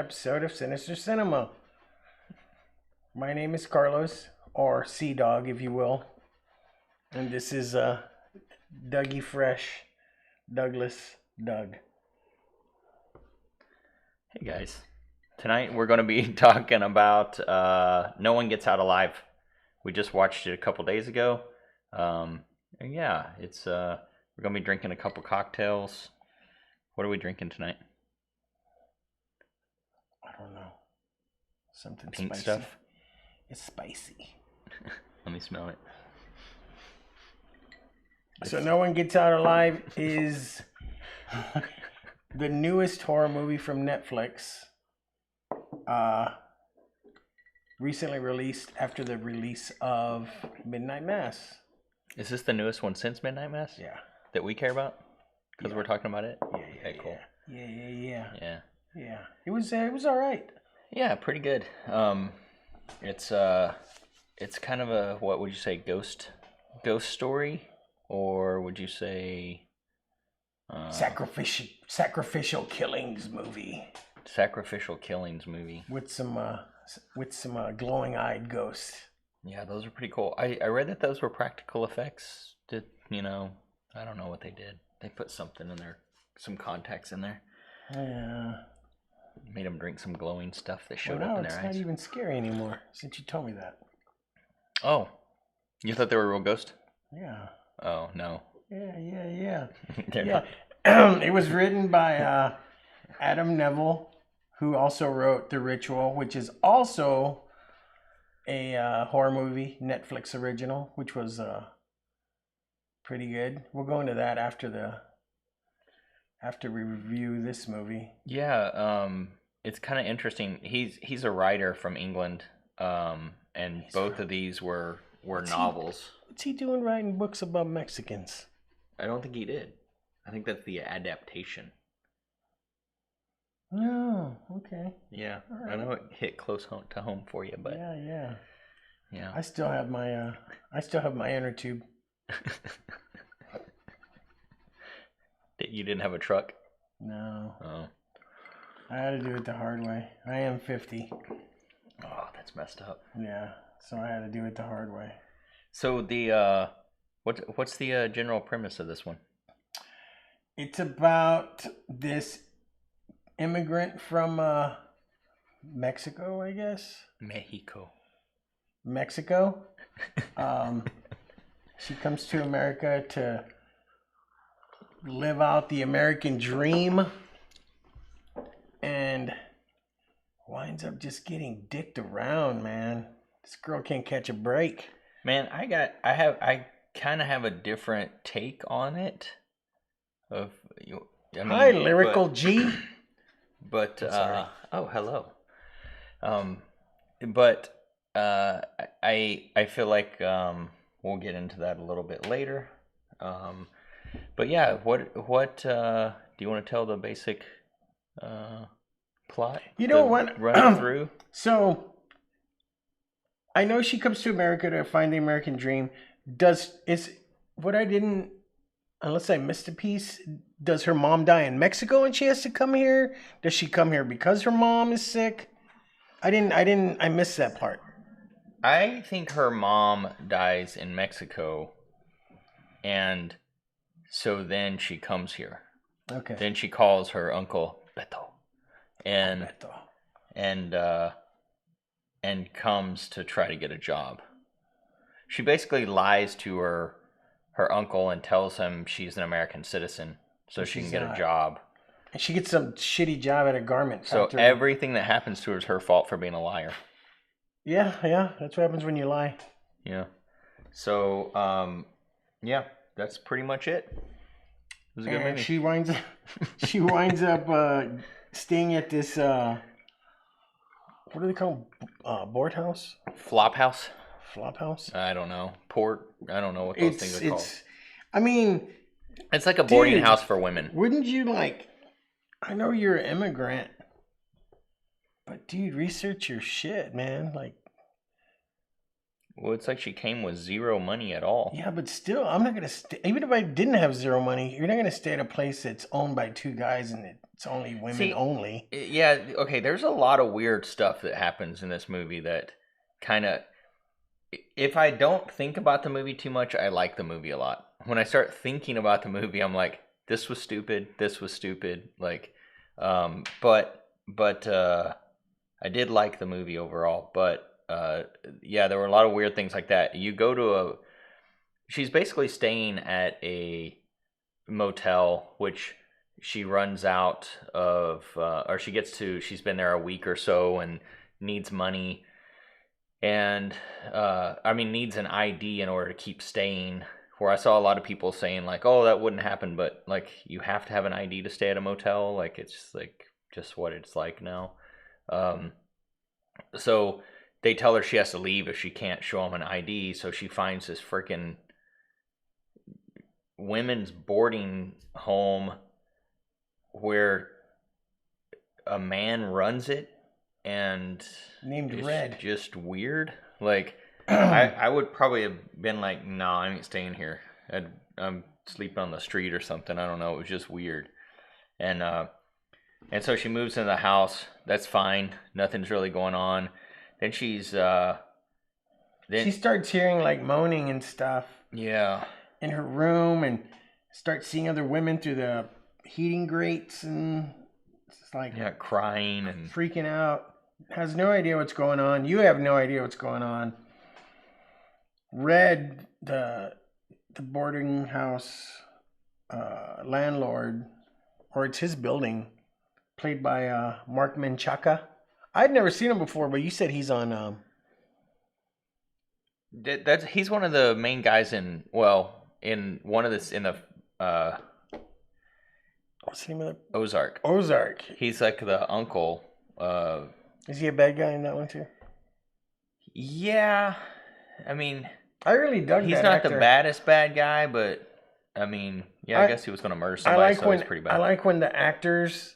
episode of Sinister Cinema. My name is Carlos, or Sea Dog, if you will. And this is Dougie Fresh, Douglas Doug. Hey guys. Tonight we're going to be talking about No One Gets Out Alive. We just watched it a couple days ago. And yeah, it's we're going to be drinking a couple cocktails. What are we drinking tonight? I don't know. Something Pink spicy. stuff? It's spicy. Let me smell it. So No One Gets Out Alive is the newest horror movie from Netflix. Recently released after the release of Midnight Mass. Is this the newest one since Midnight Mass? Yeah. That we care about? Because Yeah. we're talking about it? Yeah, Okay, cool. Yeah. It was all right. Yeah, pretty good. It's kind of a, what would you say, ghost story, or would you say Sacrificial killings movie sacrificial killings movie? with some glowing-eyed ghosts. Yeah, those are pretty cool. I read that those were practical effects. I don't know what they did. They put something in there, some contacts in there. Yeah. Made them drink some glowing stuff that showed Well, up now in their it's eyes. not even scary anymore since you told me that. Oh, you thought they were a real ghost? Yeah. Oh no. Yeah. They're Yeah. not. It was written by Adam Neville, who also wrote The Ritual, which is also a horror movie, Netflix original, which was pretty good. We'll go into that after we review this movie. Yeah, it's kind of interesting. He's a writer from England, and both of these were novels. What's he doing writing books about Mexicans? I don't think he did. I think that's the adaptation. Oh, okay. Yeah, All I know it hit close to home for you, but Yeah. yeah. I still have my inner tube. You didn't have a truck? No. Oh. I had to do it the hard way. I am 50. Oh, that's messed up. Yeah, so I had to do it the hard way. So the what's the general premise of this one? It's about this immigrant from Mexico, I guess. Mexico. She comes to America to live out the American dream and winds up just getting dicked around, man. This girl can't catch a break. Man, I kind of have a different take on it. Hi, Lyrical G. But sorry. oh, hello. But I feel like we'll get into that a little bit later. But yeah, what do you want to tell the basic plot? You know what? what? Run it through. So I know she comes to America to find the American dream. Unless I missed a piece, does her mom die in Mexico and she has to come here? Does she come here because her mom is sick? I missed that part. I think her mom dies in Mexico, and so then she comes here. Okay. Then she calls her uncle Beto, and comes to try to get a job. She basically lies to her uncle and tells him she's an American citizen so she can get a job. And she gets some shitty job at a garment factory. So everything that happens to her is her fault for being a liar. Yeah, that's what happens when you lie. Yeah. So, yeah, that's pretty much it. It was a good movie. She winds up staying at this what do they call board house? Flop house? I don't know. I don't know what those things are called. I mean, it's like a boarding house for women. Wouldn't you I know you're an immigrant, but dude, research your shit, man. Well, it's like she came with zero money at all. Yeah, but still, I'm not gonna stay. Even if I didn't have zero money, you're not gonna stay at a place that's owned by two guys and it's only women See, only. Yeah, okay, there's a lot of weird stuff that happens in this movie that kind of, if I don't think about the movie too much, I like the movie a lot. When I start thinking about the movie, I'm like, this was stupid, this was stupid. Like, but I did like the movie overall. But yeah, there were a lot of weird things like that. You go to she's basically staying at a motel, which she runs out of, or she gets to, she's been there a week or so and needs money. And I mean, needs an ID in order to keep staying. Where I saw a lot of people saying like, "Oh, that wouldn't happen," but like, you have to have an ID to stay at a motel. Like, it's like just what it's like now. Um, so they tell her she has to leave if she can't show them an ID. So she finds this freaking women's boarding home where a man runs it, and Named it's Red. just weird. Like, I would probably have been like, "No, I ain't staying here. I'm sleeping on the street or something." I don't know. It was just weird. And so she moves into the house. That's fine. Nothing's really going on. Then she starts hearing like moaning and stuff. Yeah. In her room, and starts seeing other women through the heating grates, and it's like, yeah, crying and freaking out. Has no idea what's going on. You have no idea what's going on. Red, the boarding house landlord, or it's his building, played by Mark Menchaca. I'd never seen him before, but you said he's on. He's one of the main guys in one of this in the what's the name of the Ozark. Ozark. He's like the uncle. Is he a bad guy in that one too? Yeah, I mean, I really dug he's that not actor. the baddest bad guy, but I mean, yeah, I guess he was going to murder somebody, so it's pretty bad. I like when the actors,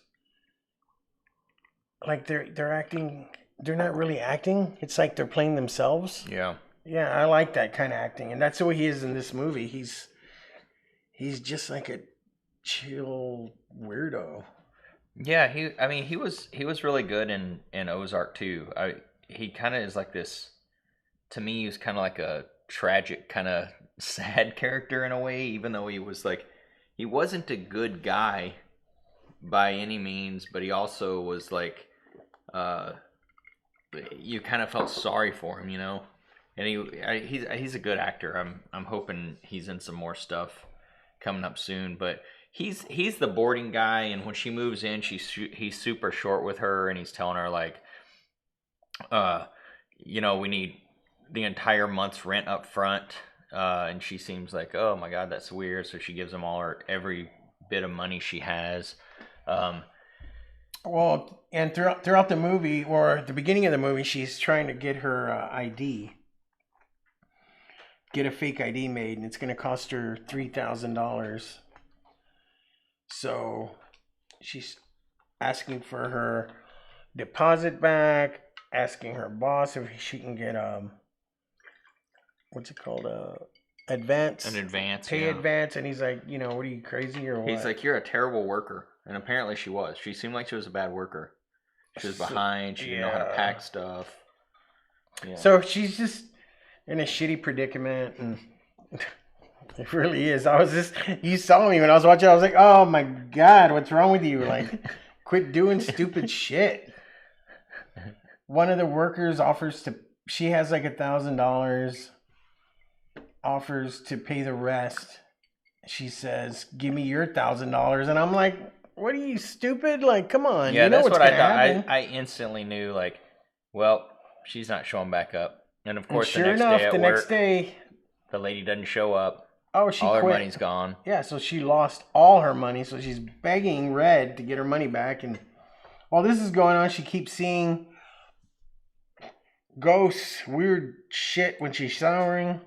like, they're acting. They're not really acting. It's like they're playing themselves. Yeah. Yeah, I like that kind of acting, and that's the way he is in this movie. He's just like a chill weirdo. Yeah, he was really good in Ozark too. He kind of is like this. To me, he was kind of like a tragic, kind of sad character in a way, even though he wasn't a good guy by any means, but he also was like, you kind of felt sorry for him, you know. And he's a good actor. I'm hoping he's in some more stuff coming up soon. But he's the boarding guy, and when she moves in, he's super short with her, and he's telling her like, we need the entire month's rent up front. And she seems like, oh my God, that's weird. So she gives him every bit of money she has. Well, and throughout the movie, or at the beginning of the movie, she's trying to get her ID. Get a fake ID made, and it's going to cost her $3,000. So she's asking for her deposit back, asking her boss if she can get what's it called, advance, an advance, pay advance. And he's like, what are you, crazy or what? He's like, you're a terrible worker, and apparently she was. She seemed like she was a bad worker. She was behind. She didn't know how to pack stuff. Yeah. So she's just in a shitty predicament, and it really is. You saw me when I was watching, I was like, oh my God, what's wrong with you? Like, quit doing stupid shit. One of the workers she has like $1,000, offers to pay the rest. She says, give me your $1,000. And I'm like, what are you, stupid? Like, come on. Yeah, that's what I thought. Happen. I instantly knew, like, well, she's not showing back up. And of course, sure enough, the next day, the lady doesn't show up. Oh, she all quit. Her money's gone. Yeah, so she lost all her money. So she's begging Red to get her money back. And while this is going on, she keeps seeing ghosts, weird shit when she's showering.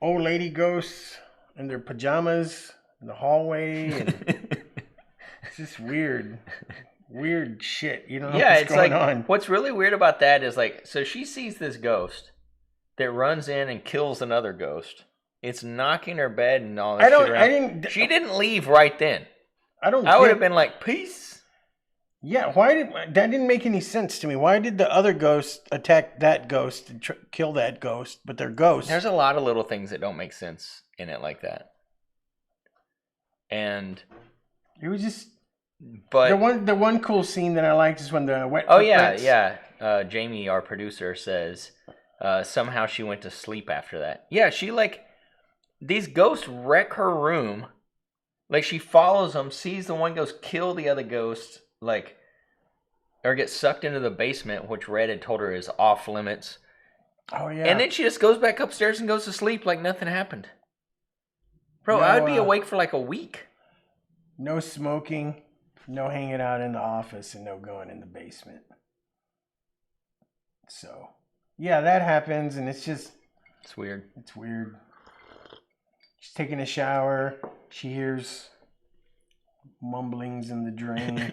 Old lady ghosts in their pajamas in the hallway. And it's just weird. weird shit. You don't know Yeah, what's it's going like on. what's really weird about that is like, so she sees this ghost that runs in and kills another ghost. It's knocking her bed and all this shit around. She didn't leave right then. I would have been like, peace. Yeah, that didn't make any sense to me. Why did the other ghost attack that ghost and kill that ghost? But they're ghosts. There's a lot of little things that don't make sense in it like that. And it was just. But the one cool scene that I liked is when the wet. Oh yeah. Jamie, our producer, says somehow she went to sleep after that. Yeah, she these ghosts wreck her room. Like she follows them, sees the one ghost kill the other ghost, or get sucked into the basement, which Red had told her is off limits. Oh yeah. And then she just goes back upstairs and goes to sleep like nothing happened. Bro, I would be awake for like a week. No smoking. No hanging out in the office and no going in the basement. So, yeah, that happens and it's weird. It's weird. She's taking a shower. She hears mumblings in the drain.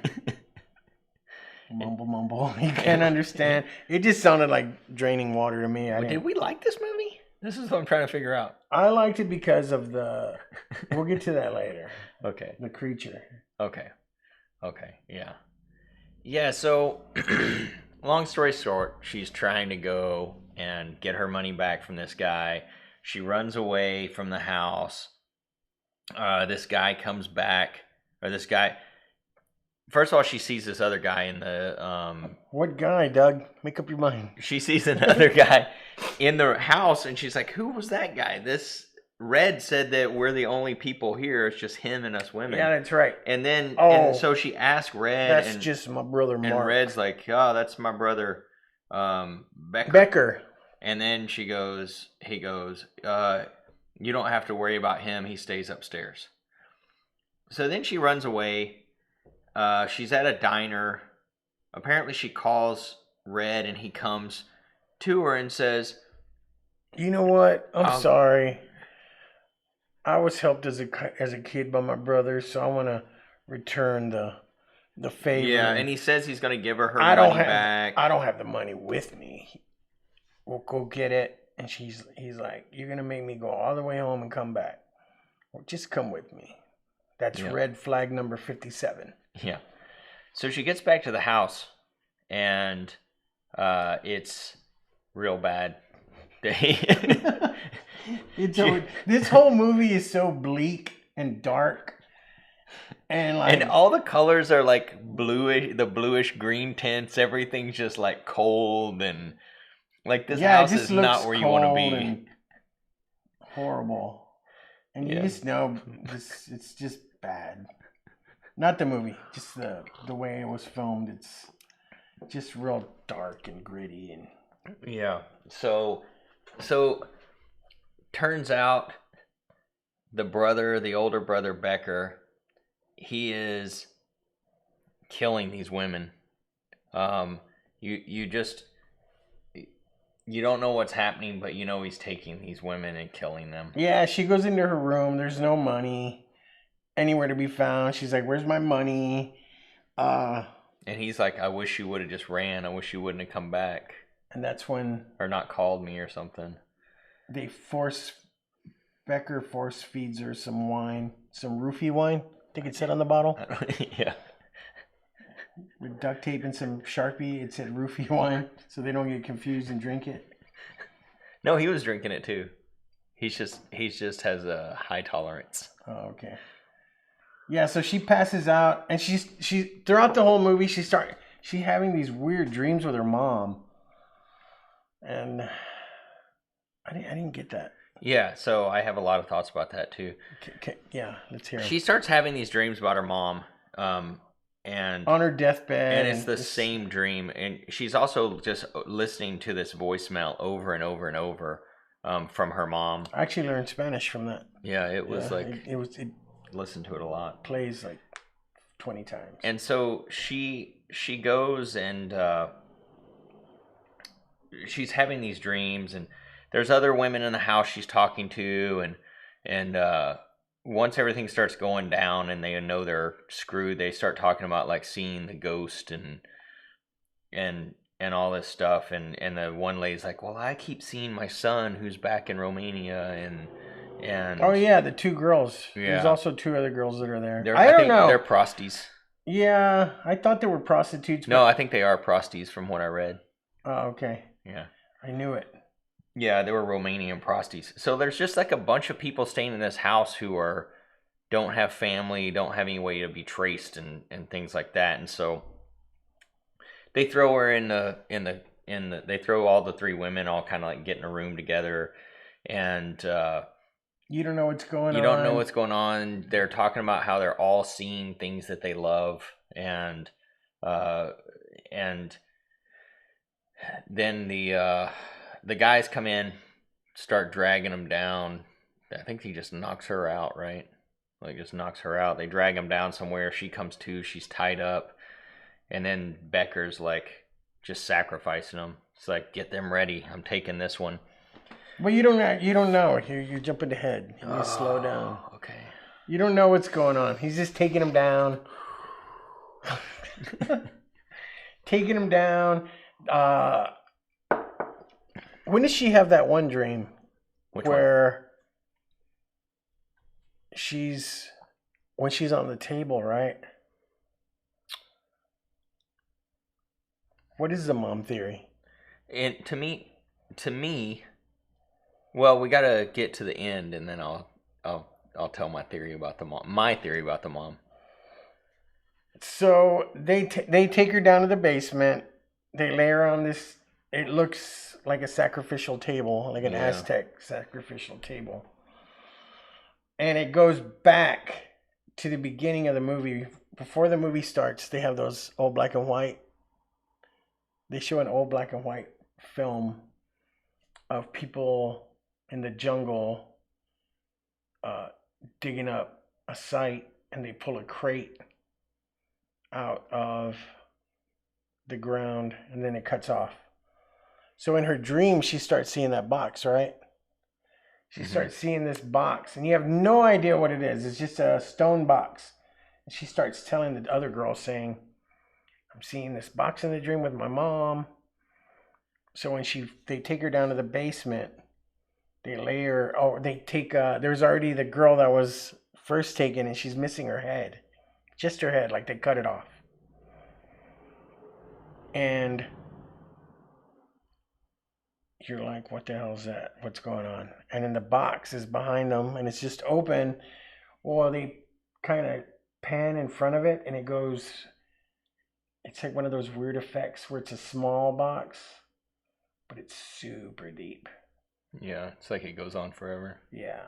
Mumble. You can't understand. It just sounded like draining water to me. Did we like this movie? This is what I'm trying to figure out. I liked it because of we'll get to that later. Okay. The creature. Okay, yeah. Yeah, so, long story short, she's trying to go and get her money back from this guy. She runs away from the house. This guy comes back, first of all, she sees this other guy in the... What guy, Doug? Make up your mind. She sees another guy in the house, and she's like, who was that guy? This... Red said that we're the only people here. It's just him and us women. Yeah, that's right. And then, and so she asked Red. That's just my brother, Mark. And Red's like, oh, that's my brother, Becker. And then he goes, you don't have to worry about him. He stays upstairs. So then she runs away. She's at a diner. Apparently she calls Red and he comes to her and says, you know what? I'm sorry. I was helped as a kid by my brother, so I want to return the favor. Yeah, and he says he's going to give her money back. I don't have the money with me. We'll go get it. And he's like, you're going to make me go all the way home and come back. Well, just come with me. That's red flag number 57. Yeah. So she gets back to the house, and it's real bad. This whole movie is so bleak and dark, and all the colors are like bluish, the bluish green tints. Everything's just like cold and like this house is not where you want to be. Horrible, and you just know it's just bad. Not the movie, just the way it was filmed. It's just real dark and gritty and So turns out the older brother Becker, he is killing these women. You don't know what's happening, but you know he's taking these women and killing them. Yeah, she goes into her room. There's no money anywhere to be found. She's like, "Where's my money?" And he's like, "I wish you would have just ran. I wish you wouldn't have come back." And that's when... Or not called me or something. Becker force feeds her some wine. Some roofie wine. I think it said on the bottle. Yeah. With duct tape and some Sharpie, it said roofie wine. So they don't get confused and drink it. No, he was drinking it too. He's just has a high tolerance. Oh, okay. Yeah, so she passes out. And she throughout the whole movie, she's having these weird dreams with her mom. And I didn't get that. Yeah, so I have a lot of thoughts about that too. Yeah, let's hear them. She starts having these dreams about her mom, and on her deathbed, and it's the same dream. And she's also just listening to this voicemail over and over and over from her mom. I actually learned Spanish from that. Yeah, it was it listened to it a lot. Plays like 20 times. And so she goes and she's having these dreams, and there's other women in the house she's talking to, and once everything starts going down and they know they're screwed, they start talking about like seeing the ghost and all this stuff. And the one lady's like, well, I keep seeing my son who's back in Romania, and Oh yeah, the two girls. There's yeah, also two other girls that are there. they're I I don't think they're know. prosties. Yeah, I thought they were prostitutes, No, but I think they are prosties from what I read. oh, okay. Yeah. I knew it. Yeah, they were Romanian prosties. So there's just like a bunch of people staying in this house who don't have family, don't have any way to be traced, and things like that. And so they throw her in the they throw all the three women all kind of like get in a room together, and You don't know what's going you don't know on. what's going on. They're talking about how they're all seeing things that they love, uh and then the guys come in, start dragging them down. I think he just knocks her out, right? Like just knocks her out. They drag him down somewhere. She comes to. She's tied up, and then Becker's like just sacrificing them. It's like, get them ready. I'm taking this one. Well, you don't know. You're jumping ahead. You need to slow down. Okay. You don't know what's going on. He's just taking him down. Taking him down. When does she have that one dream? Which one? Where when she's on the table, right? What is the mom theory? And to me, well, we gotta get to the end, and then I'll tell my theory about the mom. My theory about the mom. So they take her down to the basement. They lay her on this. It looks like a sacrificial table, like an Aztec sacrificial table. And it goes back to the beginning of the movie. Before the movie starts, they have those old black and white. They show an old black and white film of people in the jungle digging up a site, and they pull a crate out of the ground, and then it cuts off. So in her dream, she starts seeing that box, right? She starts seeing this box, and you have no idea what it is. It's just a stone box. And she starts telling the other girl, saying, I'm seeing this box in the dream with my mom. So when they take her down to the basement, they lay her, there's already the girl that was first taken, and she's missing her head. Just her head, like they cut it off. And you're like, what the hell is that? What's going on? And then the box is behind them, and it's just open. Well, they kind of pan in front of it, and it goes, it's like one of those weird effects where it's a small box, but it's super deep. Yeah, it's like it goes on forever. Yeah.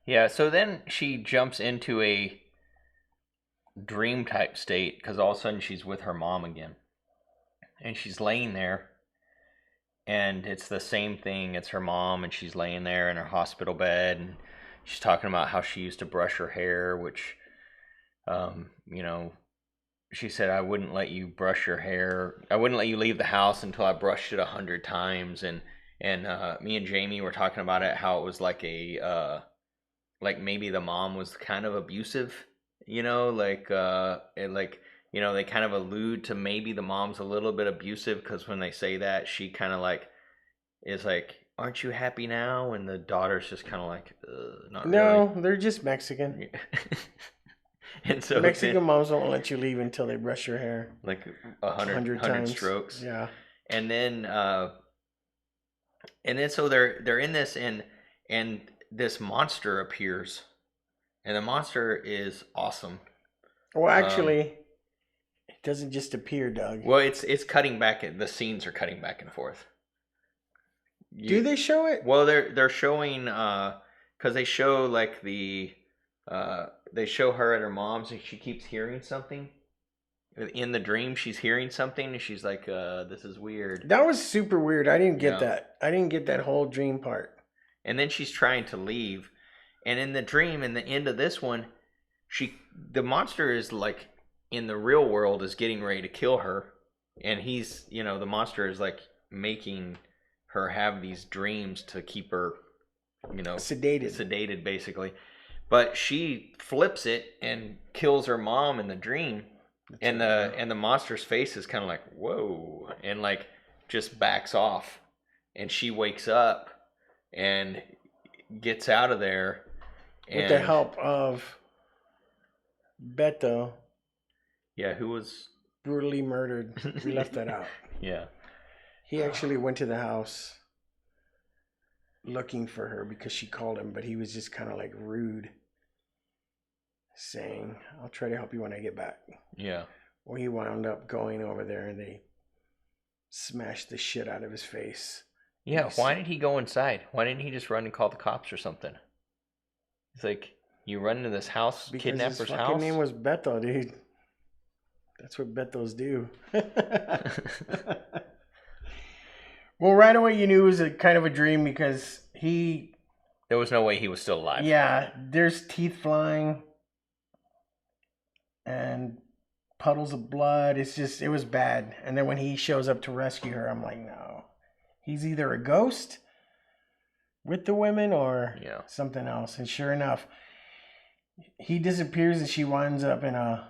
Yeah, so then she jumps into a dream type state because all of a sudden she's with her mom again. And she's laying there, and it's the same thing. It's her mom, and she's laying there in her hospital bed, and she's talking about how she used to brush her hair, which, she said, I wouldn't let you brush your hair. I wouldn't let you leave the house until I brushed it 100 times. And me and Jamie were talking about it, how it was like like maybe the mom was kind of abusive, they kind of allude to maybe the mom's a little bit abusive, because when they say that, she kind of like is like, aren't you happy now? And the daughter's just kind of like, not really. No, they're just Mexican. And so Mexican moms won't let you leave until they brush your hair. Like 100 strokes. Yeah. And then so they're in this, and this monster appears. And the monster is awesome. Well, actually, it doesn't just appear, Doug. Well, it's cutting back. The scenes are cutting back and forth. Do they show it? Well, they're showing, because they show like they show her at her mom's, and she keeps hearing something. In the dream, she's hearing something, and she's like, this is weird. That was super weird. I didn't get that. I didn't get that whole dream part. And then she's trying to leave. And in the dream, in the end of this one, the monster is like, in the real world, is getting ready to kill her. And he's, the monster is like making her have these dreams to keep her, sedated basically. but she flips it and kills her mom in the dream. And the monster's face is kind of like, whoa, and like just backs off, and she wakes up and gets out of there with the help of Beto. Yeah, who was brutally murdered. We left that out. Yeah. He actually went to the house looking for her because she called him, but he was just kind of like rude, saying, "I'll try to help you when I get back." Yeah. Well, he wound up going over there and they smashed the shit out of his face. Yeah, why did he go inside? Why didn't he just run and call the cops or something? It's like, you run into this house, because kidnapper's his house? fucking name was Beto, dude. That's what Betos do. Well, right away you knew it was a kind of a dream because there was no way he was still alive. Yeah, there's teeth flying and puddles of blood. It was bad. And then when he shows up to rescue her, I'm like, no. He's either a ghost with the women or something else. And sure enough, he disappears and she winds up in a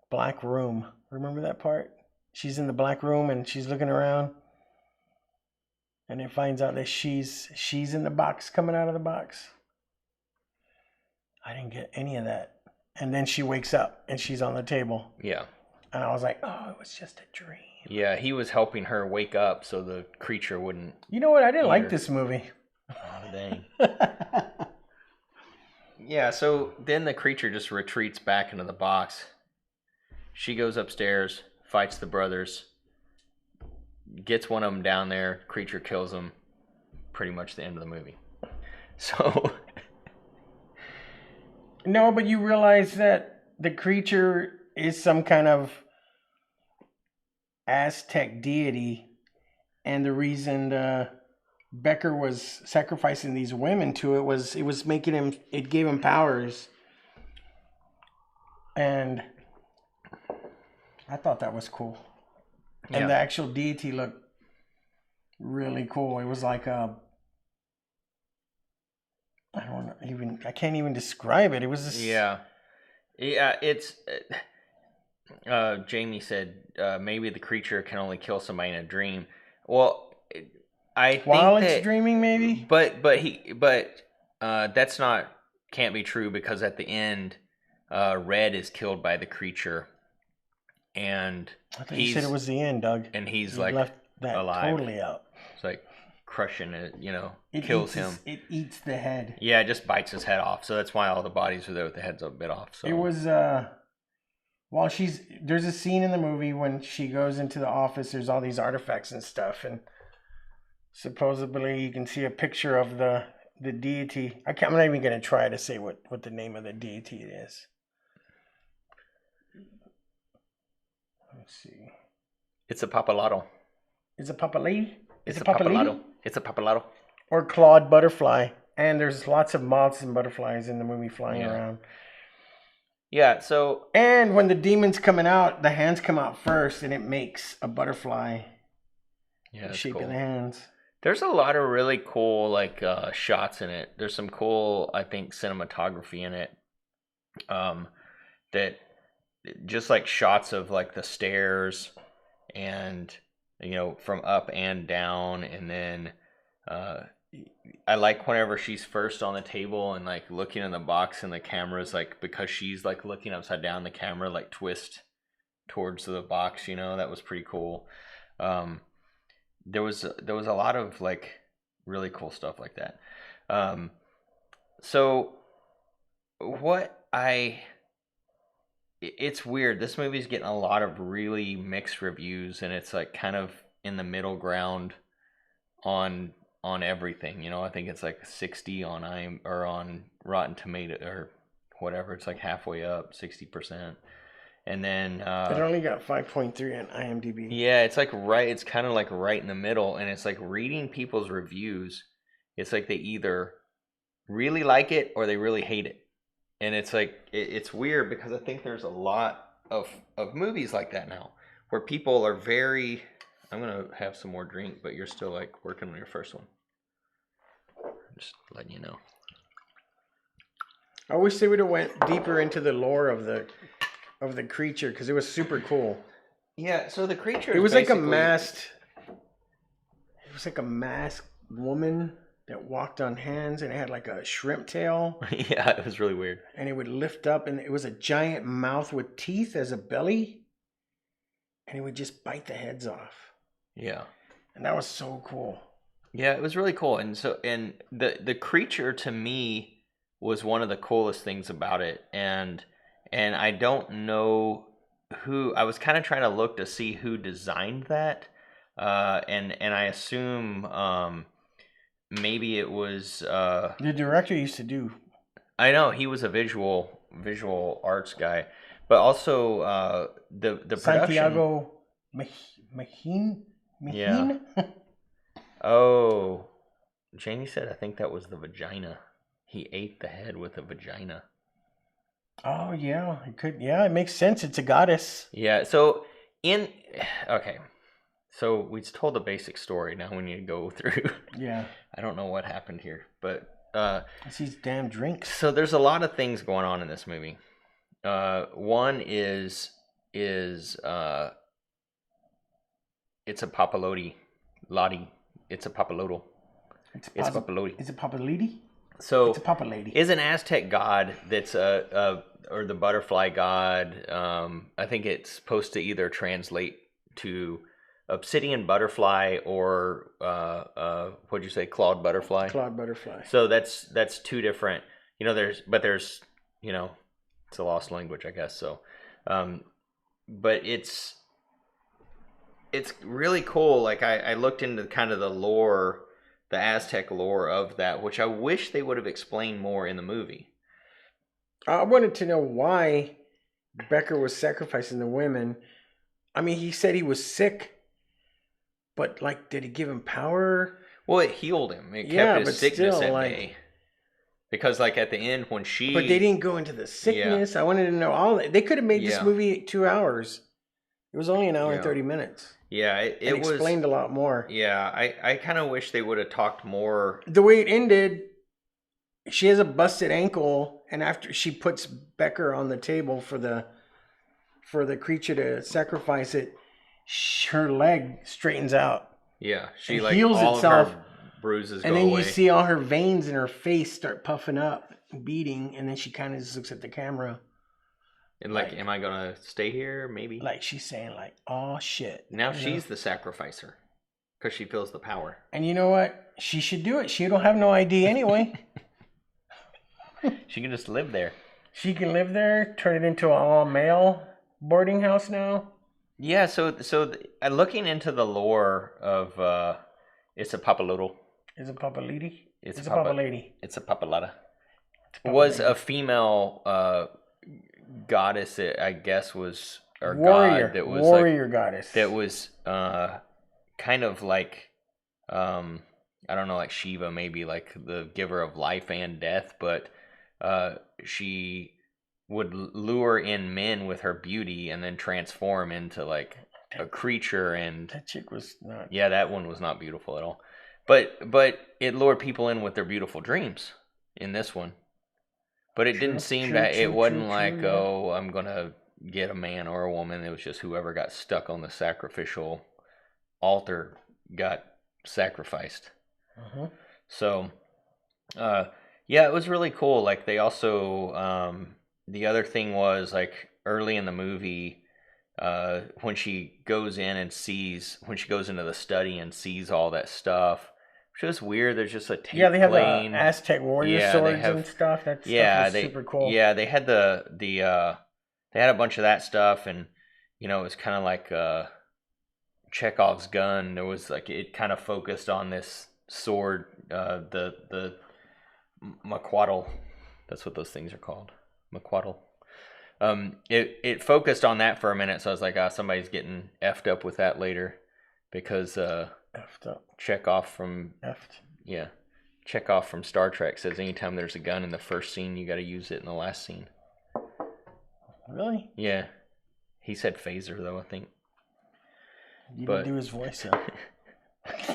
black room. Remember that part? She's in the black room and she's looking around. And it finds out that she's in the box, coming out of the box. I didn't get any of that. And then she wakes up and she's on the table. Yeah. And I was like, oh, it was just a dream. Yeah, he was helping her wake up so the creature wouldn't. You know what? I didn't like this movie. Oh, dang. Yeah, so then the creature just retreats back into the box. She goes upstairs, fights the brothers, gets one of them down there, creature kills them. Pretty much the end of the movie. So. No, but you realize that the creature is some kind of Aztec deity, and the reason Becker was sacrificing these women to it was making him, it gave him powers. And I thought that was cool. Yeah. And the actual deity looked really cool. It was like I can't even describe it. It was just... Yeah, it's Jamie said maybe the creature can only kill somebody in a dream. Well, I think while it's dreaming, maybe. But that's not, can't be true, because at the end, Red is killed by the creature, and I thought you said it was the end, Doug. And he's you like left that alive. Totally out. It's like crushing it, kills him. It eats the head. Yeah, it just bites his head off. So that's why all the bodies are there with the heads a bit off. So it was while there's a scene in the movie when she goes into the office, there's all these artifacts and stuff, and supposedly you can see a picture of the deity. I'm not even gonna try to say what the name of the deity is. Let's see. It's a papalato. It's a papalito? It's a papalato. It's a papalato. Or clawed butterfly. And there's lots of moths and butterflies in the movie flying around. Yeah, so... And when the demon's coming out, the hands come out first, and it makes a butterfly. Yeah, the shape cool. of the hands. There's a lot of really cool, shots in it. There's some cool, I think, cinematography in it. That... Just, shots of, the stairs and... from up and down, and then I like whenever she's first on the table and looking in the box, and the camera's because she's looking upside down, the camera twists towards the box. That was pretty cool. There was a lot of really cool stuff like that. So it's weird. This movie's getting a lot of really mixed reviews, and it's kind of in the middle ground on everything. I think it's 60 on on Rotten Tomato or whatever. It's halfway up, 60%. And then it only got 5.3 on IMDb. Yeah, it's right. It's kind of right in the middle, and it's reading people's reviews. It's they either really like it or they really hate it. And it's it's weird, because I think there's a lot of movies like that now, where people are very... I'm going to have some more drink, but you're still working on your first one. Just letting you know. I wish they would have went deeper into the lore of the creature because it was super cool. Yeah, so the creature It was like a masked. It was like a masked woman that walked on hands, and it had like a shrimp tail, Yeah, it was really weird. and it would lift up, and it was a giant mouth with teeth as a belly, and it would just bite the heads off. Yeah. And that was so cool. Yeah, it was really cool. And the creature to me was one of the coolest things about it. And I don't know who. I was kind of trying to look to see who designed that. And I assume maybe it was The director used to do I know he was a visual arts guy, but also the production. Santiago Mahine. Yeah. Oh, Jamie said I think that was the vagina. He ate the head with a vagina. Oh yeah, it could. Yeah, it makes sense. It's a goddess. Yeah. So okay. So we told the basic story. Now we need to go through. Yeah. I don't know what happened here, but It's these damn drinks. so there's a lot of things going on in this movie. One is it's a papalotti, Lottie. It's a papaloto. It's a papalotti. It's a papaliti. So It's a papalady. is an Aztec god that's or the butterfly god. I think it's supposed to either translate to obsidian butterfly or what'd you say, clawed butterfly? Clawed butterfly. So that's two different. There's it's a lost language, I guess. So, but it's really cool. Like I looked into kind of the lore, the Aztec lore of that, which I wish they would have explained more in the movie. I wanted to know why Becker was sacrificing the women. I mean, he said he was sick, but like, did he give him power? Well, it healed him. It Yeah, kept his but sickness still, at like- bay. Because like at the end when she But they didn't go into the sickness. I wanted to know all that. They could have made this Yeah. movie 2 hours. It was only an hour and Yeah. 30 minutes. Yeah, it It was explained a lot more. Yeah, I kind of wish they would have talked more. The way it ended, she has a busted ankle, and after she puts Becker on the table for the creature to sacrifice it, her leg straightens out. Yeah, she It like heals all itself, of her bruises and go then away. you see all her veins in her face start puffing up, beating, and then she kind of just looks at the camera, And like, like- am I gonna stay here? Maybe. like she's saying, like, "Oh shit." Now you know? she's the sacrificer because she feels the power. And you know what? She should do it. She don't have no ID anyway. She can just live there. She can live there, turn it into an all-male boarding house now. Yeah. So looking into the lore of it's a papaloto. Is it Papa Lady? It's It's a a Papa papa- Lady. It's a papalata. Papa Was Lady. a female goddess. That I guess was or warrior. god that was warrior goddess. that was kind of like I don't know, like Shiva, maybe like the giver of life and death, but she would lure in men with her beauty and then transform into like a creature. And That chick was not. yeah, that one was not beautiful at all, but it lured people in with their beautiful dreams in this one. But it didn't seem that it wasn't like, yeah. oh, I'm gonna get a man or a woman. It was just whoever got stuck on the sacrificial altar got sacrificed. Uh-huh. So, yeah, it was really cool. Like they also, the other thing was like early in the movie, when she goes in and when she goes into the study and sees all that stuff, which was weird. There's just a tape Yeah, they have playing. the Aztec warrior Yeah, they swords have- and stuff. That Yeah, stuff was super cool. Yeah, they had they had a bunch of that stuff, and it was kind of like Chekhov's gun. There was like it kind of focused on this sword, the maquatl. That's what those things are called, maquatl. It focused on that for a minute, so I was like, somebody's getting effed up with that later, because Effed up. Chekhov from Effed. Chekhov from Star Trek says anytime there's a gun in the first scene, you got to use it in the last scene. Really? Yeah, he said phaser though, I think. You But- didn't do his voice, though.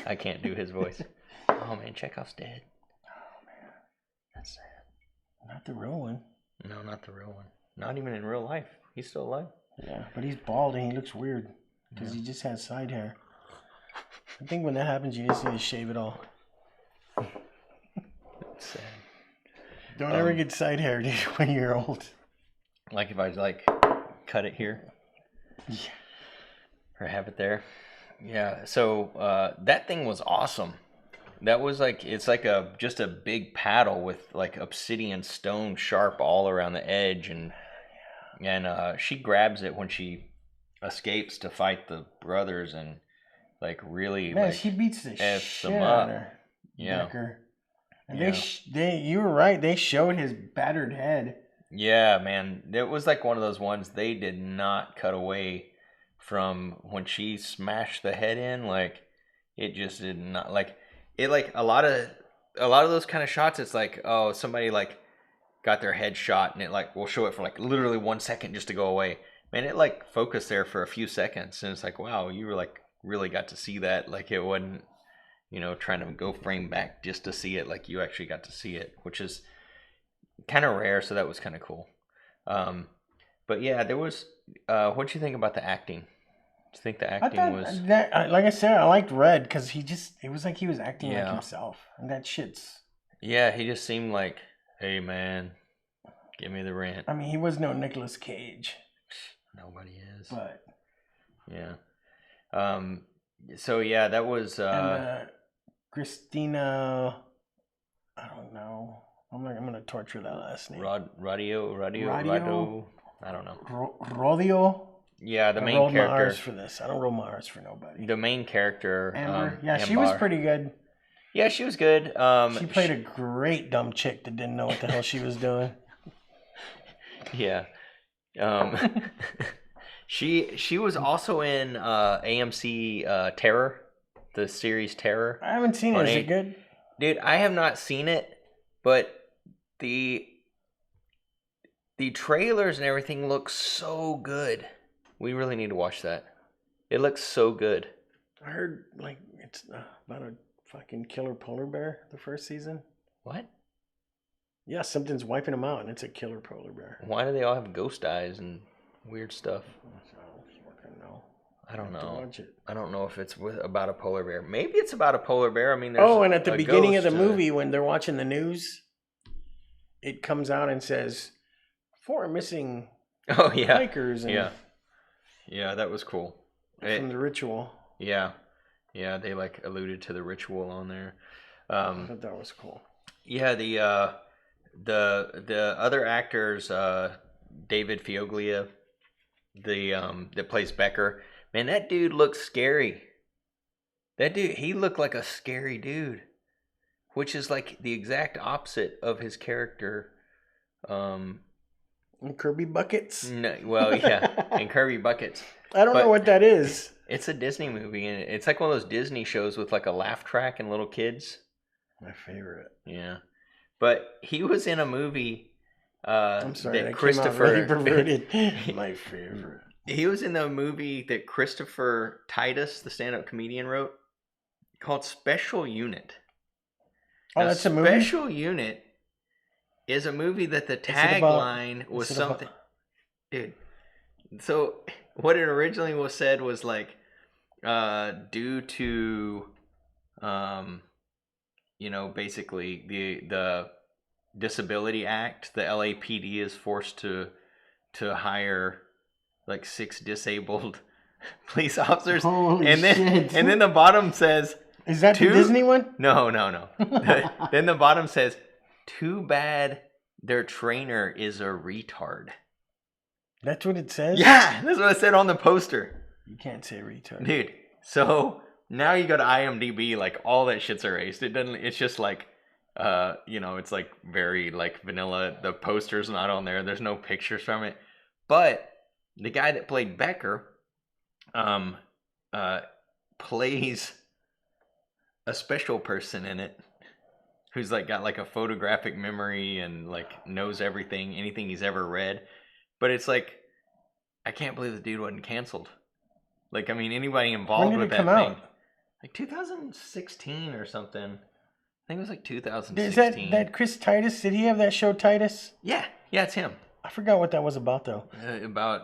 I can't do his voice. Oh man, Chekhov's dead. Oh, man. That's sad. Not the real one. No, not the real one. Not even in real life. He's still alive. Yeah, but he's bald and he looks weird because he just has side hair. I think when that happens, you just need to shave it all. That's sad. Don't ever get side hair, dude, when you're old. Like if I cut it here. Yeah. Or have it there. Yeah. So that thing was awesome. That was it's like just a big paddle with like obsidian stone sharp all around the edge, and she grabs it when she escapes to fight the brothers, and like really she beats the shit out of her. Yeah. Becker. And you were right. They showed his battered head. Yeah, man. It was like one of those ones they did not cut away from when she smashed the head in. Like it just did not a lot of those kind of shots. It's like, oh, somebody like got their head shot, and it like will show it for like literally 1 second just to go away. Man, it like focused there for a few seconds, and it's like, wow, you were like really got to see that. Like it wasn't, trying to go frame back just to see it. Like you actually got to see it, which is kind of rare. So that was kind of cool. But yeah, there was. What'd you think about the acting? Do you think the acting was that? Like I said, I liked Red because it was like he was acting like himself, and that shit's. Yeah, he just seemed like, hey man, give me the rent. I mean, he was no Nicolas Cage. Nobody is. But. Yeah. So yeah, that was. And Christina. I don't know. I'm gonna torture that last name. Radio. I don't know. Rodio. Yeah, the main character. character. My R's for this. I don't roll my R's for nobody. The main character. Amber. Yeah, she was pretty good. Yeah, she was good. She played a great dumb chick that didn't know what the hell she was doing. Yeah. She was also in AMC Terror, the series Terror. I haven't seen it. Is it good? Dude, I have not seen it, but the trailers and everything look so good. We really need to watch that. It looks so good. I heard like it's about a fucking killer polar bear the first season. What? Yeah, something's wiping them out, and it's a killer polar bear. Why do they all have ghost eyes and weird stuff? I don't know. Watch it. I don't know if it's about a polar bear. Maybe it's about a polar bear. I mean, and at the beginning of the movie, when they're watching the news, it comes out and says 4 missing hikers. And yeah, that was cool. From the ritual. Yeah, they like alluded to the ritual on there. I thought that was cool. Yeah, the other actors, David Fioglia, that plays Becker. Man, that dude looks scary. He looked like a scary dude, which is like the exact opposite of his character. In Kirby Buckets? No, well, yeah, in Kirby Buckets. I don't know what that is. It's a Disney movie, and it's like one of those Disney shows with like a laugh track and little kids. My favorite. Yeah, but he was in a movie. I'm sorry, that Christopher came out really perverted. My favorite. He was in the movie that Christopher Titus, the stand-up comedian, wrote called Special Unit. Oh, that's a movie? Special Unit is a movie that the tagline was something... Dude, so what it originally was said was like, due to, basically the Disability Act, the LAPD is forced to hire like 6 disabled police officers. Holy shit. And then the bottom says, is that the Disney one? No. Then the bottom says, too bad their trainer is a retard. That's what it says? Yeah, that's what it said on the poster. You can't say retard. Dude, so now you go to IMDb, like all that shit's erased. It's just like, it's like very like vanilla. The poster's not on there. There's no pictures from it. But the guy that played Becker plays a special person in it who's like got like a photographic memory and like knows anything he's ever read. But it's like, I can't believe the dude wasn't canceled. Like, I mean, anybody involved with that thing. Like 2016 or something. think it was like Is 2016. that Chris Titus? Did he have that show Titus? Yeah, it's him. I forgot what that was about though. About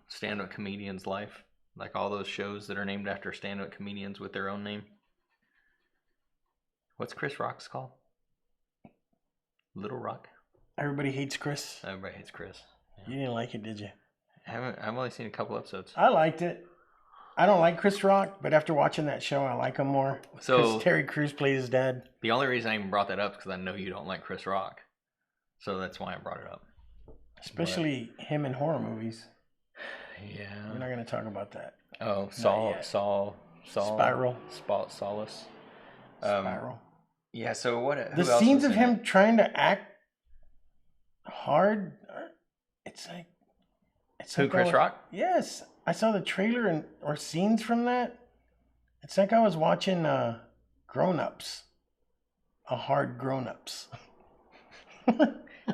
stand-up comedian's life, like all those shows that are named after stand-up comedians with their own name. What's Chris Rock's called? Little Rock. Everybody hates Chris. Everybody hates Chris. Yeah. You didn't like it, did you? I've only seen a couple episodes. I liked it. I don't like Chris Rock, but after watching that show, I like him more. So because Terry Crews plays his dad. The only reason I even brought that up is because I know you don't like Chris Rock, so that's why I brought it up. Especially him in horror movies. Yeah. We're not going to talk about that. Oh, Saul. Spiral. Solace. Spiral. Yeah. So what? The scenes of him trying to act hard. It's like. Who, Chris Rock? Yes. I saw the trailer or scenes from that. It's like I was watching Grown Ups. A hard Grown Ups.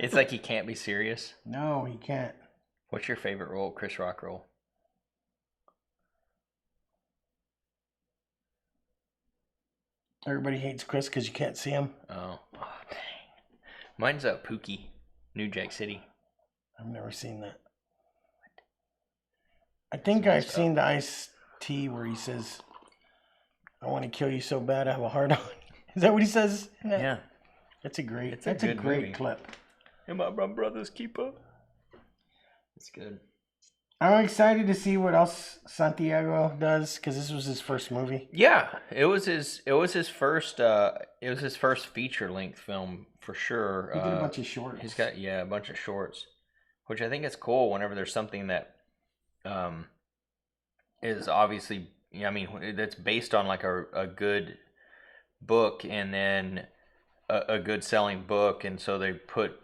It's like he can't be serious. No, he can't. What's your favorite role, Chris Rock role? Everybody hates Chris because you can't see him. Oh, dang. Mine's Pookie, New Jack City. I've never seen that. I think I've seen the Ice-T where he says, "I want to kill you so bad I have a hard on." Is that what he says? Yeah. That's a great movie. clip. Am I my brother's keeper? It's good. I'm excited to see what else Santiago does because this was his first movie. Yeah, it was his first feature length film for sure. He did a bunch of shorts. He's got a bunch of shorts, which I think is cool. Whenever there's something that is obviously, that's based on like a good book and then a good selling book, and so they put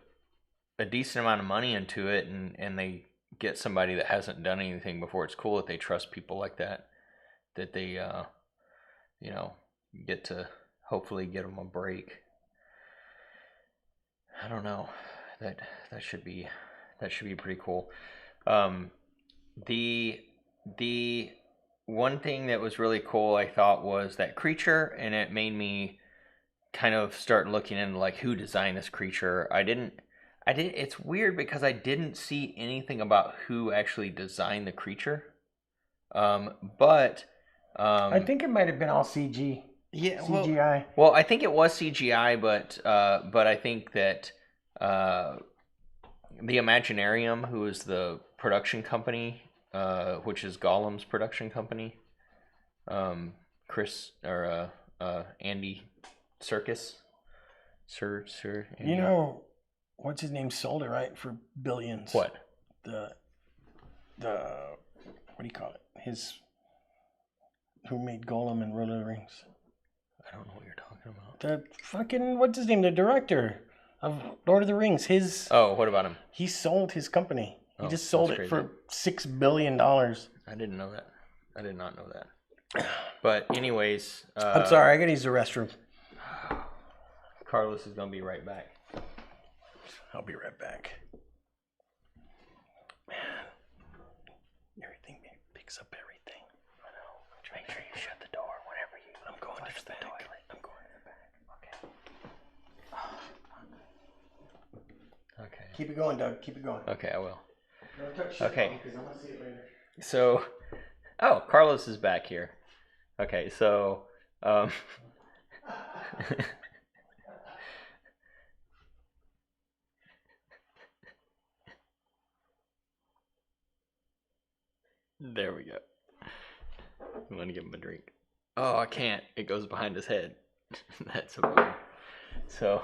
a decent amount of money into it, and they get somebody that hasn't done anything before. It's cool that they trust people like that they get to hopefully get them a break. I don't know. That should be pretty cool. The one thing that was really cool, I thought, was that creature, and it made me kind of start looking into like who designed this creature. I didn't. It's weird because I didn't see anything about who actually designed the creature. But I think it might have been all CG. Yeah, CGI. Well, I think it was CGI, but I think that the Imaginarium, who is the production company, which is Gollum's production company, Andy Serkis, Sir. Andy. What's his name sold it right for billions. What? The what do you call it? Who made Gollum and Lord of the Rings? I don't know what you're talking about. The fucking what's his name? The director of Lord of the Rings. What about him? He sold his company. He just sold it for $6 billion. I didn't know that. I did not know that. But anyways, I'm sorry. I gotta use the restroom. Carlos is gonna be right back. I'll be right back. Man, everything picks up everything. I know. Make sure you shut the door whenever you. I'm going to the toilet. I'm going to the back. Okay. Keep it going, Doug. Keep it going. Okay, I will. Don't touch Okay. because I'm gonna see it later. So, Carlos is back here. Okay, so, there we go. I'm gonna give him a drink. Oh, I can't. It goes behind his head. That's a bummer. So,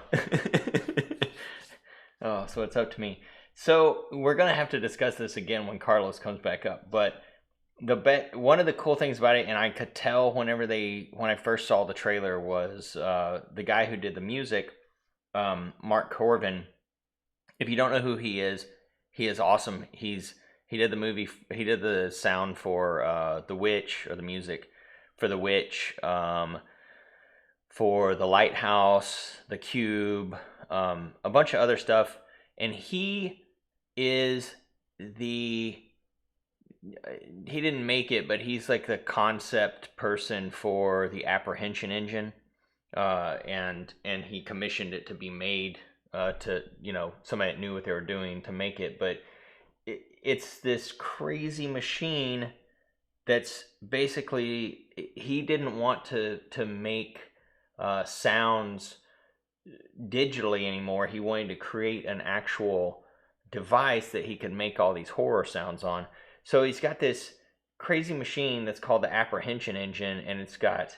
so it's up to me. So we're gonna have to discuss this again when Carlos comes back up. But one of the cool things about it, and I could tell when I first saw the trailer, was the guy who did the music, Mark Corvin. If you don't know who he is awesome. He did the movie. He did the sound for The Witch, or the music for The Witch, for The Lighthouse, The Cube, a bunch of other stuff, and he didn't make it, but he's like the concept person for the apprehension engine. and he commissioned it to be made to somebody that knew what they were doing to make it, but it's this crazy machine that's basically, he didn't want to make sounds digitally anymore. He wanted to create an actual device that he could make all these horror sounds on. So he's got this crazy machine that's called the apprehension engine, and it's got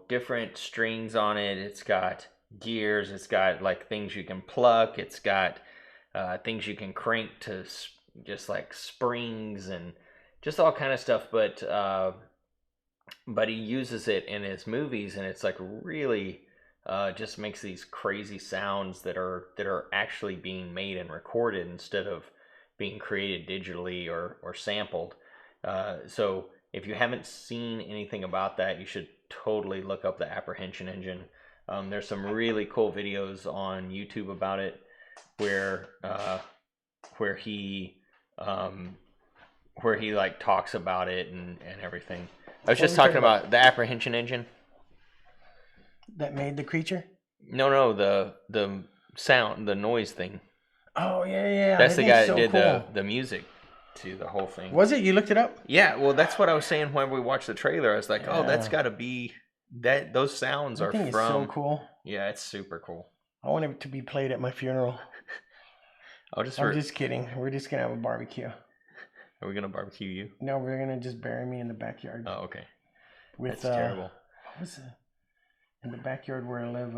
different strings on it. It's got gears. It's got like things you can pluck. It's got things you can crank to just like springs and just all kind of stuff. But he uses it in his movies, and it's like really just makes these crazy sounds that are actually being made and recorded instead of being created digitally or sampled. So if you haven't seen anything about that, you should totally look up the apprehension engine. There's some really cool videos on YouTube about it where he like talks about it and everything. I was just talking about the apprehension engine that made the creature. No, the sound, the noise thing. Oh yeah. That's the guy that did the music to the whole thing. Was it? You looked it up? Yeah, well, that's what I was saying when we watched the trailer. I was like, oh, that's got to be that. Those sounds are from. It's so cool. Yeah, it's super cool. I want it to be played at my funeral. I'm just kidding. We're just gonna have a barbecue. Are we gonna barbecue you? No, we're gonna just bury me in the backyard. Oh, okay. That's terrible. What was it? In the backyard where I live,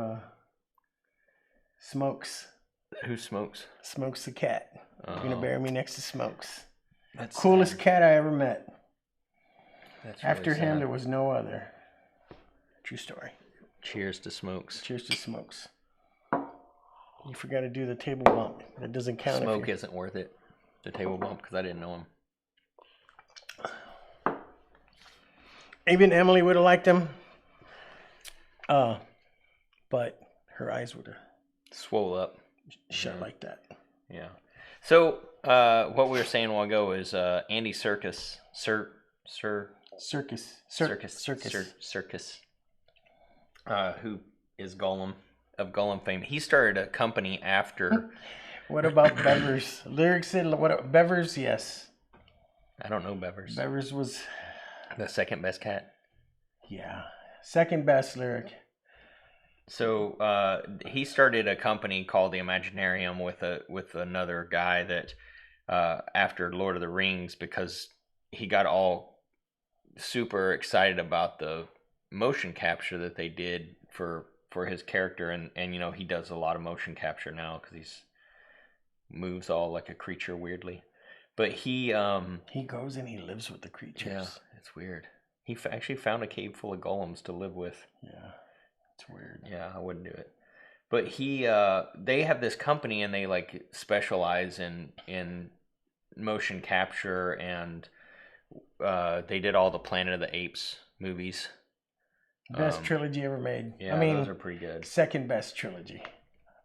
Smokes. Who Smokes? Smokes the cat. You're gonna bury me next to Smokes. That's coolest cat I ever met. That's really After him, there was no other. True story. Cheers to Smokes. Cheers to Smokes. You forgot to do the table bump. That doesn't count. Smoke isn't worth it. The table bump, because I didn't know him. Even Emily would have liked him. But her eyes would have swole up. Shut like that. Yeah. So, what we were saying a while ago is Andy Serkis. Circus. Who is Gollum, of Gollum fame. He started a company after. What about Bevers? Lyrics said, what? Bevers, yes. I don't know Bevers. Bevers was the second best cat. Yeah. Second best lyric. So he started a company called the Imaginarium with another guy that after Lord of the Rings, because he got all super excited about the motion capture that they did for his character, and he does a lot of motion capture now because he's moves all like a creature weirdly. But he goes and he lives with the creatures. Yeah, it's weird. He actually found a cave full of golems to live with. Yeah. It's weird. Yeah, I wouldn't do it. But they have this company, and they like specialize in motion capture, and they did all the Planet of the Apes movies. Best trilogy ever made. Yeah, those are pretty good. Second best trilogy.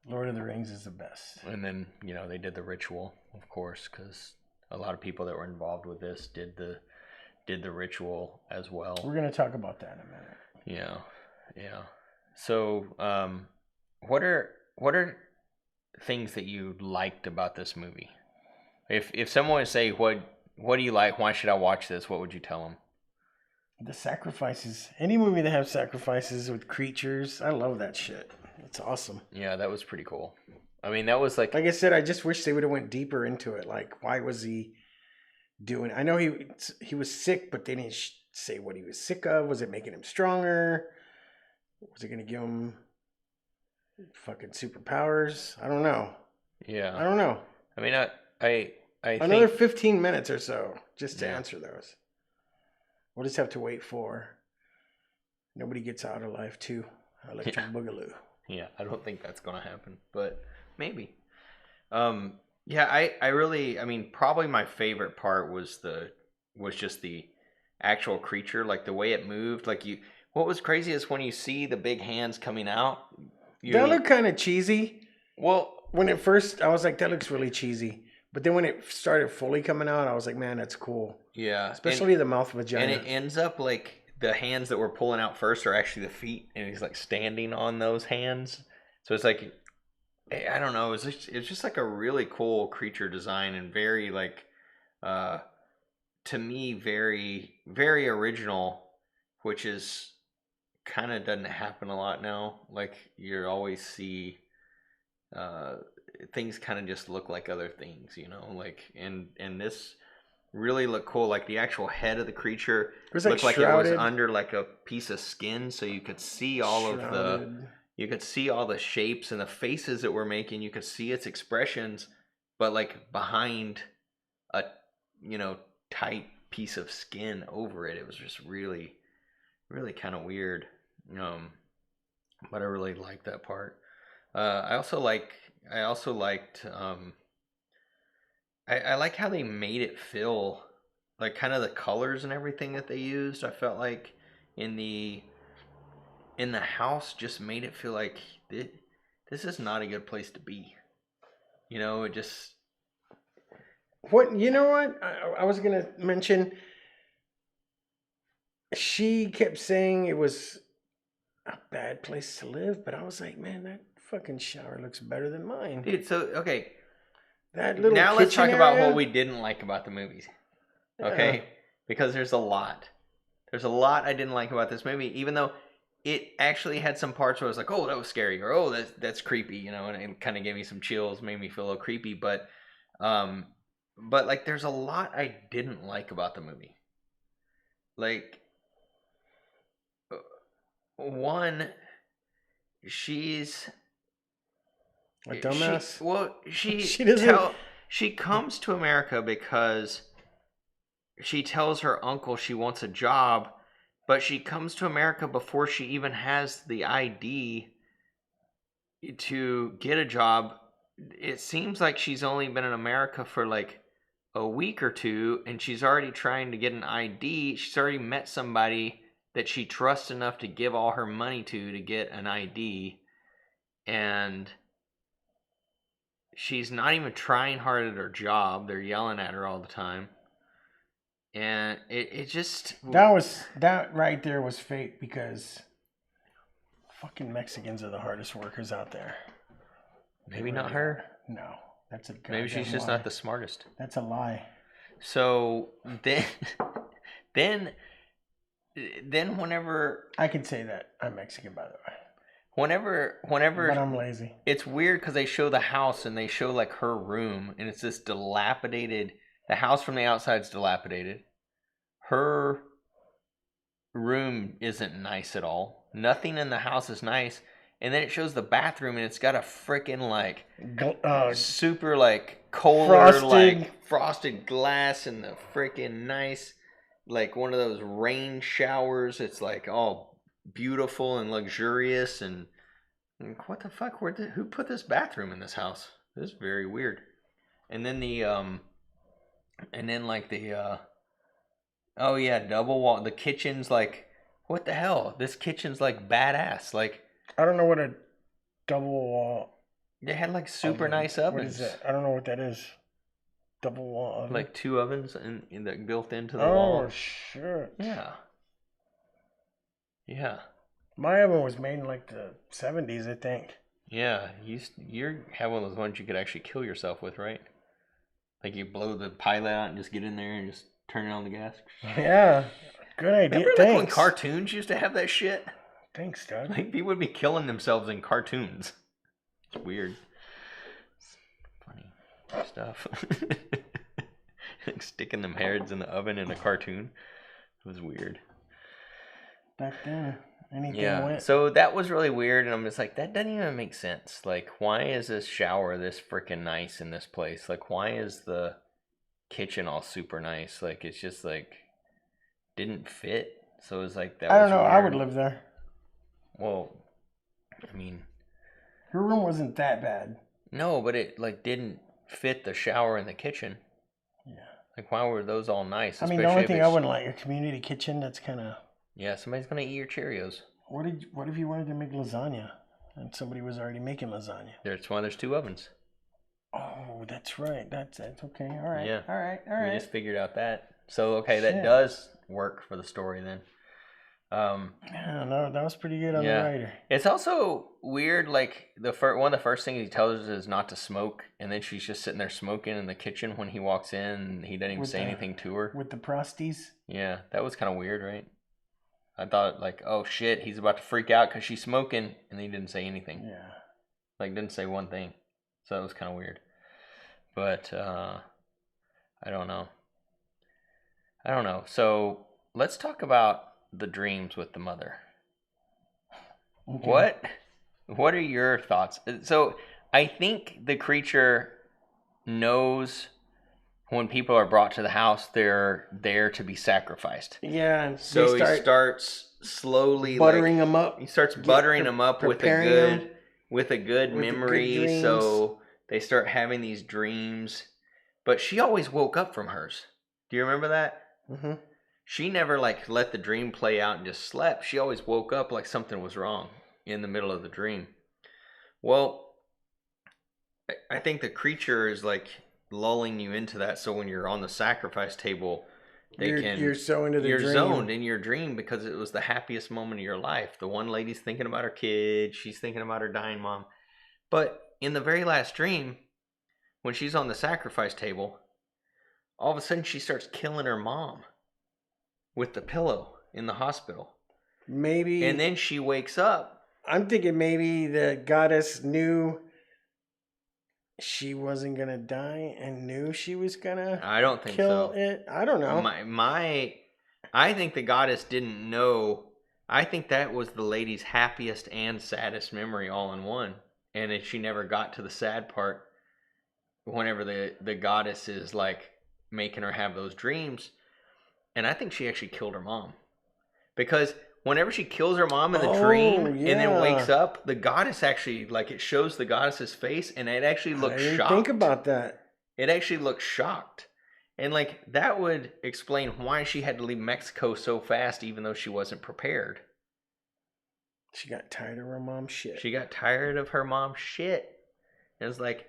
Lord of the Rings is the best. And then they did The Ritual, of course, because a lot of people that were involved with this did the Ritual as well. We're gonna talk about that in a minute. Yeah. So, what are things that you liked about this movie? If someone would say, what do you like? Why should I watch this? What would you tell them? The sacrifices. Any movie that has sacrifices with creatures, I love that shit. It's awesome. Yeah, that was pretty cool. I mean, that was like I said, I just wish they would have went deeper into it. Like, why was he doing? I know he was sick, but they didn't say what he was sick of. Was it making him stronger? Was it going to give him fucking superpowers? I don't know. Yeah. I don't know. I mean, I another 15 minutes or so just to answer those. We'll just have to wait for Nobody Gets Out Alive 2. Electric Boogaloo. Yeah, I don't think that's going to happen, but maybe. I really, probably my favorite part was just the actual creature, like the way it moved. Like what was crazy is when you see the big hands coming out. That looked kind of cheesy. Well, when it first, I was like, that looks really cheesy. But then when it started fully coming out, I was like, man, that's cool. Yeah. Especially the mouth vagina. And it ends up like the hands that were pulling out first are actually the feet, and he's like standing on those hands. So it's like, I don't know, it's just like a really cool creature design, and very like, to me, very, very original, which is kind of doesn't happen a lot now. Like, you always see things kind of just look like other things, you know, like, and this really looked cool. Like, the actual head of the creature looked like it was under like a piece of skin, so you could see all of the shapes and the faces that we're making. You could see its expressions, but like behind a, you know, tight piece of skin over it. It was just really, really kind of weird. But I really liked that part. I also liked I like how they made it feel like, kind of the colors and everything that they used. I felt like in the house just made it feel like this is not a good place to be. You know, it just. What, you know what? I was gonna mention. She kept saying it was a bad place to live, but I was like, man, that fucking shower looks better than mine. Dude, so okay. That little now let's talk kitchen about area? what we didn't like about the movies. Okay? Because there's a lot. There's a lot I didn't like about this movie, even though it actually had some parts where I was like, oh, that was scary, or oh, that's creepy, you know, and it kind of gave me some chills, made me feel a little creepy, but like, there's a lot I didn't like about the movie. Like, one, she's a dumbass. She comes to America because she tells her uncle she wants a job, but she comes to America before she even has the ID to get a job. It seems like she's only been in America for like a week or two, and she's already trying to get an ID. She's already met somebody that she trusts enough to give all her money to get an ID, and she's not even trying hard at her job. They're yelling at her all the time. And it just... That right there was fake, because fucking Mexicans are the hardest workers out there. Maybe not her. No, that's a goddamn Maybe she's just lie. not the smartest. That's a lie. So then whenever... I can say that I'm Mexican, by the way. Whenever But I'm lazy. It's weird because they show the house and they show like her room, and it's this dilapidated. The house from the outside is dilapidated. Her room isn't nice at all. Nothing in the house is nice. And then it shows the bathroom, and it's got a freaking like super like Kohler like frosted glass, and the freaking nice, like one of those rain showers. It's like all beautiful and luxurious, and what the fuck? Who put this bathroom in this house? This is very weird. And then oh yeah, double wall. The kitchen's like, what the hell? This kitchen's like badass. Like, I don't know what a double wall. They had like super nice ovens. What is that? I don't know what that is. Double wall oven. Like 2 ovens and that built into the wall. Oh shit. Yeah. Yeah. My oven was made in like the 70s, I think. Yeah, you have one of those ones you could actually kill yourself with, right? Like, you blow the pilot out and just get in there and just turn it on the gas. Yeah, good idea. Remember like when cartoons used to have that shit? Thanks, Doug. Like, people would be killing themselves in cartoons. It's weird. It's funny stuff. Like sticking them heads in the oven in a cartoon. It was weird. Back then, anything went. So that was really weird, and I'm just like, that doesn't even make sense. Like, why is this shower this freaking nice in this place? Like, why is the kitchen all super nice? Like, it's just like, didn't fit. So it was like, that I don't know. weird. I would live there. Well, I mean, her room wasn't that bad. No, but it like didn't fit the shower in the kitchen. Yeah. Like, why were those all nice? I mean, the only thing I wouldn't like, a community kitchen, that's kind of... Yeah, somebody's gonna eat your Cheerios. What if you wanted to make lasagna and somebody was already making lasagna? That's why there's 2 ovens. Oh, that's right. That's okay. All right. Yeah. All right. We just figured out that. So okay, that does work for the story then. Yeah, no, that was pretty good on the Yeah. writer. It's also weird. Like one of the first things he tells her is not to smoke, and then she's just sitting there smoking in the kitchen when he walks in. And he doesn't even say anything to her. With the prosties. Yeah, that was kind of weird, right? I thought like, oh shit, he's about to freak out because she's smoking, and he didn't say anything. Yeah. Like didn't say one thing, so that was kind of weird. But I don't know. So let's talk about the dreams with the mother. Okay. What are your thoughts? So I think the creature knows when people are brought to the house, they're there to be sacrificed. Yeah, and So he starts slowly buttering them up. He starts buttering them up with a good with memory. good So they start having these dreams. But she always woke up from hers. Do you remember that? Mm-hmm. She never like let the dream play out and just slept. She always woke up like something was wrong in the middle of the dream. Well, I think the creature is like lulling you into that, so when you're on the sacrifice table, you're so into the you're dream. zoned in your dream because it was the happiest moment of your life. The one lady's thinking about her kid, she's thinking about her dying mom. But in the very last dream, when she's on the sacrifice table, all of a sudden she starts killing her mom with the pillow in the hospital. Maybe. And then she wakes up. I'm thinking maybe the goddess knew she wasn't gonna die and knew she was gonna. I don't think kill so. it. I don't know. I think the goddess didn't know. I think that was the lady's happiest and saddest memory all in one, and if she never got to the sad part, whenever the goddess is like making her have those dreams, and I think she actually killed her mom, because whenever she kills her mom in the dream and then wakes up, the goddess actually, like, it shows the goddess's face, and it actually looks shocked. I didn't think about that. It actually looks shocked. And, like, that would explain why she had to leave Mexico so fast, even though she wasn't prepared. She got tired of her mom's shit. She got tired of her mom's shit. And it was like,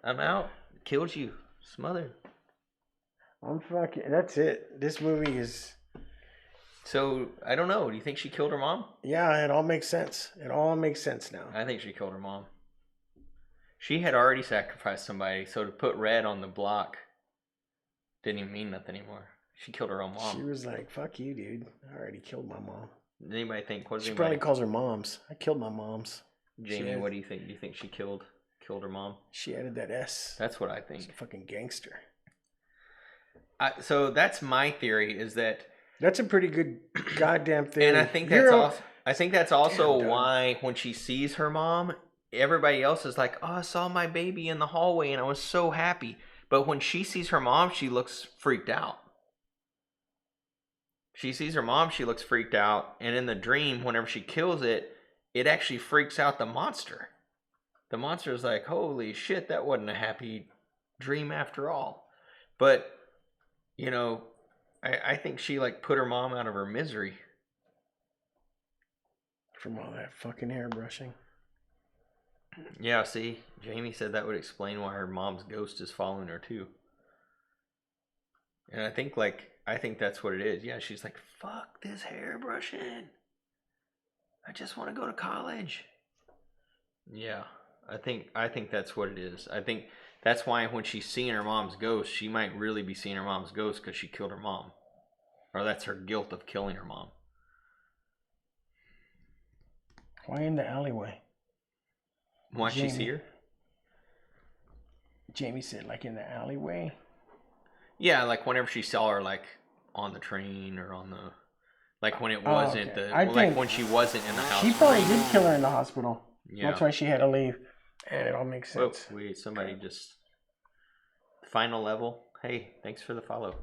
I'm out. Killed you. Smothered. I'm fucking... That's it. This movie is... So, I don't know. Do you think she killed her mom? Yeah, it all makes sense. It all makes sense now. I think she killed her mom. She had already sacrificed somebody, so to put red on the block didn't even mean nothing anymore. She killed her own mom. She was like, fuck you, dude. I already killed my mom. Did anybody think... She probably calls her moms. I killed my moms. Jamie, what do you think? Do you think she killed her mom? She added that S. That's what I think. She's a fucking gangster. So that's my theory, is that... That's a pretty good goddamn theory. And I think that's also why when she sees her mom, everybody else is like, oh, I saw my baby in the hallway and I was so happy. But when she sees her mom, she looks freaked out. She sees her mom, she looks freaked out. And in the dream, whenever she kills it, it actually freaks out the monster. The monster is like, holy shit, that wasn't a happy dream after all. But, you know, I think she like put her mom out of her misery. From all that fucking hairbrushing. Yeah, see, Jamie said that would explain why her mom's ghost is following her too. And I think that's what it is. Yeah, she's like, fuck this hairbrushing. I just want to go to college. Yeah, I think that's what it is. I think that's why when she's seeing her mom's ghost, she might really be seeing her mom's ghost because she killed her mom. Or that's her guilt of killing her mom. Why in the alleyway? Why she see her? Jamie said, like, in the alleyway? Yeah, like whenever she saw her, like, on the train or on the... Like when it wasn't when she wasn't in the house. She probably did kill her in the hospital. Yeah. That's why she had to leave. And it all makes sense. Oh, wait, somebody just... Final level. Hey, thanks for the follow.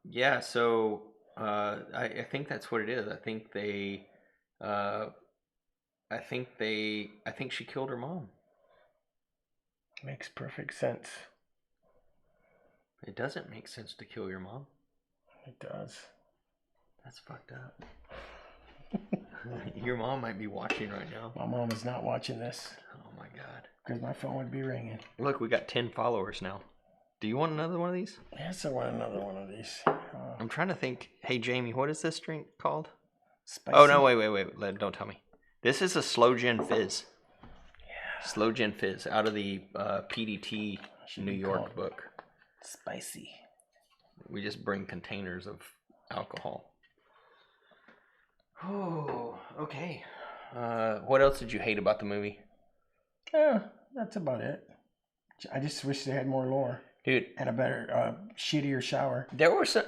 Yeah, so I think that's what it is. I think she killed her mom. Makes perfect sense. It doesn't make sense to kill your mom. It does. That's fucked up. Your mom might be watching right now. My mom is not watching this. Oh my god. Because my phone would be ringing. Look, we got 10 followers now. Do you want another one of these? Yes, I want another one of these. I'm trying to think. Hey, Jamie, what is this drink called? Spicy. Oh, no, wait. Don't tell me. This is a Slow Gin Fizz. Yeah. Slow Gin Fizz out of the PDT New York book. Spicy. We just bring containers of alcohol. Oh, okay. What else did you hate about the movie? Yeah, that's about it. I just wish they had more lore. Dude. And a better, shittier shower. There were some...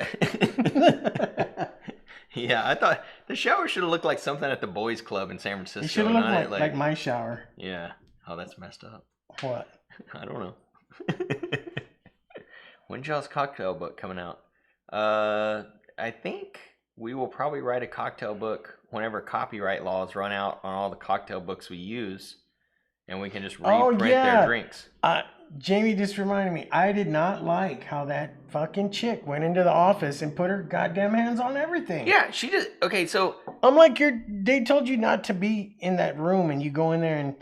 Yeah, I thought the shower should have looked like something at the boys' club in San Francisco. It should have looked like my shower. Yeah. Oh, that's messed up. What? I don't know. When's y'all's cocktail book coming out? I think we will probably write a cocktail book whenever copyright laws run out on all the cocktail books we use, and we can just reprint their drinks. Jamie just reminded me, I did not like how that fucking chick went into the office and put her goddamn hands on everything. Yeah, she just... Okay, so... I'm like, they told you not to be in that room, and you go in there and...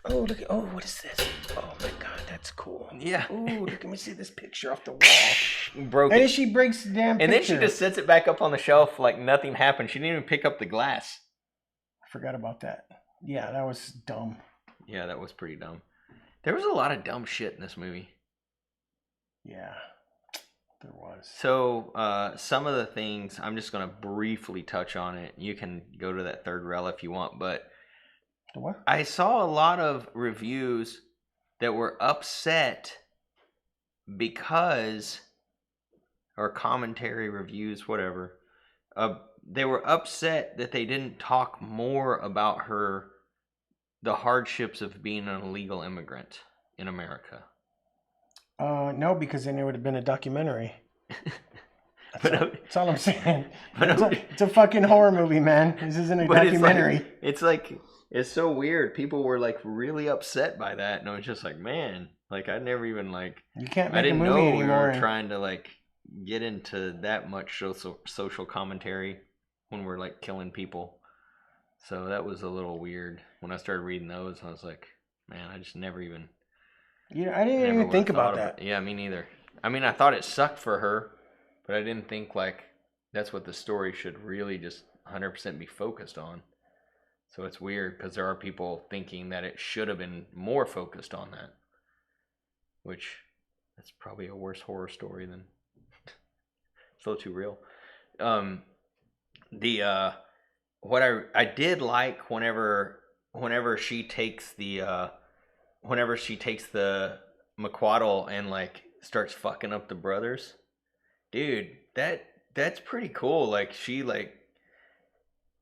Oh, look at... Oh, what is this? Oh, my God, that's cool. Yeah. Ooh, look at me see this picture off the wall. Broke and it. then she breaks the damn picture. And then she just sets it back up on the shelf like nothing happened. She didn't even pick up the glass. I forgot about that. Yeah, that was dumb. Yeah, that was pretty dumb. There was a lot of dumb shit in this movie. Yeah, there was. So, some of the things, I'm just going to briefly touch on it. You can go to that third rel if you want, but... What? I saw a lot of reviews that were upset because... Or commentary reviews, whatever. They were upset that they didn't talk more about the hardships of being an illegal immigrant in America. No, because then it would have been a documentary. That's all I'm saying. It's a fucking horror movie, man. This isn't a documentary. It's like, it's so weird. People were like really upset by that, and I was just like, man, like I never even like. You can't make a movie anymore. We were trying to like get into that much social commentary when we're like killing people. So that was a little weird. When I started reading those, I was like, man, I just never even... Yeah, I didn't even think about that. Yeah, me neither. I mean, I thought it sucked for her, but I didn't think, like, that's what the story should really just 100% be focused on. So it's weird, because there are people thinking that it should have been more focused on that. Which, that's probably a worse horror story than... It's a little too real. What I did like whenever she takes the McQuaddle and like starts fucking up the brothers, dude, that's pretty cool. Like she like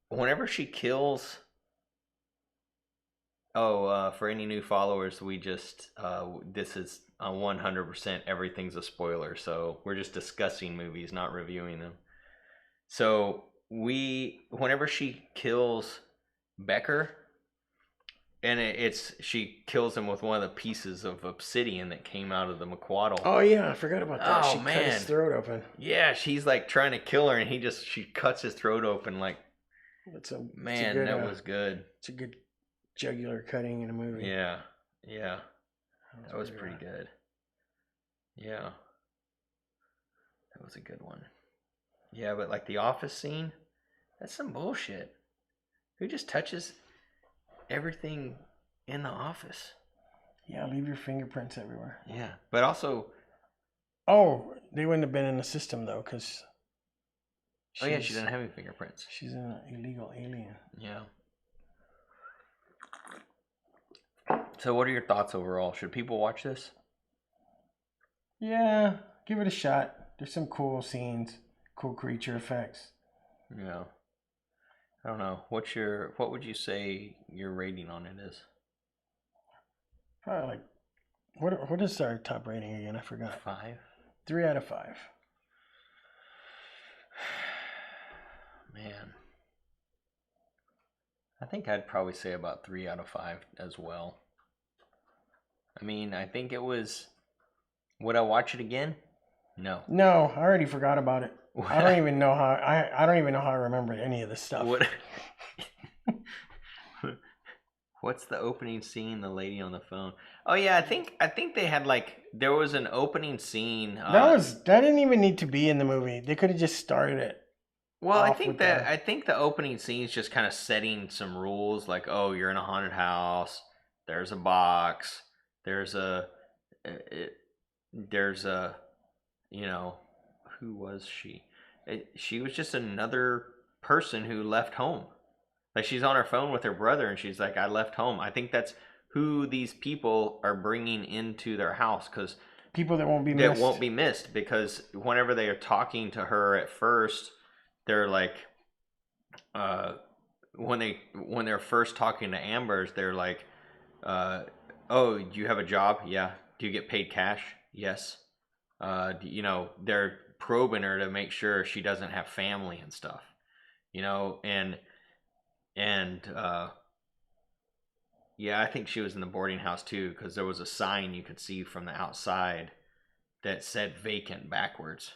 whenever she kills. For any new followers, we just this is 100% everything's a spoiler, so we're just discussing movies, not reviewing them. So whenever she kills Becker, and she kills him with one of the pieces of obsidian that came out of the McQuaddle. Oh yeah, I forgot about that. Oh, she cut his throat open. Yeah, she's like trying to kill her, and she cuts his throat open. Like, that was good. It's a good jugular cutting in a movie. Yeah, that was pretty good. Yeah, that was a good one. Yeah, but like the office scene, that's some bullshit. Who just touches everything in the office? Yeah, leave your fingerprints everywhere. Yeah, but also... Oh, they wouldn't have been in the system, though, because... she didn't have any fingerprints. She's an illegal alien. Yeah. So what are your thoughts overall? Should people watch this? Yeah, give it a shot. There's some cool scenes, cool creature effects. Yeah. I don't know. What would you say your rating on it is? Probably like, what is our top rating again? I forgot. 5? 3 out of 5. Man. I think I'd probably say about 3 out of 5 as well. I mean, I think it was... Would I watch it again? No. No, I already forgot about it. I don't even know how I remember any of this stuff. What's the opening scene? The lady on the phone. Oh yeah, I think they had like there was an opening scene. That didn't even need to be in the movie. They could have just started it. Well, I think the opening scene is just kind of setting some rules, like, oh, you're in a haunted house. There's a box. There's a, there's a, you know, who was she? She was just another person who left home. Like she's on her phone with her brother, and she's like, I left home. I think that's who these people are bringing into their house, because people that won't be missed, because whenever they are talking to her at first, they're like, when they're first talking to Amber's, they're like, oh, do you have a job? Yeah. Do you get paid cash? Yes. They're probing her to make sure she doesn't have family and stuff, and yeah, I think she was in the boarding house too, because there was a sign you could see from the outside that said vacant backwards.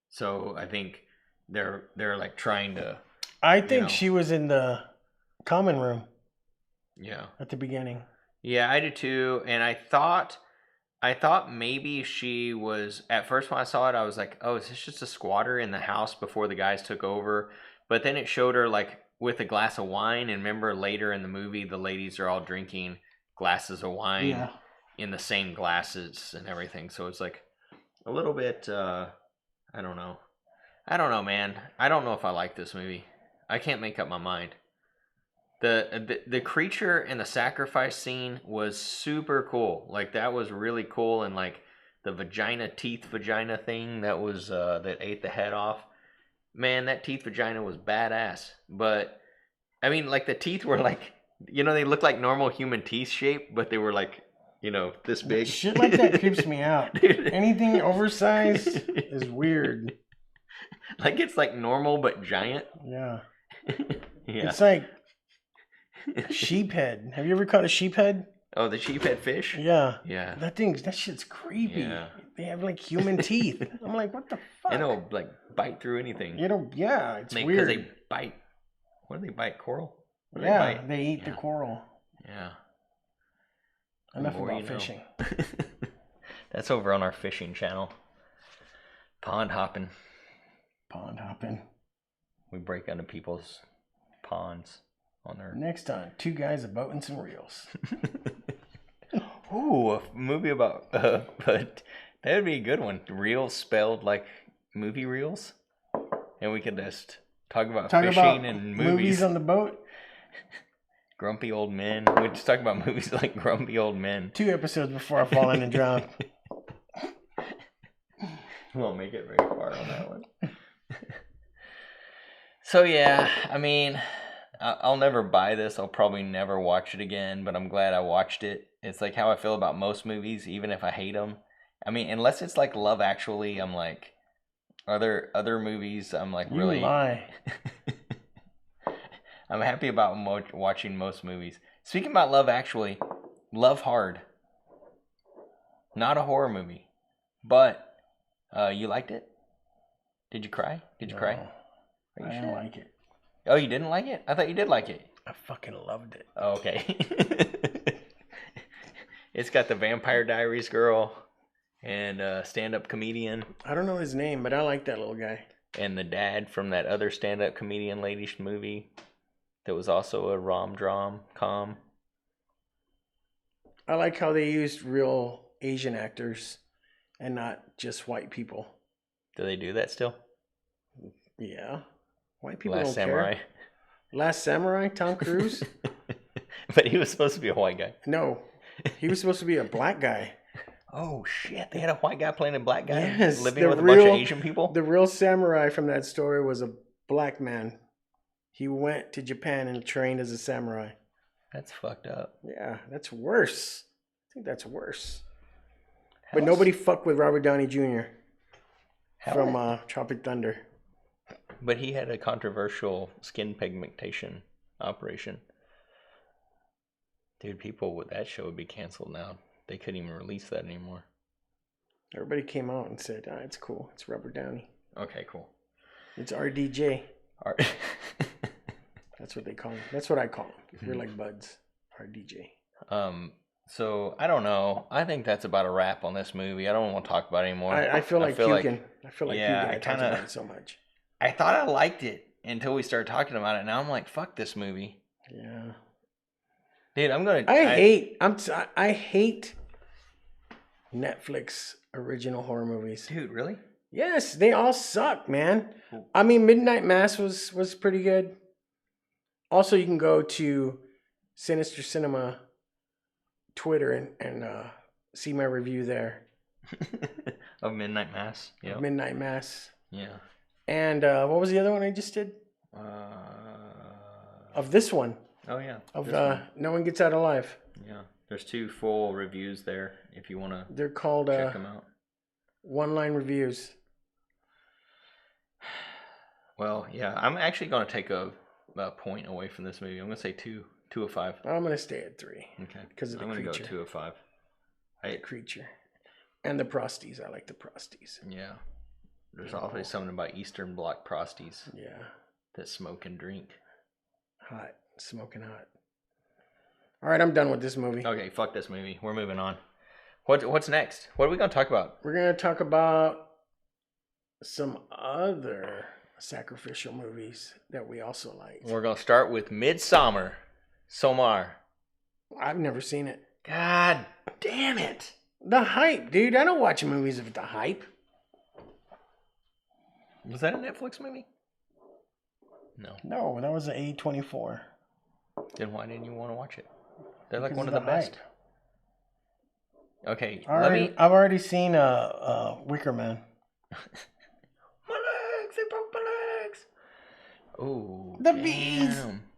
So I think they're like trying to. I think she was in the common room. Yeah. At the beginning. Yeah, I did too, and I thought maybe she was. At first, when I saw it, I was like, "Oh, is this just a squatter in the house before the guys took over?" But then it showed her like with a glass of wine, and remember later in the movie, the ladies are all drinking glasses of wine in the same glasses and everything. So it's like a little bit. I don't know. I don't know, man. I don't know if I like this movie. I can't make up my mind. The creature and the sacrifice scene was super cool. Like that was really cool, and like the vagina thing that was that ate the head off. Man, that teeth vagina was badass. But I mean, like the teeth were like, they look like normal human teeth shape, but they were like, this big. Shit like that creeps me out. Dude. Anything oversized is weird. Like it's like normal but giant. Yeah. Yeah. It's like sheephead. Have you ever caught a sheephead? Oh, the sheephead fish? Yeah. Yeah. That shit's creepy. Yeah. They have like human teeth. I'm like, what the fuck? And it'll like bite through anything. Yeah, it's weird. Because they bite. What do they bite? Coral? They eat the coral. Yeah. Enough about fishing. That's over on our fishing channel. Pond hopping. We break into people's ponds on their. Next on Two Guys, a Boat, and Some Reels. Ooh, a movie about, but that would be a good one. Reels spelled like movie reels, and we could just talk about fishing and movies on the boat. Grumpy old men. We just talk about movies like Grumpy Old Men. 2 episodes before I fall in and drown. Won't make it very far on that one. So yeah, I mean, I'll never buy this. I'll probably never watch it again, but I'm glad I watched it. It's like how I feel about most movies, even if I hate them. I mean, unless it's like Love Actually, I'm like, other movies, I'm like really. You lie. I'm happy about watching most movies. Speaking about Love Actually, Love Hard. Not a horror movie, but you liked it? Did you cry? Did you cry? I didn't like it. Oh, you didn't like it? I thought you did like it. I fucking loved it. Oh, okay. It's got the Vampire Diaries girl and stand-up comedian. I don't know his name, but I like that little guy. And the dad from that other stand-up comedian ladies movie that was also a rom-com. I like how they used real Asian actors and not just white people. Do they do that still? Yeah. White people Last don't Samurai. care. Last Samurai, Tom Cruise? But he was supposed to be a white guy. No. He was supposed to be a black guy. Oh, shit. They had a white guy playing a black guy? Yes. Living with a bunch of Asian people? The real samurai from that story was a black man. He went to Japan and trained as a samurai. That's fucked up. Yeah, that's worse. I think that's worse. But nobody fucked with Robert Downey Jr. from Tropic Thunder. But he had a controversial skin pigmentation operation. Dude, people with that show would be canceled now. They couldn't even release that anymore. Everybody came out and said, it's cool. It's Robert Downey. Okay, cool. It's RDJ. That's what they call him. That's what I call him. We're like buds. our DJ. So I don't know. I think that's about a wrap on this movie. I don't want to talk about it anymore. I feel like puking. I feel like yeah, puking. I talked about it so much. I thought I liked it until we started talking about it. Now I'm like, fuck this movie. Yeah. Dude, I'm gonna. I hate Netflix original horror movies. Dude, really? Yes, they all suck, man. I mean, Midnight Mass was pretty good. Also, you can go to Sinister Sinema Twitter and see my review there Of Midnight Mass. Yeah. Midnight Mass. Yeah. And what was the other one I just did? Of this one. Oh yeah. Of No One Gets Out Alive. Yeah. There's 2 full reviews there if you want to. They're called check them out. One-line reviews. Well, yeah, I'm actually going to take a point away from this movie. I'm going to say 2 of 5. I'm going to stay at 3. Okay. Because of the creature. I'm going to go 2 of 5. The creature. And the prosties. I like the prosties. Yeah. There's always something about Eastern Bloc prosties. Yeah. That smoke and drink. Hot. Smoking hot. All right, I'm done with this movie. Okay, fuck this movie. We're moving on. What's next? What are we going to talk about? We're going to talk about some other sacrificial movies that we also like. We're going to start with Midsommar. Somar. I've never seen it. God damn it. The hype, dude. I don't watch movies with the hype. Was that a Netflix movie? No. No, that was an A24. Then why didn't you want to watch it? They're like one of the best. Okay, I've already seen Wicker Man. My legs, they broke my legs. Oh, the bees.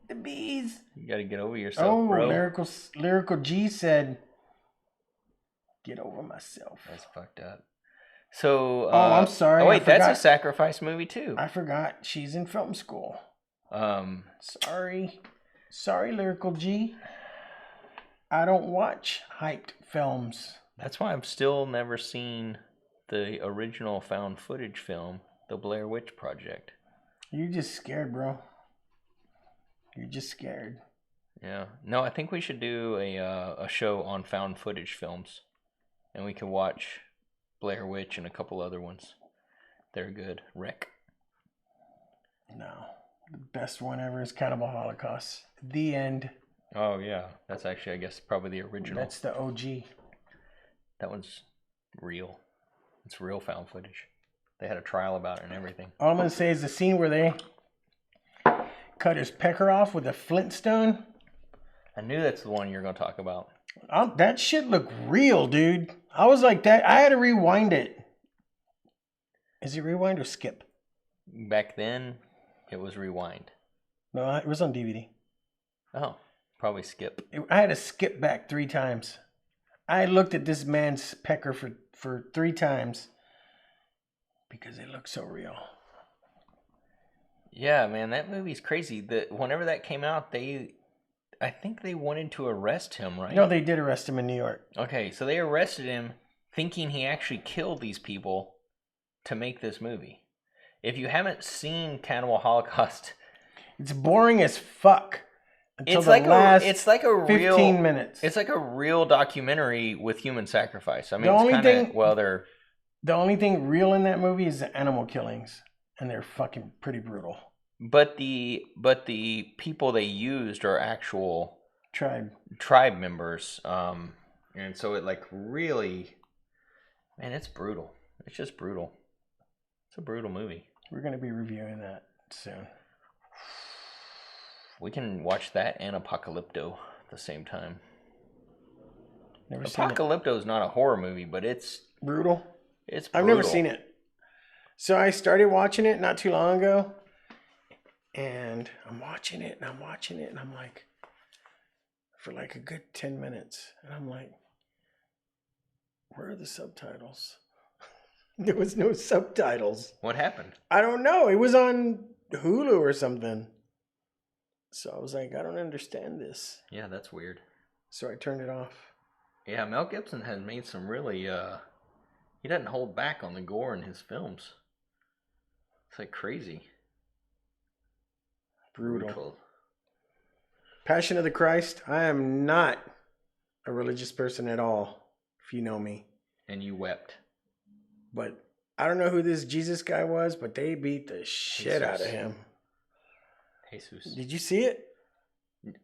The bees. You got to get over yourself, bro. Lyrical G said, "Get over myself." That's fucked up. So, I'm sorry. Oh wait, that's a sacrifice movie too. I forgot. She's in film school. Sorry, Lyrical G. I don't watch hyped films. That's why I've still never seen the original found footage film, The Blair Witch Project. You're just scared, bro. You're just scared. Yeah. No, I think we should do a show on found footage films, and we can watch Blair Witch and a couple other ones. They're good. Wreck. No. The best one ever is Cannibal Holocaust. The end. Oh, yeah. That's actually, I guess, probably the original. That's the OG. That one's real. It's real found footage. They had a trial about it and everything. All I'm going to say is the scene where they cut his pecker off with a flintstone. I knew that's the one you're going to talk about. That shit looked real, dude. I was like that. I had to rewind it. Is it rewind or skip? Back then, it was rewind. No, it was on DVD. Oh, probably skip. I had to skip back 3 times. I looked at this man's pecker for 3 times because it looked so real. Yeah, man, that movie's crazy. Whenever that came out, I think they wanted to arrest him, right? No, they did arrest him in New York. Okay, so they arrested him thinking he actually killed these people to make this movie. If you haven't seen Cannibal Holocaust, it's boring as fuck. It's like a 15 minutes. It's like a real documentary with human sacrifice. I mean, the only thing real in that movie is the animal killings, and they're fucking pretty brutal. But the people they used are actual tribe members, and so it like really, man, it's brutal. It's just brutal. It's a brutal movie. We're gonna be reviewing that soon. We can watch that and Apocalypto at the same time. Never seen it. Apocalypto is not a horror movie, but it's brutal. It's brutal. I've never seen it. So I started watching it not too long ago, and I'm watching it, and I'm like, for like a good 10 minutes, and I'm like, where are the subtitles? There was no subtitles. What happened? I don't know. It was on Hulu or something. So I was like, I don't understand this. Yeah, that's weird. So I turned it off. Yeah, Mel Gibson has made some really, he doesn't hold back on the gore in his films. It's like crazy. Brutal. Passion of the Christ. I am not a religious person at all, if you know me. And you wept. But I don't know who this Jesus guy was, but they beat the shit out of him. Jesus. Did you see it?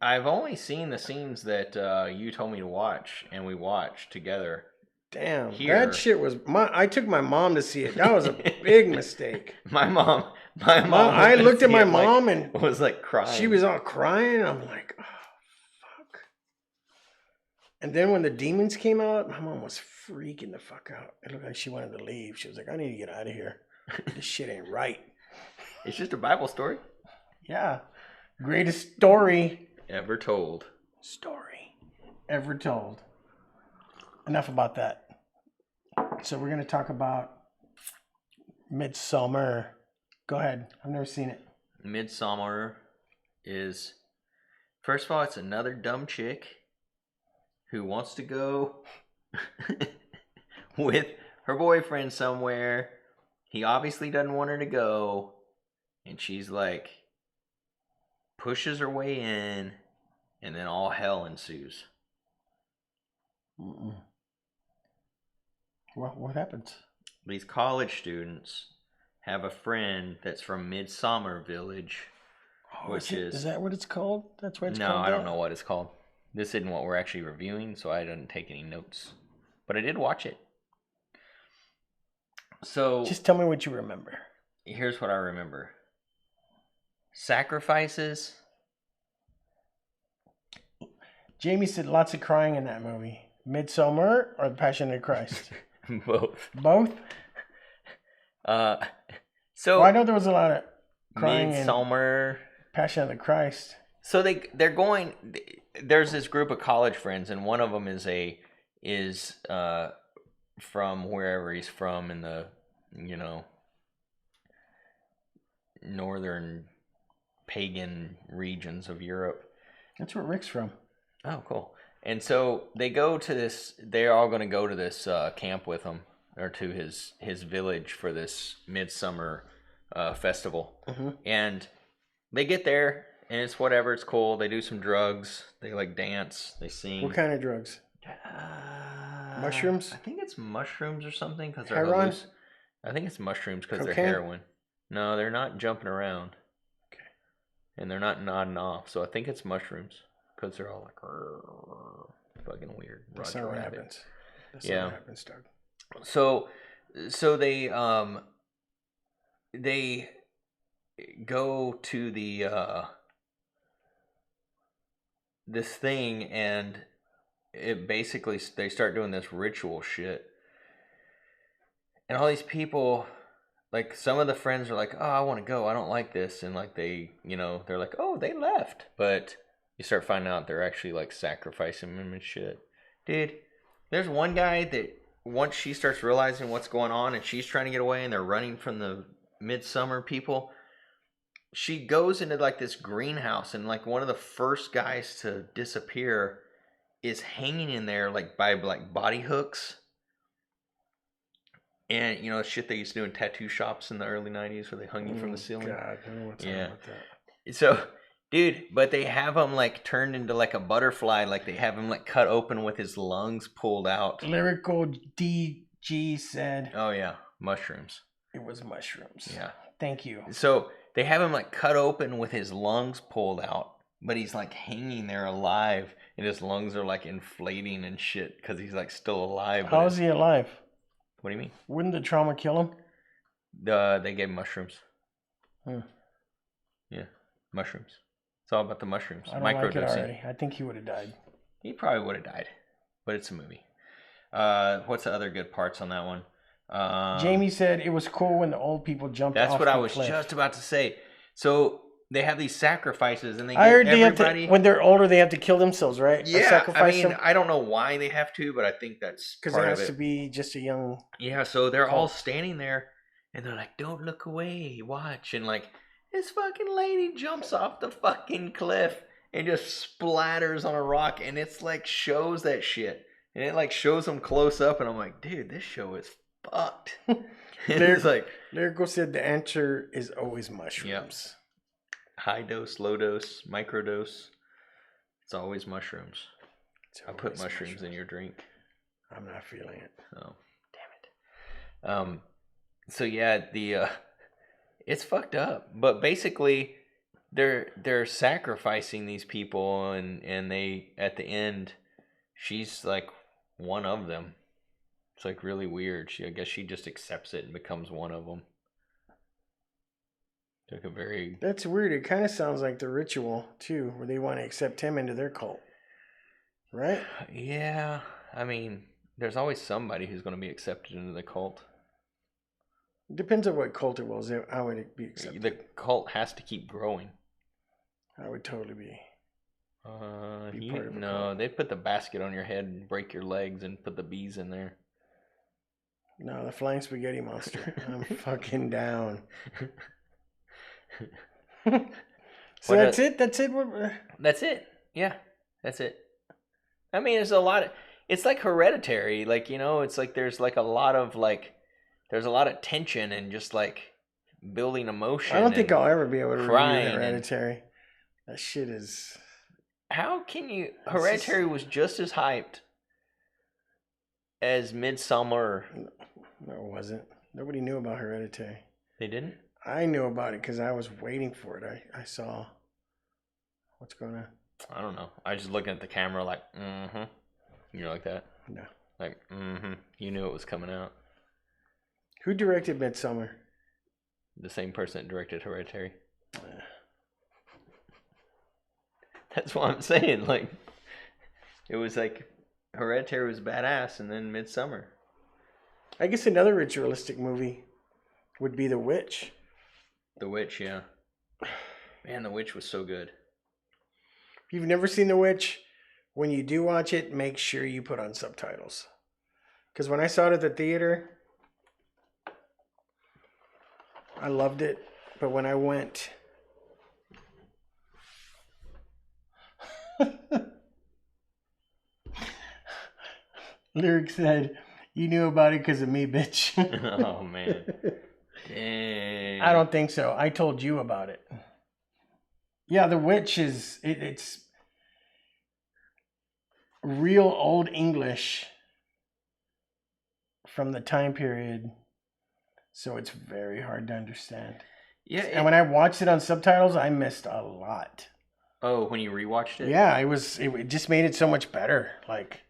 I've only seen the scenes that you told me to watch, and we watched together. Damn, Here. that shit was. I took my mom to see it. That was a big mistake. My mom. I looked at my mom and was like crying. She was all crying. I'm like, oh fuck. And then when the demons came out, my mom was freaking the fuck out. It looked like she wanted to leave. She was like, I need to get out of here. This shit ain't right. It's just a Bible story. Yeah. Greatest story ever told. Ever told. Enough about that. So we're going to talk about Midsommar. Go ahead. I've never seen it. Midsommar is, first of all, it's another dumb chick who wants to go with her boyfriend somewhere. He obviously doesn't want her to go. And she's like, pushes her way in, and then all hell ensues. What happens? These college students have a friend that's from Midsommar Village, which is that what it's called? That's what it's called? No, I don't know what it's called. This isn't what we're actually reviewing, so I didn't take any notes. But I did watch it. So just tell me what you remember. Here's what I remember. Sacrifices. Jamie said lots of crying in that movie. Midsommar or The Passion of Christ? Both. Both? So I know there was a lot of crying Midsommar. In Passion of the Christ. So they're going. There's this group of college friends, and one of them is from wherever he's from in the northern pagan regions of Europe. That's where Rick's from. Oh, cool. And so they go to this. They're all going to go to this camp with him, or to his village for this midsummer festival. Mm-hmm. And they get there, and it's whatever. It's cool. They do some drugs. They like dance. They sing. What kind of drugs? Mushrooms? I think it's mushrooms or something because they're hallucinations. I think it's mushrooms because they're heroin. No, they're not jumping around. Okay. And they're not nodding off. So I think it's mushrooms because they're all like fucking weird. That's not what happens. That's not what happens, Doug. So they go to the this thing, and it basically they start doing this ritual shit, and all these people, like some of the friends are like, oh, I want to go, I don't like this, and like they they're like, oh, they left, but you start finding out they're actually like sacrificing them and shit. Dude, there's one guy that once she starts realizing what's going on and she's trying to get away and they're running from the Midsommar people, she goes into like this greenhouse, and like one of the first guys to disappear is hanging in there like by like body hooks. And shit they used to do in tattoo shops in the early 90s where they hung you from the ceiling. God, I don't know what's about that. So, dude, but they have him like turned into like a butterfly, like they have him like cut open with his lungs pulled out. Lyrical DG said, oh yeah, mushrooms. It was mushrooms. Yeah. Thank you. So they have him like cut open with his lungs pulled out, but he's like hanging there alive, and his lungs are like inflating and shit because he's like still alive. How is he alive? What do you mean? Wouldn't the trauma kill him? They gave him mushrooms. Yeah, mushrooms. It's all about the mushrooms. I don't like it already. I think he would have died. He probably would have died, but it's a movie. What's the other good parts on that one? Jamie said it was cool when the old people jumped off the cliff. That's what I was just about to say. So they have these sacrifices, and I heard everybody... when they're older, they have to kill themselves, right? Yeah, sacrifice them. I don't know why they have to, but I think that's because it has to be just a young... Yeah, so they're all standing there, and they're like, don't look away, watch. And like, this fucking lady jumps off the fucking cliff and just splatters on a rock, and it's like shows that shit. And it like shows them close up, and I'm like, dude, this show is fucked. Lyrical said the answer is always mushrooms. Yep. High dose, low dose, micro dose. It's always mushrooms. I put mushrooms in your drink. I'm not feeling it. Oh, damn it. So yeah, it's fucked up. But basically, they're sacrificing these people, and they at the end, she's like one of them. It's like really weird. I guess she just accepts it and becomes one of them. Like a very. That's weird. It kind of sounds like the Ritual too, where they want to accept him into their cult, right? Yeah, I mean, there's always somebody who's going to be accepted into the cult. Depends on what cult it was. How would it be accepted? The cult has to keep growing. I would totally be. No, they put the basket on your head and break your legs and put the bees in there. No, the flying spaghetti monster. I'm fucking down. So that's it. That's it. That's it. Yeah, that's it. I mean, there's a lot of. It's like Hereditary. Like, you know, it's like there's like a lot of like. There's a lot of tension and just like building emotion. I don't think I'll ever be able to review Hereditary. That shit is. How can you? Hereditary was just as hyped as Midsummer. No, it wasn't. Nobody knew about Hereditary. They didn't? I knew about it because I was waiting for it. I saw what's going on. I don't know. I was just looking at the camera like, mm-hmm. You know, like that? No. Like, mm-hmm. You knew it was coming out. Who directed Midsummer? The same person that directed Hereditary. That's what I'm saying. Like, it was like Hereditary was badass, and then Midsummer. I guess another ritualistic movie would be The Witch. The Witch, yeah. Man, The Witch was so good. If you've never seen The Witch, when you do watch it, make sure you put on subtitles. Because when I saw it at the theater, I loved it. But when I went... Lyric said, "You knew about it because of me, bitch." Oh, man. Dang. I don't think so. I told you about it. Yeah, The Witch is... It's real old English from the time period. So it's very hard to understand. Yeah. And when I watched it on subtitles, I missed a lot. Oh, when you rewatched it? Yeah, it just made it so much better. Like...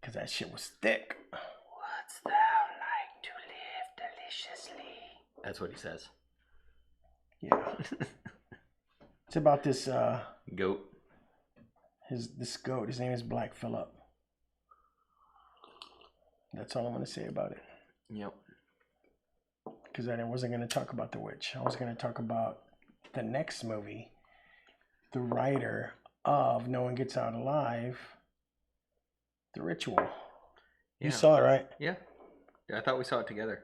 Because that shit was thick. What's thou like to live deliciously? That's what he says. Yeah. It's about this goat. This goat. His name is Black Phillip. That's all I'm going to say about it. Yep. Because I wasn't going to talk about The Witch. I was going to talk about the next movie. The writer of No One Gets Out Alive. The Ritual. You saw it, right? Yeah. I thought we saw it together.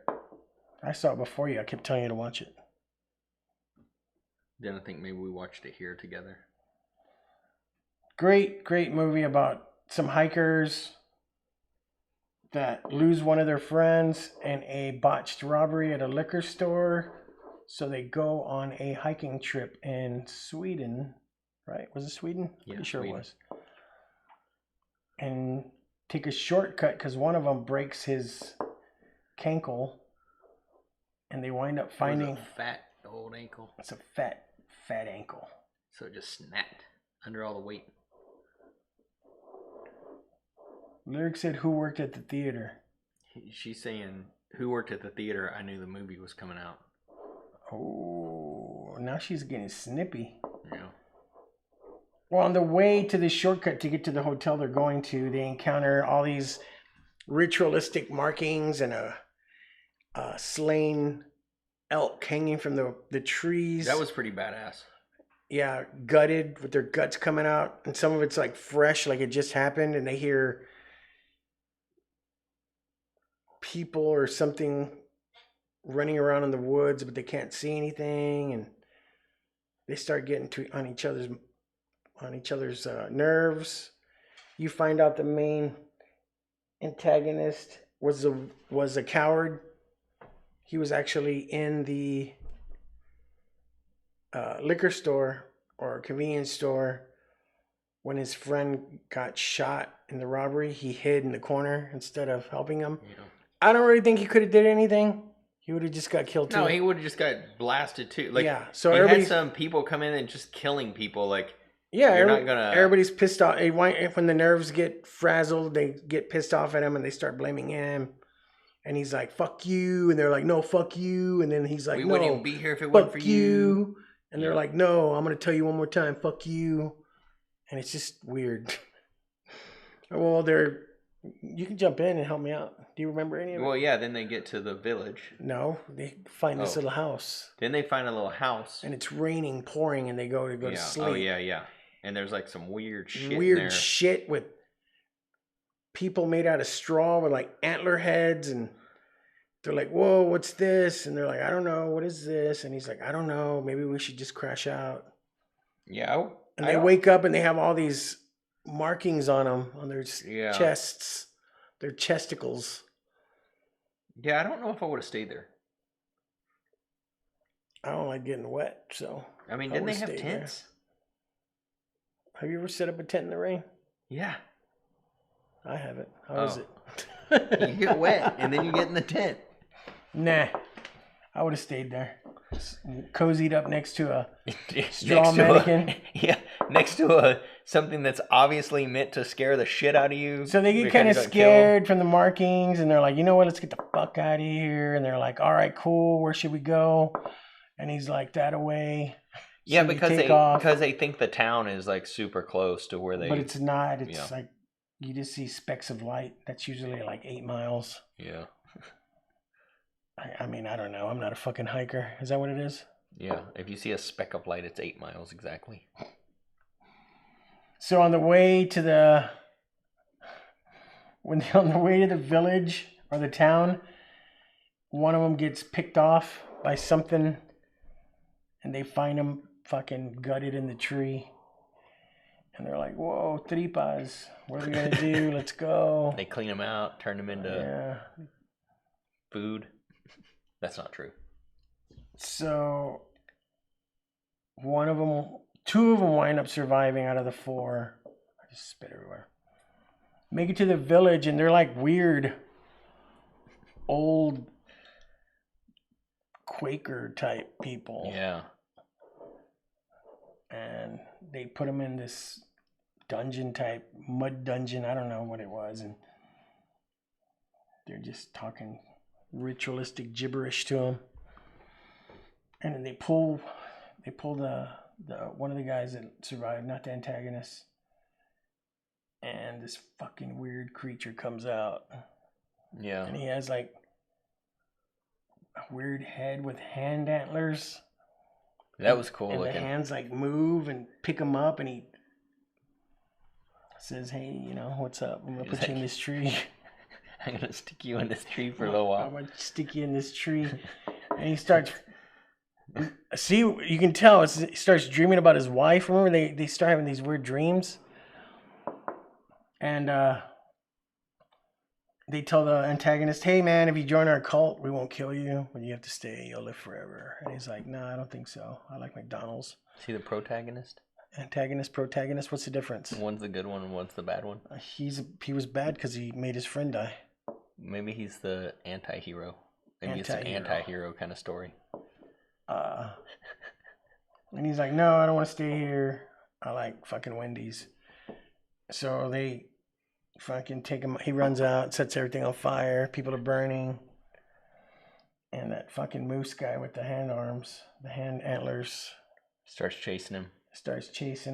I saw it before you. I kept telling you to watch it. Then I think maybe we watched it here together. Great movie about some hikers that lose one of their friends in a botched robbery at a liquor store. So they go on a hiking trip in Sweden, right? Was it Sweden? Yeah, pretty sure Sweden. It was. And take a shortcut because one of them breaks his cankle, and they wind up finding a fat old ankle. It's a fat ankle. So it just snapped under all the weight. Lyric said, "Who worked at the theater?" She's saying, "Who worked at the theater? I knew the movie was coming out." Oh, now she's getting snippy. Yeah. Well, on the way to the shortcut to get to the hotel they're going to, they encounter all these ritualistic markings and a slain elk hanging from the trees. That was pretty badass. Yeah, gutted with their guts coming out. And some of it's like fresh, like it just happened. And they hear people or something running around in the woods, but they can't see anything. And they start getting on each other's nerves. You find out the main antagonist was a coward. He was actually in the liquor store or convenience store when his friend got shot in the robbery, he hid in the corner instead of helping him. Yeah. I don't really think he could have did anything. He would have just got killed too. No, he would have just got blasted too. Like, yeah, so you everybody had some people come in and just killing people. Like, yeah, you're not gonna. Everybody's pissed off. When the nerves get frazzled, they get pissed off at him and they start blaming him. And he's like, "Fuck you," and they're like, "No, fuck you." And then he's like, We "No, wouldn't even be here if it wasn't for you. And they're like, "No, I'm gonna tell you one more time, fuck you." And it's just weird. Well, you can jump in and help me out. Do you remember any of it? Well, yeah. Then they get to the village. No, they find this little house. Then they find a little house, and it's raining, pouring, and they go to sleep. Oh yeah. And there's like some weird shit. Weird shit with people made out of straw with like antler heads, and they're like, "Whoa, what's this?" And they're like, "I don't know, what is this?" And he's like, "I don't know, maybe we should just crash out." Yeah. And they wake up and they have all these markings on them, on their chests, their chesticles. Yeah, I don't know if I would have stayed there. I don't like getting wet, so. I mean, didn't they have tents? There. Have you ever set up a tent in the rain? Yeah. I haven't. How is it? You get wet and then you get in the tent. Nah. I would have stayed there. Cozied up next to a straw mannequin. Next to something that's obviously meant to scare the shit out of you. So they get kind of scared from the markings, and they're like, "You know what? Let's get the fuck out of here." And they're like, "All right, cool. Where should we go?" And he's like, "That away." Yeah, because they think the town is like super close to where they. But it's not. It's like you just see specks of light. That's usually like 8 miles. Yeah. I mean, I don't know. I'm not a fucking hiker. Is that what it is? Yeah. If you see a speck of light, it's 8 miles exactly. So on the way to the village or the town, one of them gets picked off by something, and they find him fucking gutted in the tree. And they're like, "Whoa, tripas. What are we gonna do? Let's go." They clean him out, turn him into food. That's not true. So two of them wind up surviving out of the 4. I just spit everywhere. Make it to the village, and they're like weird old Quaker type people. Yeah. And they put them in this mud dungeon. I don't know what it was. And they're just talking ritualistic gibberish to him. And then they pull the one of the guys that survived, not the antagonist. And this fucking weird creature comes out. Yeah. And he has like a weird head with hand antlers. That was cool and looking. The hands like move and pick him up, and he says, "Hey, what's up? I'm gonna put you in this tree. I'm gonna stick you in this tree for a little while. I'm gonna stick you in this tree." And he starts. See, you can tell he starts dreaming about his wife. Remember, they start having these weird dreams, and they tell the antagonist, "Hey, man, if you join our cult, we won't kill you, but you have to stay. You'll live forever." And he's like, "No, I don't think so. I like McDonald's." Is he the protagonist? Antagonist, protagonist. What's the difference? One's the good one and one's the bad one. He was bad because he made his friend die. Maybe he's the anti-hero. Maybe it's an anti-hero kind of story. And he's like, "No, I don't want to stay here. I like fucking Wendy's." So they fucking take him. He runs out, sets everything on fire. People are burning. And that fucking moose guy with the hand antlers, starts chasing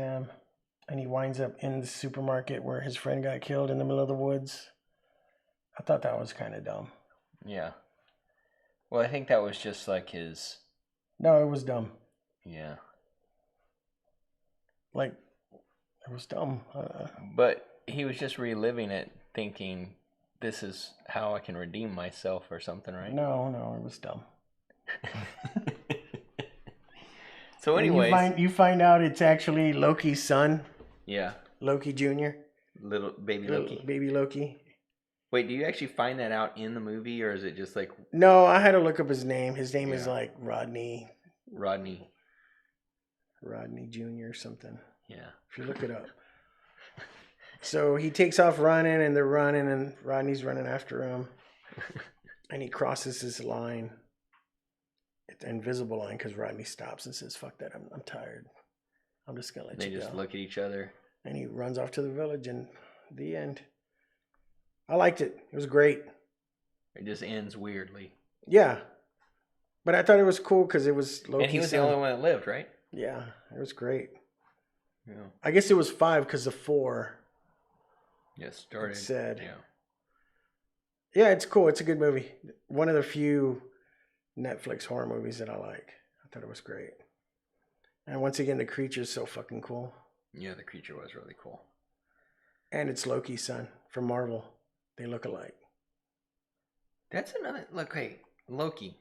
him. And he winds up in the supermarket where his friend got killed in the middle of the woods. I thought that was kind of dumb. Yeah. Well, I think that was just like his... No, it was dumb. Yeah. Like, it was dumb. But he was just reliving it, thinking, this is how I can redeem myself or something, right? No, it was dumb. So anyways... You find out it's actually Loki's son. Yeah. Loki Jr. Little baby Loki. Baby Loki. Wait, do you actually find that out in the movie, or is it just like... No, I had to look up his name. His name is like Rodney Jr. or something. Yeah. If you look it up. So he takes off running, and they're running, and Rodney's running after him, and he crosses his line, the invisible line, because Rodney stops and says, "Fuck that! I'm tired. I'm just gonna let They you just go." look at each other. And he runs off to the village, and the end. I liked it. It was great. It just ends weirdly. Yeah, but I thought it was cool because it was Loki's And he was son. the only one that lived, right? Yeah, it was great. Yeah. I guess it was 5 because of 4. Yeah, started. It said. Yeah. Yeah, it's cool. It's a good movie. One of the few Netflix horror movies that I like. I thought it was great. And once again, the creature's so fucking cool. Yeah, the creature was really cool. And it's Loki's son from Marvel. They look alike. That's another look. Hey, Loki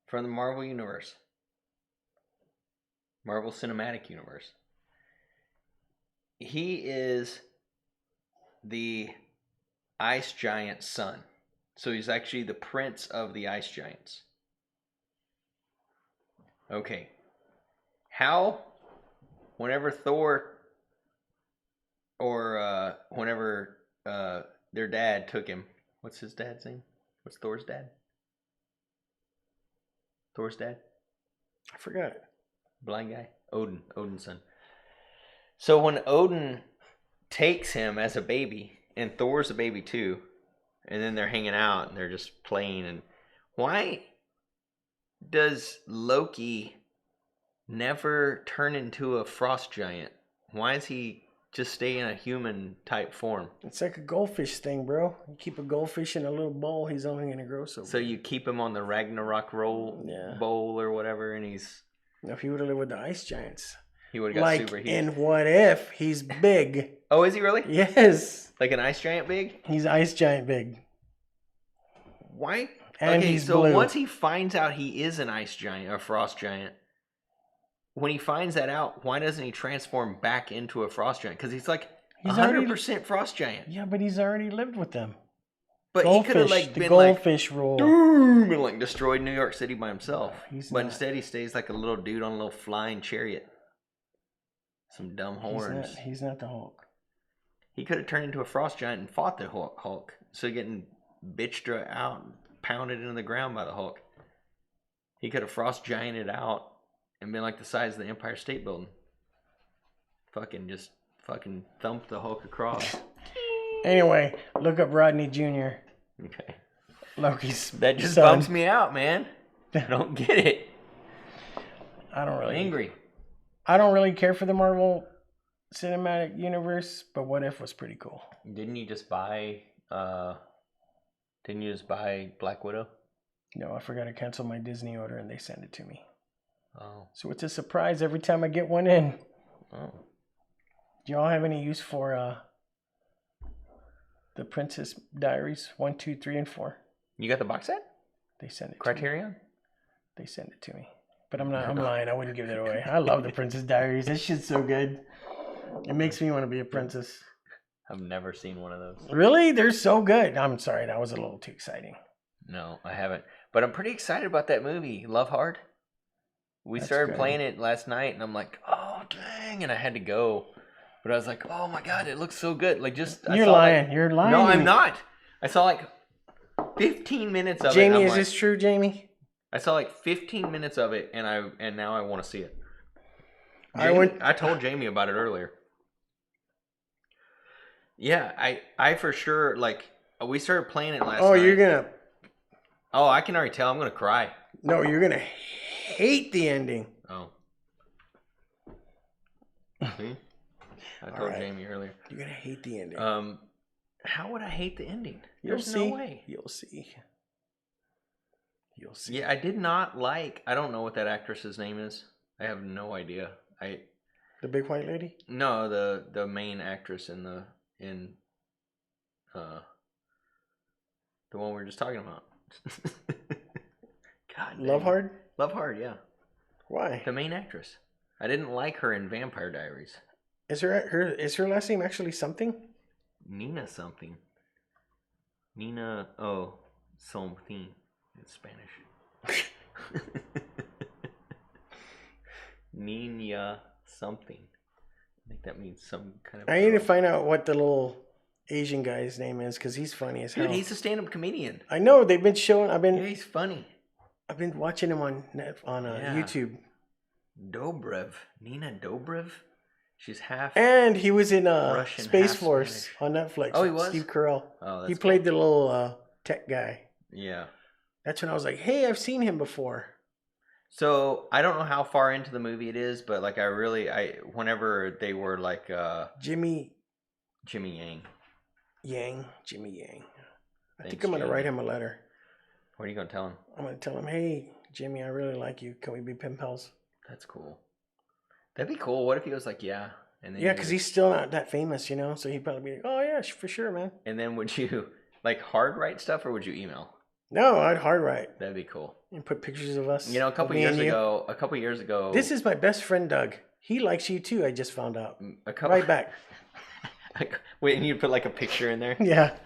from the Marvel Universe, Marvel Cinematic Universe. He is the ice giant's son. So he's actually the prince of the ice giants. Okay. How, whenever Thor or whenever their dad took him, what's his dad's name? What's Thor's dad? Thor's dad? I forgot. Blind guy? Odin's son. So when Odin takes him as a baby, and Thor's a baby too, and then they're hanging out and they're just playing, and why does Loki never turn into a frost giant? Why does he just stay in a human type form? It's like a goldfish thing, bro. You keep a goldfish in a little bowl, he's only going to grow so So big. you keep him on the Ragnarok bowl or whatever, and If he would have lived with the ice giants. he would have got Like super huge. in What If, he's big. Oh, is he really? Yes. Like an ice giant big? He's ice giant big. Why? And okay, he's so blue. once he finds out he is an ice giant, a frost giant, when he finds that out, why doesn't he transform back into a frost giant? Because he's like 100% frost giant. Yeah, but he's already lived with them. But goldfish, he could have like the been goldfish rule. Doom, and like destroyed New York City by himself. He's but not. instead, he stays like a little dude on a little flying chariot. Some dumb horns. He's not the Hulk. He could have turned into a frost giant and fought the Hulk. So getting bitched out and pounded into the ground by the Hulk. He could have frost gianted out and been like the size of the Empire State Building. Fucking thump the Hulk across. Anyway, look up Rodney Jr. Okay. Loki's That just son. bums me out, man. I don't get it. I don't really. I'm angry. I don't really care for the Marvel Cinematic Universe, but What If was pretty cool. Didn't you just buy Black Widow? No, I forgot to cancel my Disney order and they sent it to me. Oh. So it's a surprise every time I get one in. Oh. Do y'all have any use for the Princess Diaries 1, 2, 3, and 4? You got the box set? They sent it to Criterion? me. They sent it to me. But I'm lying. I wouldn't give that away. I love the Princess Diaries. That shit's so good. It makes me want to be a princess. I've never seen one of those. Really? They're so good. I'm sorry. That was a little too exciting. No, I haven't. But I'm pretty excited about that movie, Love Hard. We That's started good. playing it last night, and I'm like, oh, dang. And I had to go. But I was like, oh, my God, it looks so good. Like, just... You're lying. You're lying. No, I'm not. I saw like 15 minutes of it. Jamie, is this true, Jamie? I saw like 15 minutes of it, and now I want to see it. Jamie, I told Jamie about it earlier. Yeah, I for sure, like, we started playing it last night. Oh, you're gonna... Oh, I can already tell. I'm going to cry. No, you're gonna hate the ending. Oh. See? I told Jamie earlier. You're gonna hate the ending. How would I hate the ending? There's no way. You'll see. Yeah, I did not like... I don't know what that actress's name is. I have no idea. The big white lady? No, the main actress in the one we were just talking about. God. Love Hard? Love Hard, yeah. Why? The main actress. I didn't like her in Vampire Diaries. Is her last name actually something? Nina something. Something in Spanish. Nina something. I think that means some kind of. I need to find out what the little Asian guy's name is because he's funny as hell. Dude, he's a stand-up comedian. I know they've been showing. Yeah, he's funny. I've been watching him on YouTube. Nina Dobrev. She's half. And he was in Russian, Space half Force Spanish. on Netflix. Oh, he with was? Steve Carell. Oh, that's he played the little tech guy. Yeah. That's when I was like, hey, I've seen him before. So I don't know how far into the movie it is, but like whenever they were like Jimmy Yang. Jimmy Yang. I Thanks, think I'm gonna Jamie. write him a letter. What are you gonna tell him? I'm gonna tell him, hey, Jimmy, I really like you. Can we be pen pals? That's cool. That'd be cool. What if he was like, yeah, and then Yeah, because he's still not that famous, you know. So he'd probably be like, oh yeah, for sure, man. And then would you like hard write stuff or would you email? No, I'd hard write That'd be cool. and put pictures of us. You know, a couple years ago. This is my best friend, Doug. He likes you too. I just found out. Right back. Wait, and you put like a picture in there. Yeah.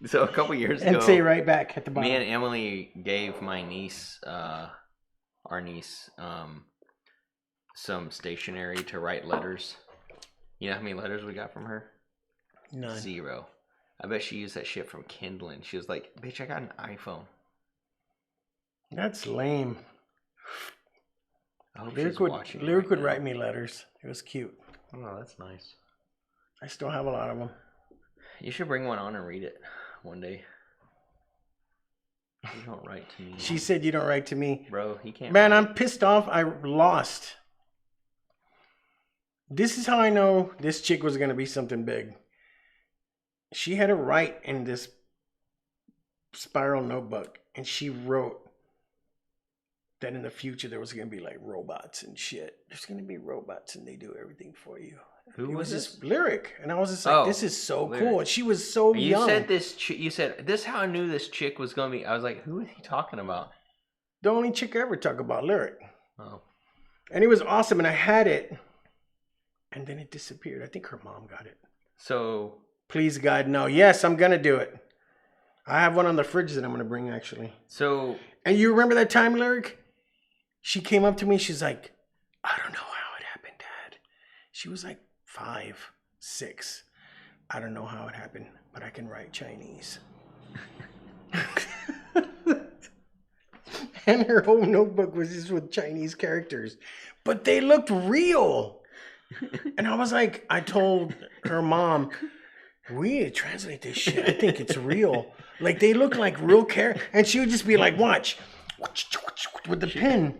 So a couple years ago, and say right back at the bottom. me and Emily gave my niece, our niece, some stationery to write letters. You know how many letters we got from her? None. 0. I bet she used that shit from Kindling. She was like, bitch, I got an iPhone. That's lame. I hope Lyric she's would, watching. Lyric right would now. write me letters. It was cute. Oh, that's nice. I still have a lot of them. You should bring one on and read it one day. You don't write to me. She said you don't write to me. Bro, he can't Man, write. I'm pissed off. I lost. This is how I know this chick was going to be something big. She had to write in this spiral notebook, and she wrote that in the future there was going to be like robots and shit. There's going to be robots and they do everything for you. Who It was was this? this lyric, and I was just like, Oh, this is so Lyric. cool. And she was so You young. said this. You said this. Is how I knew this chick was gonna be. I was like, who is he talking about? The only chick I ever talk about lyric. Oh, And it was awesome, and I had it, and then it disappeared. I think her mom got it. so Please, God, no. Yes, I'm going to do it. I have one on the fridge that I'm going to bring, actually. And you remember that time, Lyric? She came up to me. She's like, I don't know how it happened, Dad. She was like 5, 6. I don't know how it happened, but I can write Chinese. And her whole notebook was just with Chinese characters. But they looked real. And I was like, I told her mom, we need to translate this shit. I think it's real. Like, they look like real characters. And she would just be like, watch. With the pen.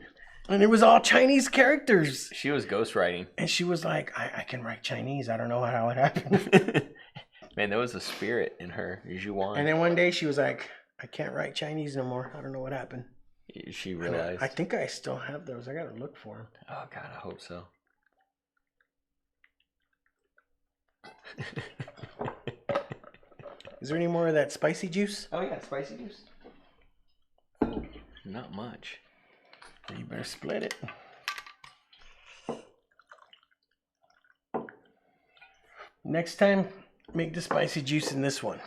And it was all Chinese characters. she was ghostwriting. And she was like, I can write Chinese. I don't know how it happened. Man, there was a spirit in her. Juwan. And then one day she was like, I can't write Chinese no more. I don't know what happened. She realized. I think I still have those. I got to look for them. Oh God, I hope so. Is there any more of that spicy juice? Oh yeah, spicy juice. Not much. You better split it. Next time, make the spicy juice in this one.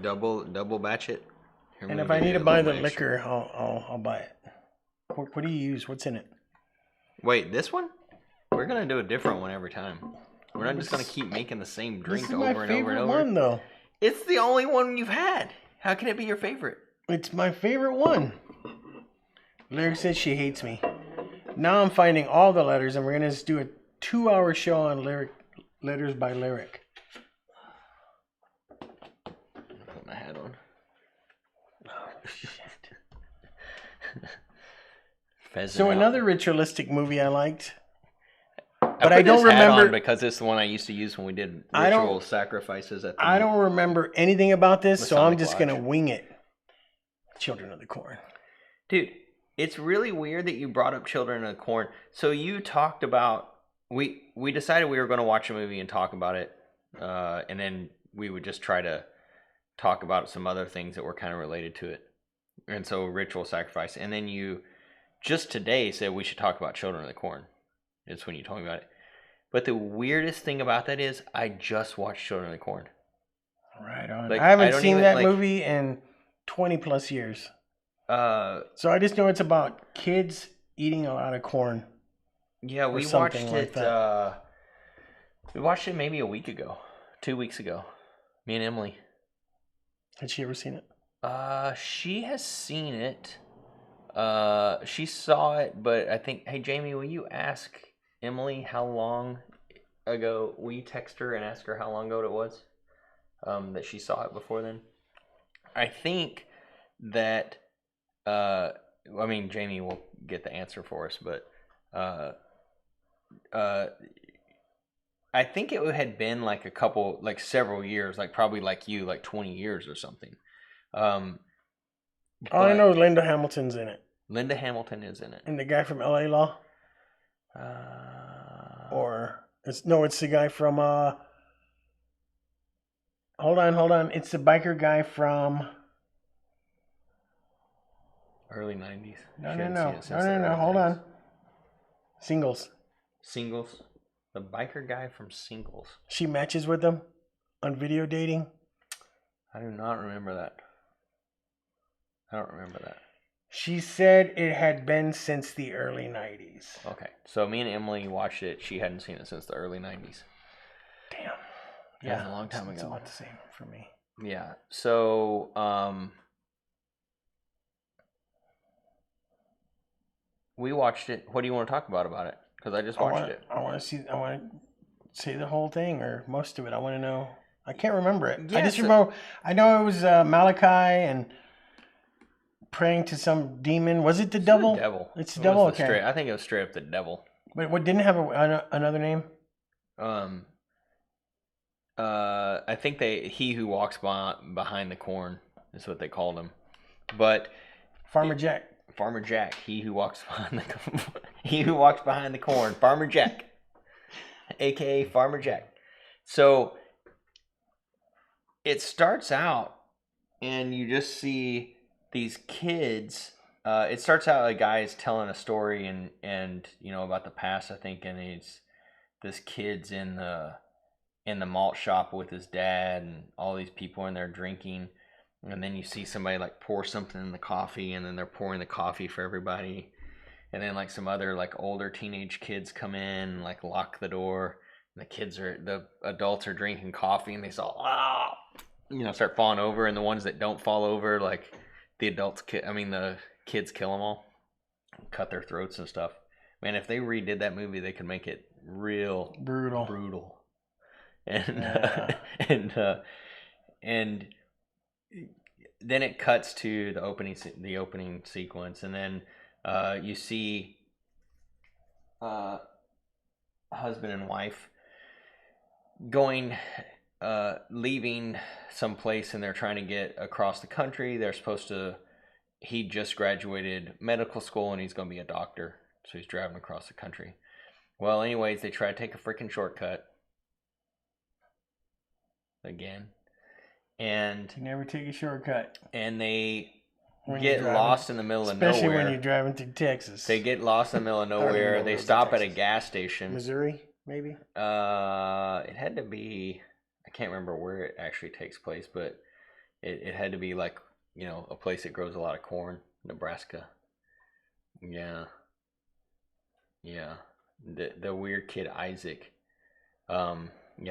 Double batch it. Here, And we if I do need to a buy little the bit extra. liquor, I'll buy it. What do you use? What's in it? Wait, this one? We're gonna do a different one every time. We're not just gonna keep making the same drink This is over my and over and favorite over. one, though. It's the only one you've had. How can it be your favorite? It's my favorite one. Lyric says she hates me. Now I'm finding all the letters, and we're gonna just do a 2-hour show on letters by Lyric. Put my hat on. Oh shit. Pheasant So out. another ritualistic movie I liked. But I don't hat on remember- because it's the one I used to use when we did I don't- ritual sacrifices at the I don't remember anything about this, so I'm Masonic just Lodge. gonna wing it. Children of the Corn. Dude, it's really weird that you brought up Children of the Corn. So you talked about we decided we were going to watch a movie and talk about it, and then we would just try to talk about some other things that were kind of related to it. And so ritual sacrifice, and then you just today said we should talk about Children of the Corn. It's when you told me about it. But the weirdest thing about that is I just watched Children of the Corn. Right on. Like, I haven't I don't seen even, that like- movie in 20 plus years. So I just know it's about kids eating a lot of corn. yeah, we something watched like it. that. We watched it maybe a week ago, 2 weeks ago. Me and Emily. Had she ever seen it? She has seen it. She saw it, but I think, hey Jamie, will you ask Emily how long ago? Will you text her and ask her how long ago it was that she saw it before then? I think that I mean Jamie will get the answer for us, but uh, I think it had been like several years, like probably like you, like 20 years or something. Um, All I know but is Linda Hamilton's in it. Linda Hamilton is in it. And the guy from LA Law? It's the guy from hold on. It's the biker guy from early 90s. No. She hadn't seen it since the early Hold 90s. on. Singles. Singles. The biker guy from Singles. She matches with him on video dating. I do not remember that. I don't remember that. She said it had been since the early 90s. Okay. So me and Emily watched it. She hadn't seen it since the early 90s. Damn. Yeah, was a long time ago. It's about the same for me. Yeah. So, we watched it. What do you want to talk about it? Because I just watched it. I want to say the whole thing or most of it. I want to know. I can't remember it. Yeah, I just remember. I know it was Malachi and praying to some demon. Was it the devil? The devil. It's the devil. Okay. I think it was straight up the devil. But what didn't have another name? I think he who walks behind the corn is what they called him. But Farmer Jack. Farmer Jack, he who walks behind the corn, Farmer Jack, aka Farmer Jack. So it starts out, and you just see these kids. It starts out like a guy is telling a story, and about the past, I think, and this kid's in the malt shop with his dad, and all these people in there drinking. And then you see somebody like pour something in the coffee, and then they're pouring the coffee for everybody. And then like some other like older teenage kids come in and like lock the door. And the adults are drinking coffee, and they start falling over. And the ones that don't fall over, like the kids kill them all, cut their throats and stuff. Man, if they redid that movie, they could make it real brutal. And and then it cuts to the opening sequence, and then you see husband and wife leaving some place, and they're trying to get across the country. He just graduated medical school, and he's going to be a doctor, so he's driving across the country. Well, anyways, they try to take a freaking shortcut again. And you never take a shortcut. And they get lost in the middle of nowhere. Especially when you're driving through Texas. They get lost in the middle of nowhere. They stop at a gas station. Missouri, maybe? It had to be, I can't remember where it actually takes place, but it had to be like, a place that grows a lot of corn, Nebraska. Yeah. Yeah. The weird kid Isaac.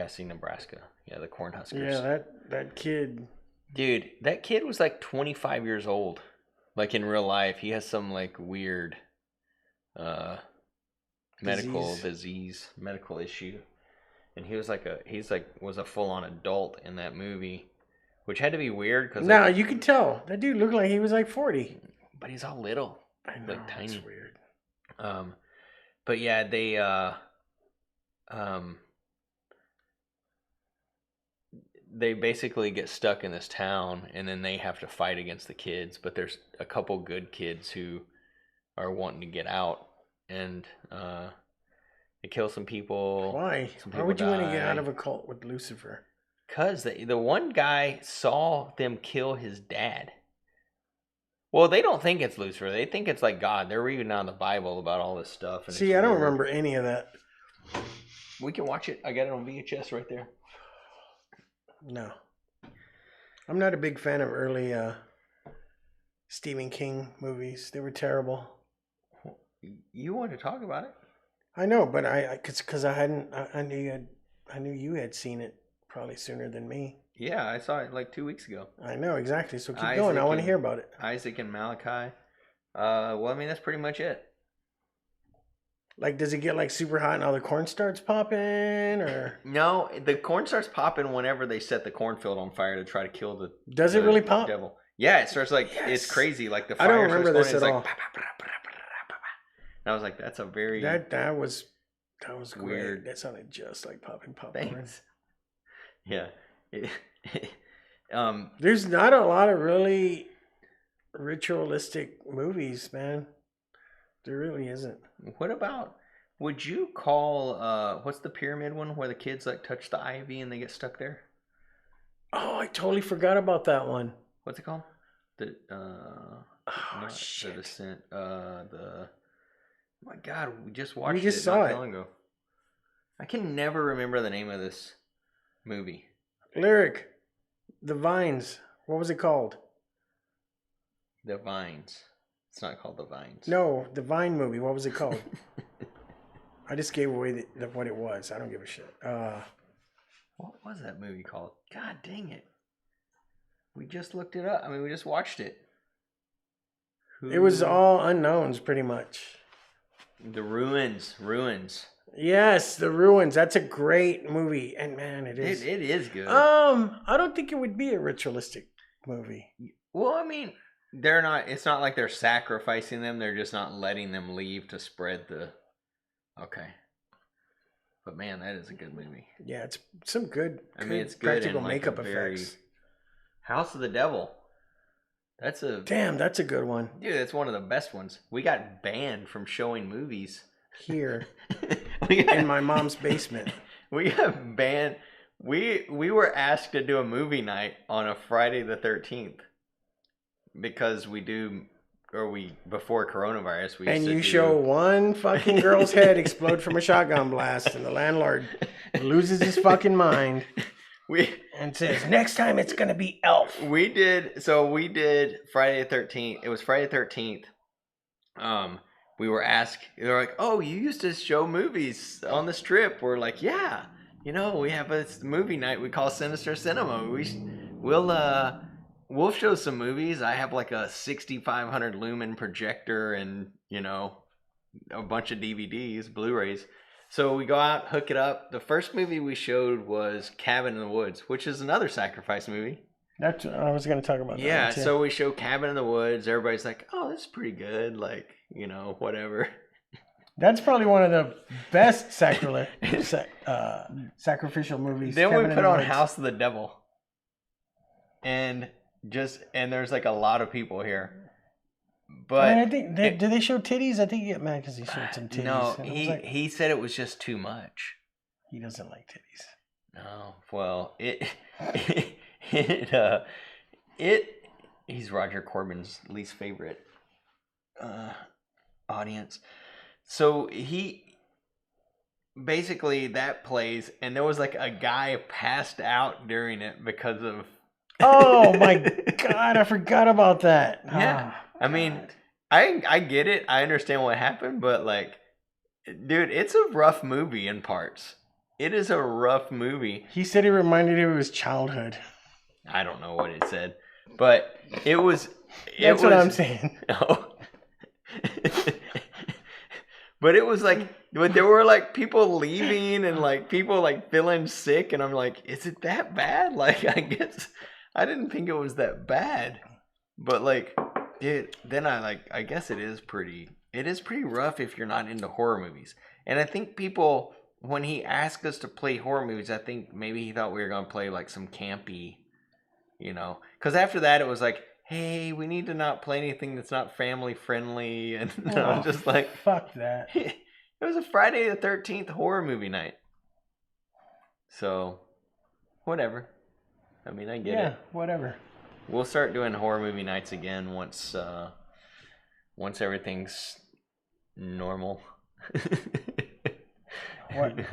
See, Nebraska. Yeah, the Cornhuskers. Yeah, that kid. Dude, that kid was like 25 years old. Like in real life, he has some like weird medical issue. And he was was a full-on adult in that movie, which had to be weird because you could tell. That dude looked like he was like 40. But he's all little. I know, like tiny. That's weird. But yeah, they basically get stuck in this town, and then they have to fight against the kids. But there's a couple good kids who are wanting to get out, and they kill some people. Why? Why would you want to get out of a cult with Lucifer? Because the one guy saw them kill his dad. Well, they don't think it's Lucifer. They think it's like God. They're reading on the Bible about all this stuff. And see, I don't remember any of that. We can watch it. I got it on VHS right there. No. I'm not a big fan of early Stephen King movies. They were terrible. You wanted to talk about it? I know, but because I knew you had I knew you had seen it probably sooner than me. Yeah, I saw it like 2 weeks ago. I know, exactly. So keep going. I want to hear about it. Isaac and Malachi. Well, I mean, that's pretty much it. Like, does it get like super hot and all the corn starts popping, or No, the corn starts popping whenever they set the cornfield on fire to try to kill the. Does it really pop? Devil. Yeah, it starts like Yes. it's crazy. Like the I fire don't remember starts this going, at it's all. like. And I was like, that's a very that was weird. Great. That sounded just like popping popcorn. Thanks. Yeah. There's not a lot of really ritualistic movies, man. There really isn't. What about? Would you call what's the pyramid one where the kids like touch the ivy and they get stuck there? Oh, I totally forgot about that one. What's it called? The shit. The Descent. Oh my God, we just watched just it saw not it that long ago. I can never remember the name of this movie. Lyric, The Vines. What was it called? The Vines. It's not called The Vines. No, the Vine movie. What was it called? I just gave away what it was. I don't give a shit. What was that movie called? God dang it. We just looked it up. I mean, we just watched it. It was all unknowns, pretty much. The Ruins. Yes, The Ruins. That's a great movie. And man, it is. It is good. I don't think it would be a ritualistic movie. Well, I mean, they're not. It's not like they're sacrificing them. They're just not letting them leave to spread the. Okay. But man, that is a good movie. Yeah, it's some good. I mean, it's good practical and like makeup very... effects. House of the Devil. That's a that's a good one. Dude, that's one of the best ones. We got banned from showing movies here in my mom's basement. We got banned. We were asked to do a movie night on a Friday the 13th because before coronavirus we used to show one fucking girl's head explode from a shotgun blast and the landlord loses his fucking mind and says next time it's gonna be Elf. We did Friday the 13th. It was Friday the 13th. We were asked, they're like, oh, you used to show movies on the strip. We're like, yeah, we have a movie night we call Sinister Sinema. We'll show some movies. I have like a 6,500 lumen projector and, a bunch of DVDs, Blu-rays. So we go out, hook it up. The first movie we showed was Cabin in the Woods, which is another sacrifice movie. That's I was going to talk about that. Yeah, so we show Cabin in the Woods. Everybody's like, oh, this is pretty good. Like, whatever. That's probably one of the best sacrificial movies. Then we put on House of the Devil. And there's like a lot of people here. But I think do they show titties? I think you get mad because he showed some titties. No, he said it was just too much. He doesn't like titties. No, well, he's Roger Corbin's least favorite audience. So he basically that plays, and there was like a guy passed out during it because of. Oh my God! I forgot about that. Yeah, I mean, I get it. I understand what happened, but like, dude, it's a rough movie in parts. It is a rough movie. He said it reminded him of his childhood. I don't know what it said, but it was. That's what I'm saying. No. But it was like, there were like people leaving and like people like feeling sick, and I'm like, is it that bad? Like, I guess I didn't think it was that bad, but like, I guess it is pretty rough if you're not into horror movies. And I think people, when he asked us to play horror movies, I think maybe he thought we were gonna play like some campy, because after that it was like, hey, we need to not play anything that's not family friendly, and I was just like, fuck that. It was a Friday the 13th horror movie night, so whatever. I mean, I get it. Yeah, whatever. We'll start doing horror movie nights again once everything's normal. What do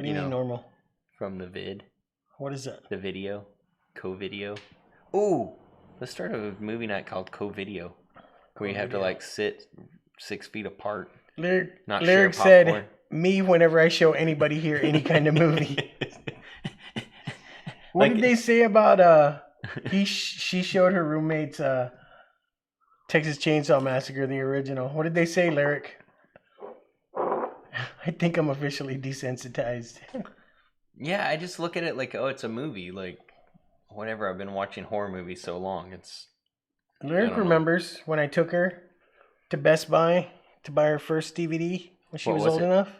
you mean normal? From the vid. What is that? The video. Co-video. Ooh, let's start a movie night called Co-video. Where you have to like sit 6 feet apart. Not Lyric share said, popcorn. "Me whenever I show anybody here any kind of movie." What did they say about she showed her roommates Texas Chainsaw Massacre, the original. What did they say, Lyric? I think I'm officially desensitized. Yeah, I just look at it like, oh, it's a movie. Like, whatever. I've been watching horror movies so long. Lyric remembers when I took her to Best Buy to buy her first DVD when she was old enough.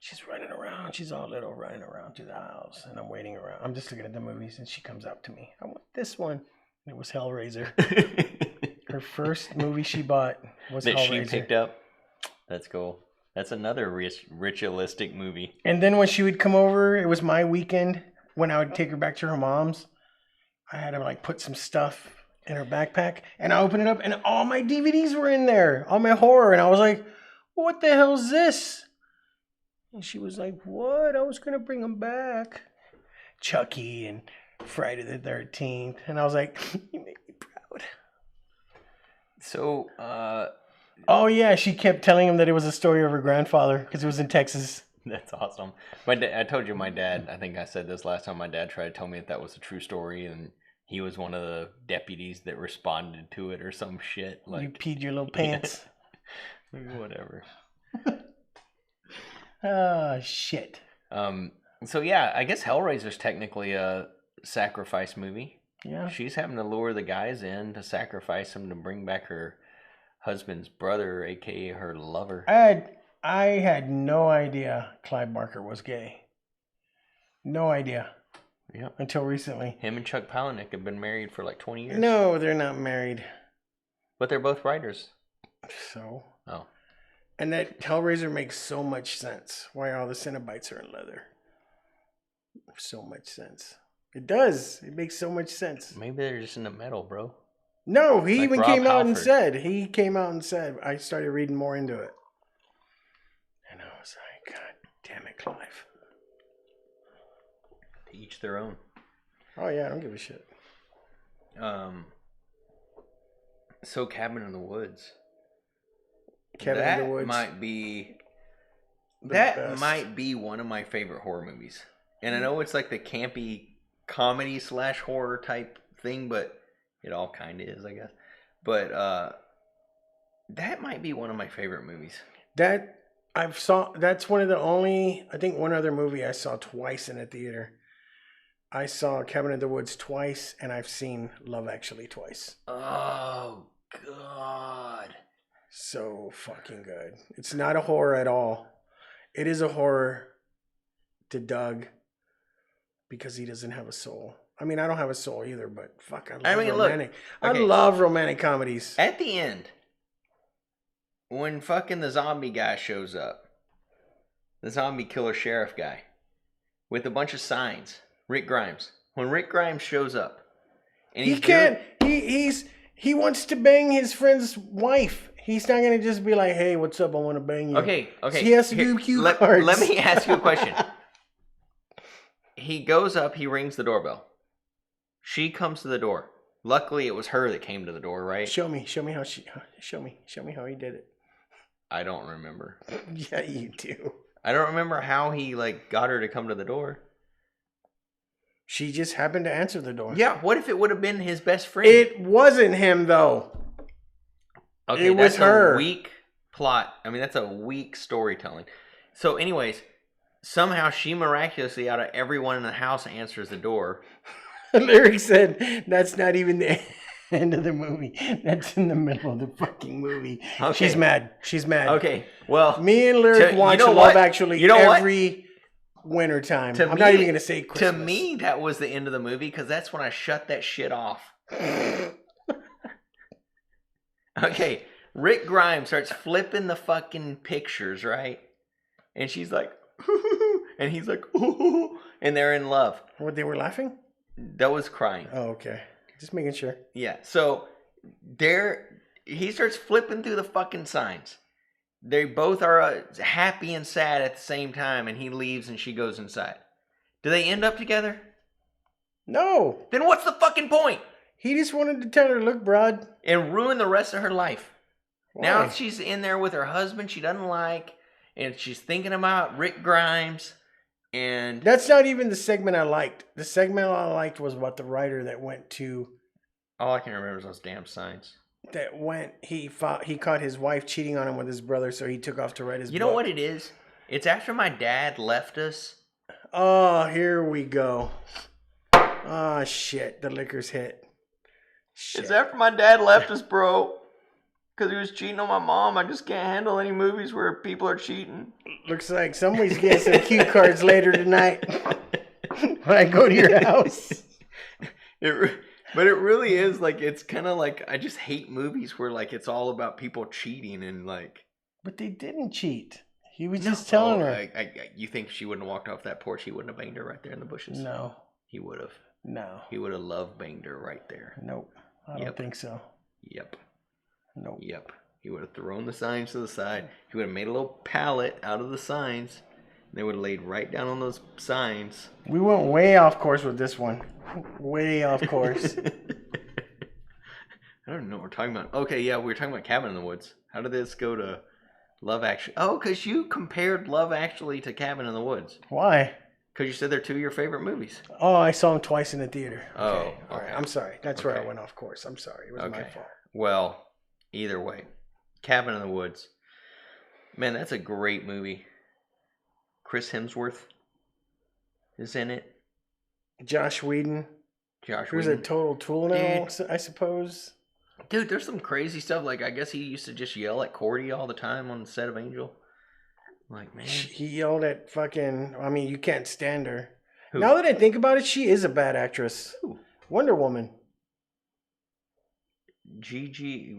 She's running around. She's all little, running around through the house, and I'm waiting around. I'm just looking at the movies, and she comes up to me. I want this one. And it was Hellraiser. Her first movie she bought was that Hellraiser. she picked up. That's cool. That's another ritualistic movie. And then when she would come over, it was my weekend when I would take her back to her mom's. I had to like put some stuff in her backpack, and I opened it up, and all my DVDs were in there, all my horror, and I was like, "What the hell is this?" And she was like, "What? I was gonna bring them back, Chucky and Friday the 13th," and I was like, "You make me proud." So, oh yeah, she kept telling him that it was a story of her grandfather because it was in Texas. That's awesome. I told you my dad, I think I said this last time, my dad tried to tell me that was a true story, and he was one of the deputies that responded to it or some shit. Like, you peed your little pants. Whatever. Oh, shit. So yeah, I guess Hellraiser's technically a sacrifice movie. Yeah. She's having to lure the guys in to sacrifice them to bring back her husband's brother, aka her lover. I had no idea Clive Barker was gay. No idea. Yep. Until recently. Him and Chuck Palahniuk have been married for like 20 years. No, they're not married. But they're both writers. So? Oh. And that Hellraiser makes so much sense. Why all the Cenobites are in leather. So much sense. It does. It makes so much sense. Maybe they're just into metal, bro. No, he like even Rob came out Halford. and said. He came out and said. I started reading more into it. And I was like, God damn it, Clive. To each their own. Oh yeah, I don't give a shit. So Cabin in the Woods. Cabin in the Woods. Might be The that best. might be one of my favorite horror movies. And I know it's like the campy comedy / horror type thing, but it all kind of is, I guess. But that might be one of my favorite movies. That's one of the only, I think one other movie I saw twice in a theater. I saw Cabin in the Woods twice, and I've seen Love Actually twice. Oh God. So fucking good. It's not a horror at all. It is a horror to Doug because he doesn't have a soul. I mean, I don't have a soul either, but fuck, I love romantic. Look, okay. I love romantic comedies. At the end, when fucking the zombie guy shows up, the zombie killer sheriff guy, with a bunch of signs, Rick Grimes. When Rick Grimes shows up, and he wants to bang his friend's wife. He's not gonna just be like, "Hey, what's up? I want to bang you." Okay. So he has to do cue cards. Let me ask you a question. He goes up, he rings the doorbell. She comes to the door. Luckily, it was her that came to the door, right? Show me how he did it. I don't remember. Yeah, you do. I don't remember how he got her to come to the door. She just happened to answer the door. Yeah, what if it would have been his best friend? It wasn't him though. Okay, it was her. A weak plot. I mean, that's a weak storytelling. So, anyways, somehow she miraculously, out of everyone in the house, answers the door. Lyric said, "That's not even the end of the movie. That's in the middle of the fucking movie." Okay. She's mad. Okay, well, me and Lyric watch Love Actually every winter time. I'm not even gonna say Christmas. To me, that was the end of the movie because that's when I shut that shit off. Okay, Rick Grimes starts flipping the fucking pictures, right? And she's like, and he's like, and they're in love. What, they were laughing? That was crying. Oh, okay. Just making sure. Yeah, so he starts flipping through the fucking signs. They both are happy and sad at the same time, and he leaves and she goes inside. Do they end up together? No. Then what's the fucking point? He just wanted to tell her, "Look, broad," and ruin the rest of her life. Now Why? she's in there with her husband she doesn't like, and she's thinking about Rick Grimes. And That's not even the segment I liked. The segment I liked was about the writer that went to all I can remember is those damn signs. he caught his wife cheating on him with his brother, so he took off to write his You book. know what it is? It's after my dad left us. Oh, here we go. Oh shit, the liquor's hit. Shit. It's after my dad left us, bro. Because he was cheating on my mom. I just can't handle any movies where people are cheating. Looks like somebody's getting some cue cards later tonight when I go to your house. But it really is like, it's kind of like, I just hate movies where like it's all about people cheating and like. But they didn't cheat. He was just telling her. You think she wouldn't have walked off that porch? He wouldn't have banged her right there in the bushes? No. He would have. No. He would have love banged her right there. Nope. I don't think so. Yep. Nope. Yep. He would have thrown the signs to the side. He would have made a little pallet out of the signs. And they would have laid right down on those signs. We went way off course with this one. Way off course. I don't know what we're talking about. Okay, yeah, we were talking about Cabin in the Woods. How did this go to Love Actually? Oh, because you compared Love Actually to Cabin in the Woods. Why? Because you said they're two of your favorite movies. Oh, I saw him twice in the theater. Okay. All right. I'm sorry. That's where I went off course. I'm sorry. It was my fault. Well, either way, Cabin in the Woods. Man, that's a great movie. Chris Hemsworth is in it. Josh Whedon. Who's a total tool now, I suppose. Dude, there's some crazy stuff. Like, I guess he used to just yell at Cordy all the time on the set of Angel. Like, man. He yelled at fucking... I mean, you can't stand her. Who? Now that I think about it, she is a bad actress. Who? Wonder Woman. Gigi...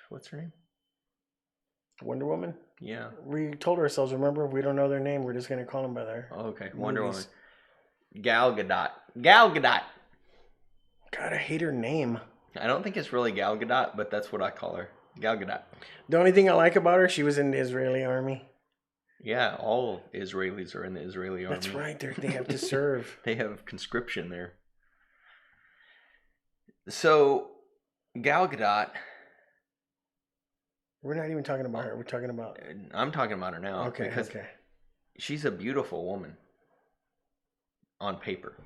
What's her name? Wonder Woman? Yeah. We told ourselves, remember, if we don't know their name, we're just going to call them by their Okay, Wonder movies. Woman. Gal Gadot. Gal Gadot. God, I hate her name. I don't think it's really Gal Gadot, but that's what I call her. Gal Gadot. The only thing I like about her, she was in the Israeli army. Yeah, all Israelis are in the Israeli army. That's right. They have to serve. They have conscription there. So, Gal Gadot... We're not even talking about her. We're talking about... I'm talking about her now. Okay, because she's a beautiful woman. On paper.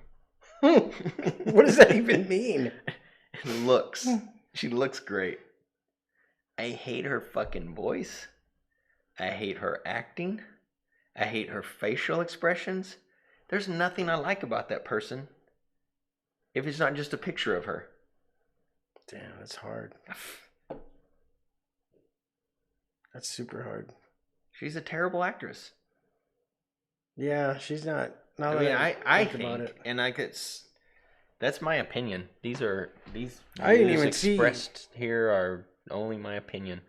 What does that even mean? Looks. She looks great. I hate her fucking voice. I hate her acting. I hate her facial expressions. There's nothing I like about that person if it's not just a picture of her. Damn, that's hard. That's super hard. She's a terrible actress. Yeah, she's not. I mean, I think about it, and I could. That's my opinion. These I didn't even expressed here are only my opinion.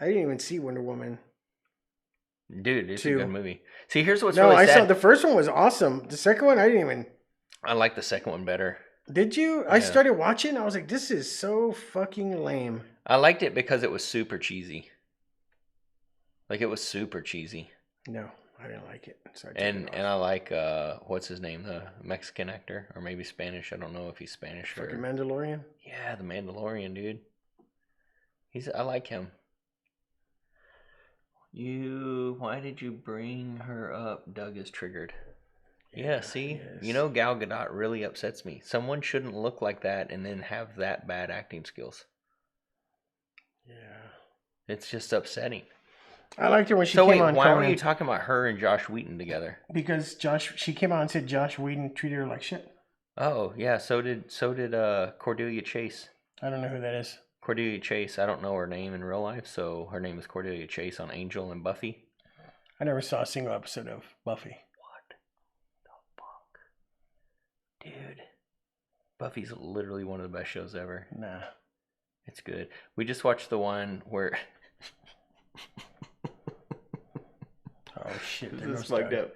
I didn't even see Wonder Woman. Dude, it's a good movie. See, here's what's really sad. I saw the first one was awesome. The second one, I didn't even. I like the second one better. Did you? Yeah. I started watching. I was like, this is so fucking lame. I liked it because it was super cheesy. Like, it was super cheesy. No, I didn't like it. And I like what's his name, the Mexican actor, or maybe Spanish. I don't know if he's Spanish or Mandalorian. Yeah, the Mandalorian dude. I like him. Why did you bring her up? Doug is triggered. Yeah, see, you know, Gal Gadot really upsets me. Someone shouldn't look like that and then have that bad acting skills. Yeah, it's just upsetting. I liked her when she came on. Why were you talking about her and Josh Whedon together? Because she came out and said Josh Whedon treated her like shit. Oh yeah, so did Cordelia Chase. I don't know who that is. Cordelia Chase. I don't know her name in real life, so her name is Cordelia Chase on Angel and Buffy. I never saw a single episode of Buffy. What the fuck, dude? Buffy's literally one of the best shows ever. Nah, it's good. We just watched the one where. Oh shit! This is fucked up.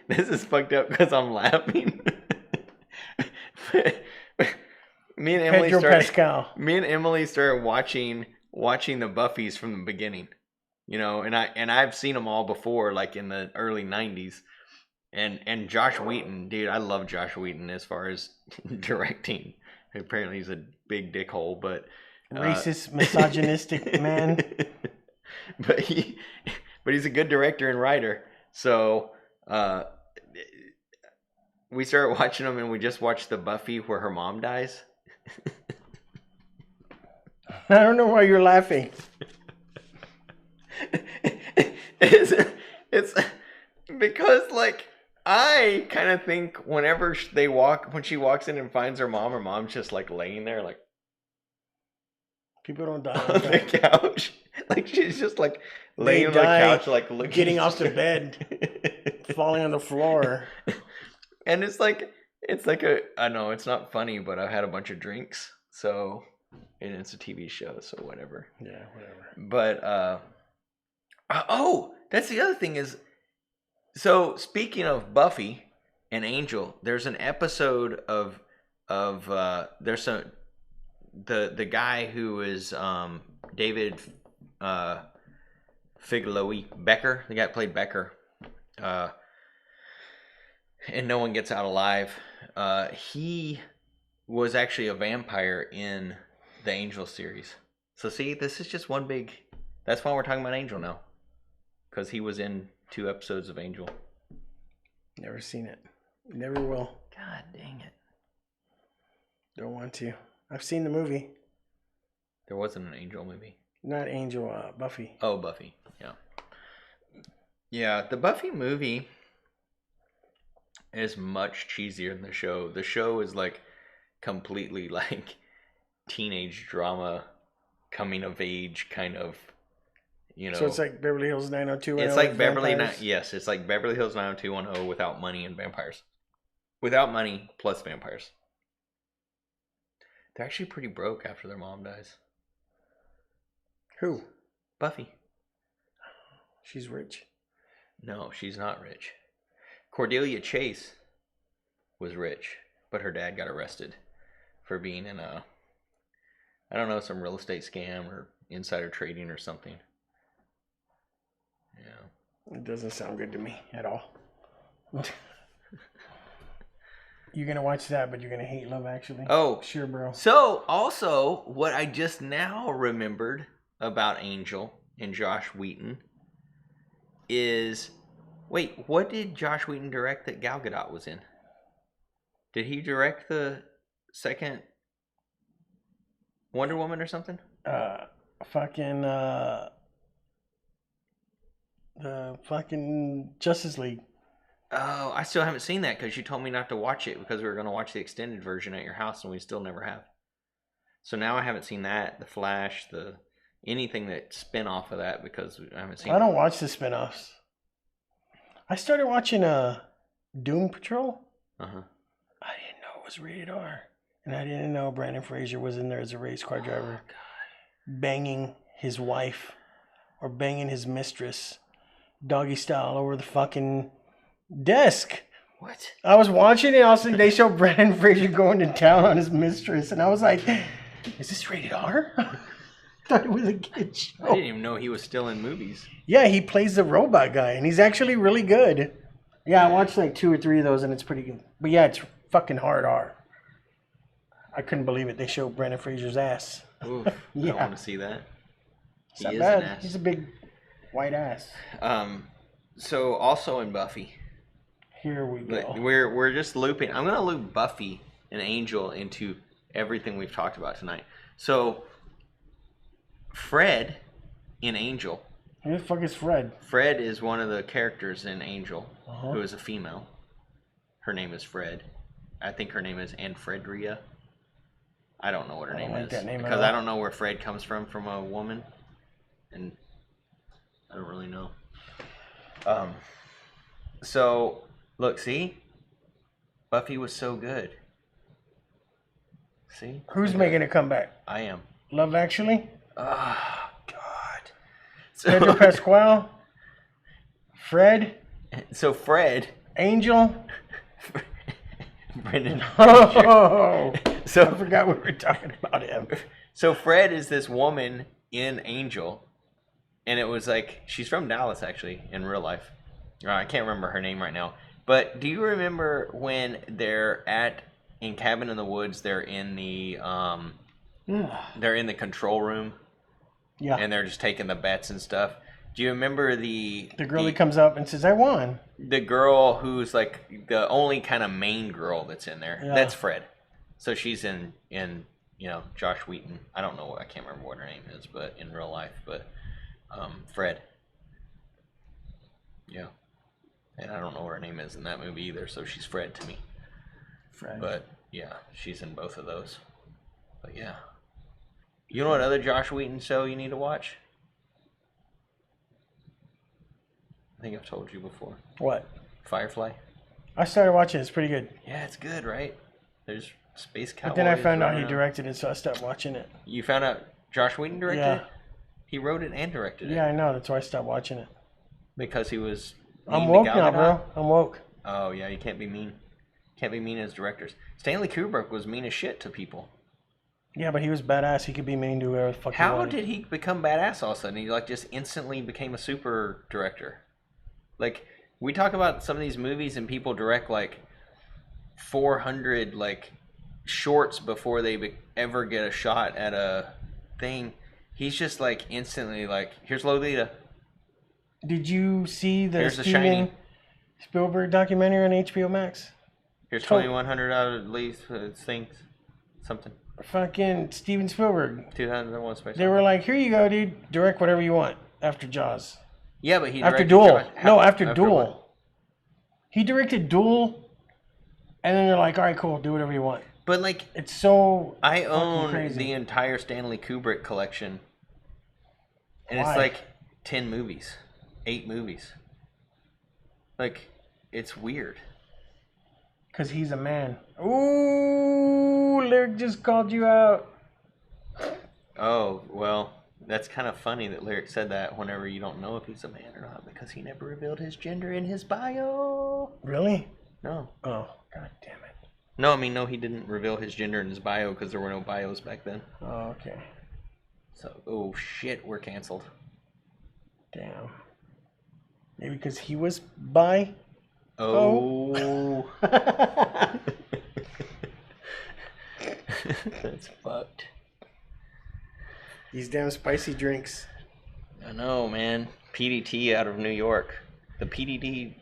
This is fucked up because I'm laughing. Me and Emily started watching the Buffys from the beginning. You know, and I've seen them all before, like in the early 90s. And Josh Whedon, dude, I love Josh Whedon as far as directing. Apparently he's a big dickhole, but racist, misogynistic man. But he's a good director and writer. So we started watching them, and we just watched the Buffy where her mom dies. I don't know why you're laughing. It's because, like, I kind of think whenever when she walks in and finds her mom's just like laying there, like, people don't die on the couch. Like, she's just like laying on the couch, like looking, getting off the bed, falling on the floor. And it's like I know it's not funny, but I've had a bunch of drinks, so, and it's a TV show, so whatever. Yeah, whatever. But oh, that's the other thing is, so speaking of Buffy and Angel, there's an episode of there's the guy who is David Figalowi Becker, the guy that played Becker, and no one gets out alive. He was actually a vampire in the Angel series. So see, this is just one big. That's why we're talking about Angel now, because he was in 2 episodes of Angel. Never seen it. Never will. God dang it. Don't want to. I've seen the movie. There wasn't an Angel movie. Not Angel, Buffy. Oh, Buffy. Yeah. Yeah, the Buffy movie is much cheesier than the show. The show is like completely like teenage drama, coming of age kind of, you know. So it's like Beverly Hills 90210. It's like Yes, it's like Beverly Hills 90210 without money and vampires. Without money plus vampires. They're actually pretty broke after their mom dies. Who? Buffy. She's rich. No, she's not rich. Cordelia Chase was rich, but her dad got arrested for being in a, I don't know, some real estate scam or insider trading or something. Yeah. It doesn't sound good to me at all. You're going to watch that, but you're going to hate Love Actually? Oh. Sure, bro. So, also, what I just now remembered about Angel and Josh Wheaton is, wait, what did Josh Wheaton direct that Gal Gadot was in? Did he direct the second Wonder Woman or something? The fucking Justice League. Oh, I still haven't seen that because you told me not to watch it because we were going to watch the extended version at your house and we still never have. So now I haven't seen that, the Flash, anything that spin off of that because I haven't seen. I don't watch the spinoffs. I started watching Doom Patrol. I didn't know it was rated R, and I didn't know Brandon Fraser was in there as a race car driver, banging his wife or banging his mistress, doggy style over the fucking desk. What? I was watching it, all of a sudden they show Brandon Fraser going to town on his mistress, and I was like, "Is this rated R?" I thought it was a kid show. I didn't even know he was still in movies. Yeah, he plays the robot guy, and he's actually really good. Yeah, I watched like 2 or 3 of those, and it's pretty good. But yeah, it's fucking hard R. I couldn't believe it. They showed Brandon Fraser's ass. Oof, yeah. I don't want to see that. It's not bad. He's a big white ass. So also in Buffy. Here we go. We're just looping. I'm gonna loop Buffy and Angel into everything we've talked about tonight. So Fred in Angel. Who the fuck is Fred? Fred is one of the characters in Angel, who is a female. Her name is Fred. I think her name is Anfredria. I don't know what her name is that name because I don't know where Fred comes from a woman, and I don't really know. So look, see, Buffy was so good. See, who's making a comeback? I am. Love Actually. Oh God. Pedro Pascal. Fred. So Fred. Angel. Brendan. Oh, so I forgot we were talking about him. So Fred is this woman in Angel, and it was like she's from Dallas actually in real life. I can't remember her name right now. But do you remember when they're in Cabin in the Woods? They're in the They're in the control room. Yeah. And they're just taking the bets and stuff. Do you remember the girl that comes up and says, "I won"? The girl who's like the only kind of main girl that's in there. Yeah. That's Fred. So she's in Josh Wheaton. I don't know. I can't remember what her name is, but in real life, but Fred. Yeah. And I don't know what her name is in that movie either, so she's Fred to me. Fred. But yeah, she's in both of those. But yeah. You know what other Josh Wheaton show you need to watch? I think I've told you before. What? Firefly. I started watching it. It's pretty good. Yeah, it's good, right? There's space cowboys. But then I found out he directed it, so I stopped watching it. You found out Josh Wheaton directed it? He wrote it and directed it. Yeah, I know. That's why I stopped watching it. Because he was... I'm woke now, bro. I'm woke. Oh, yeah. You can't be mean. Can't be mean as directors. Stanley Kubrick was mean as shit to people. Yeah, but he was badass. He could be mean to whoever the fuck he wanted. How did he become badass all of a sudden? He just instantly became a super director. Like, we talk about some of these movies and people direct 400 shorts before they ever get a shot at a thing. He's just instantly here's Lolita. Did you see the Steven Spielberg documentary on HBO Max? Here's 2100 out of least things. Something. Fucking Steven Spielberg. 2001 Space. They were like, here you go, dude. Direct whatever you want after Jaws. Yeah, but he directed Duel. After Duel. What? He directed Duel, and then they're like, all right, cool, do whatever you want. But it's so I own crazy. The entire Stanley Kubrick collection, and Why? It's 10 movies, 8 movies. It's weird. Cause he's a man. Ooh, Lyric just called you out. Oh well. That's kind of funny that Lyric said that whenever you don't know if he's a man or not because he never revealed his gender in his bio. Really? No. Oh, god damn it. No, I mean, no, he didn't reveal his gender in his bio because there were no bios back then. Oh, okay. So, oh shit, we're canceled. Damn. Maybe because he was bi? Oh. That's fucked. These damn spicy drinks. I know, man. PDT out of New York. The PDT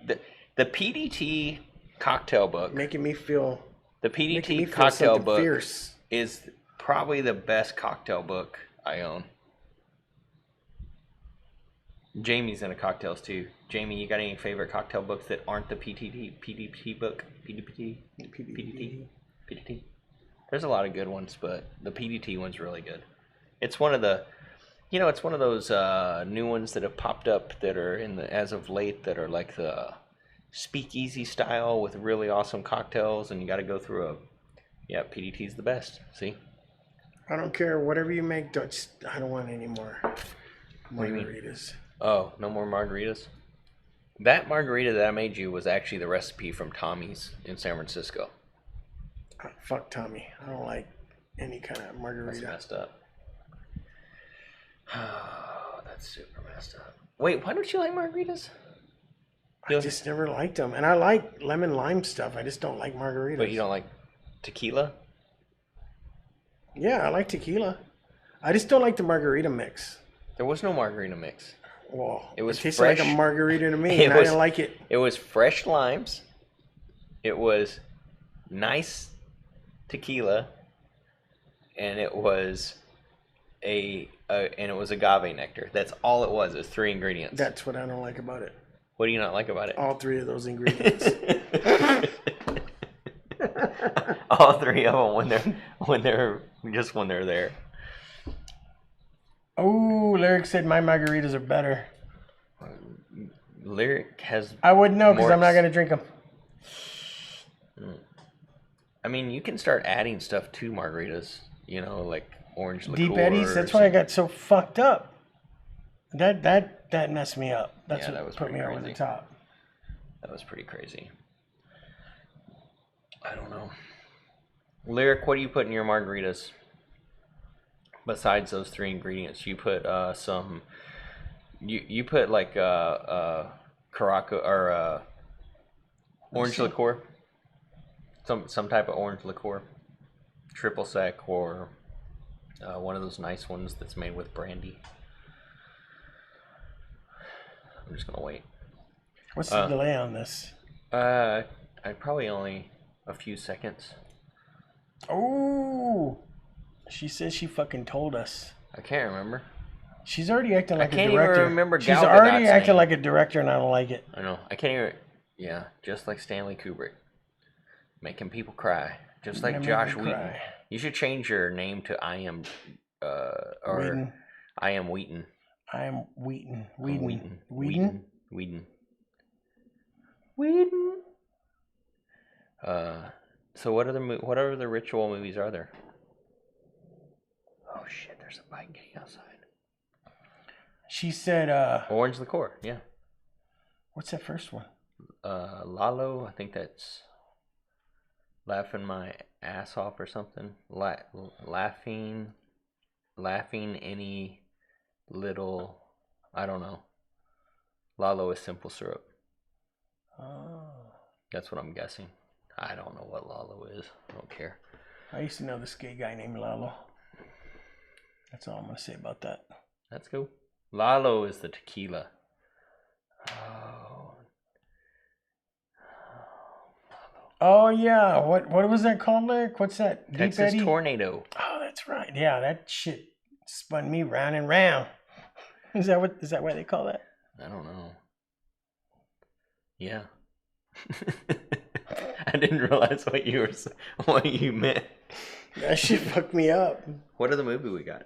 cocktail book. Making me feel. The PDT cocktail book fierce. Is probably the best cocktail book I own. Jamie's into cocktails too. Jamie, you got any favorite cocktail books that aren't the PDT book? PDT. There's a lot of good ones, but the PDT one's really good. It's one of the, it's one of those new ones that have popped up that are as of late that are like the speakeasy style with really awesome cocktails, and you got to go through PDT's the best. See? I don't care. Whatever you make, I don't want any more margaritas. Oh, no more margaritas? That margarita that I made you was actually the recipe from Tommy's in San Francisco. Fuck Tommy. I don't like any kind of margarita. That's messed up. Oh, that's super messed up. Wait, why don't you like margaritas? I just never liked them. And I like lemon lime stuff. I just don't like margaritas. But you don't like tequila? Yeah, I like tequila. I just don't like the margarita mix. There was no margarita mix. Well, it tasted like a margarita to me, and I didn't like it. It was fresh limes. It was nice tequila, and it was agave nectar. That's all it was. It was 3 ingredients. That's what I don't like about it. What do you not like about it? All 3 of those ingredients. All 3 of them when they're there. Oh, Lyric said my margaritas are better. Lyric has. I wouldn't know because I'm not gonna drink them. I mean, you can start adding stuff to margaritas. Like orange liqueur. Deep Eddies. That's why I got so fucked up. That messed me up. That's what put me over the top. That was pretty crazy. I don't know. Lyric, what do you put in your margaritas? Besides those 3 ingredients, you put some. You put like Caraca or orange liqueur. Some type of orange liqueur, triple sec or One of those nice ones that's made with brandy. I'm just gonna wait. What's the delay on this? I'd probably only a few seconds. Oh, she says she fucking told us. I can't remember. She's already acting like a director. I can't even remember She's Gal already Gadot's acting name. like a director, and I don't like it. I know. I can't even. Yeah, just like Stanley Kubrick, making people cry. Just like Josh Wheaton. You should change your name to I am, or Wheaton. I am Wheaton. I am Wheaton. Wheaton. Wheaton. Wheaton. So what other ritual movies are there? Oh shit! There's a bike getting outside. She said, Orange Liqueur. Yeah. What's that first one? Lalo. I think that's laughing my ass off or something. Laughing any little. I don't know. Lalo is simple syrup. Oh. That's what I'm guessing. I don't know what Lalo is. I don't care. I used to know this gay guy named Lalo. That's all I'm gonna say about that. That's cool. Lalo is the tequila. Oh yeah. What was that called, Lyric? What's that? Texas Tornado. Oh, that's right. Yeah, that shit spun me round and round. Is that why they call that? I don't know. Yeah. I didn't realize what you meant. That shit fucked me up. What other movie we got?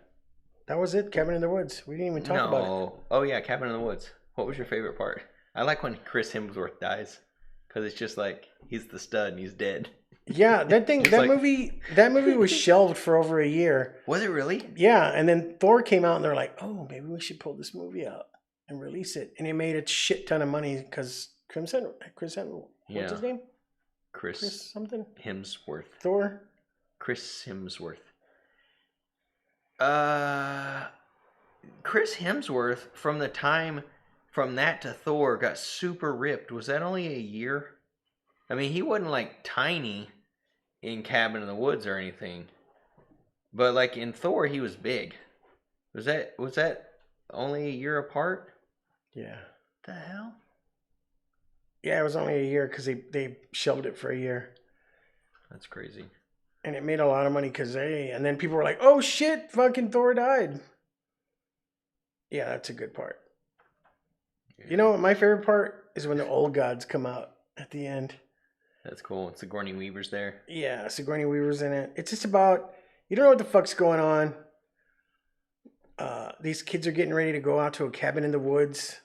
That was it, Cabin in the Woods. We didn't even talk about it. Oh yeah, Cabin in the Woods. What was your favorite part? I like when Chris Hemsworth dies, because it's just like he's the stud and he's dead. Yeah, that movie was shelved for over a year. Was it really? Yeah, and then Thor came out and they're like, oh, maybe we should pull this movie out and release it. And it made a shit ton of money because Chris Hemsworth, what's his name? Chris something? Hemsworth. Thor? Chris Hemsworth. Chris Hemsworth, from that to Thor, got super ripped. Was that only a year? I mean, he wasn't like tiny in Cabin in the Woods or anything, but like in Thor, he was big. Was that only a year apart? Yeah. The hell? Yeah, it was only a year because they shelved it for a year. That's crazy. And it made a lot of money and then people were like, oh shit, fucking Thor died. Yeah, that's a good part. Yeah. You know what my favorite part is when the old gods come out at the end. That's cool. It's Sigourney Weaver's there. Yeah, Sigourney Weaver's in it. It's just about, you don't know what the fuck's going on. These kids are getting ready to go out to a cabin in the woods.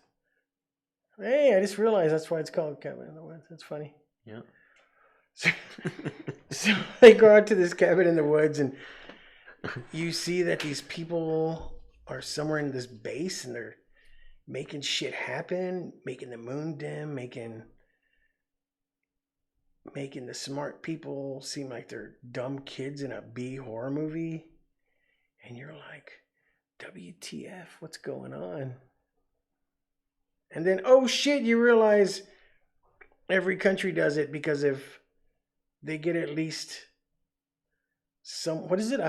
Hey, I just realized that's why it's called Cabin in the Woods. That's funny. Yeah. So they go out to this cabin in the woods, and you see that these people are somewhere in this base, and they're making shit happen, making the moon dim, making the smart people seem like they're dumb kids in a B horror movie. And you're like, WTF, what's going on? And then, oh shit, you realize every country does it because if they get at least some, what is it?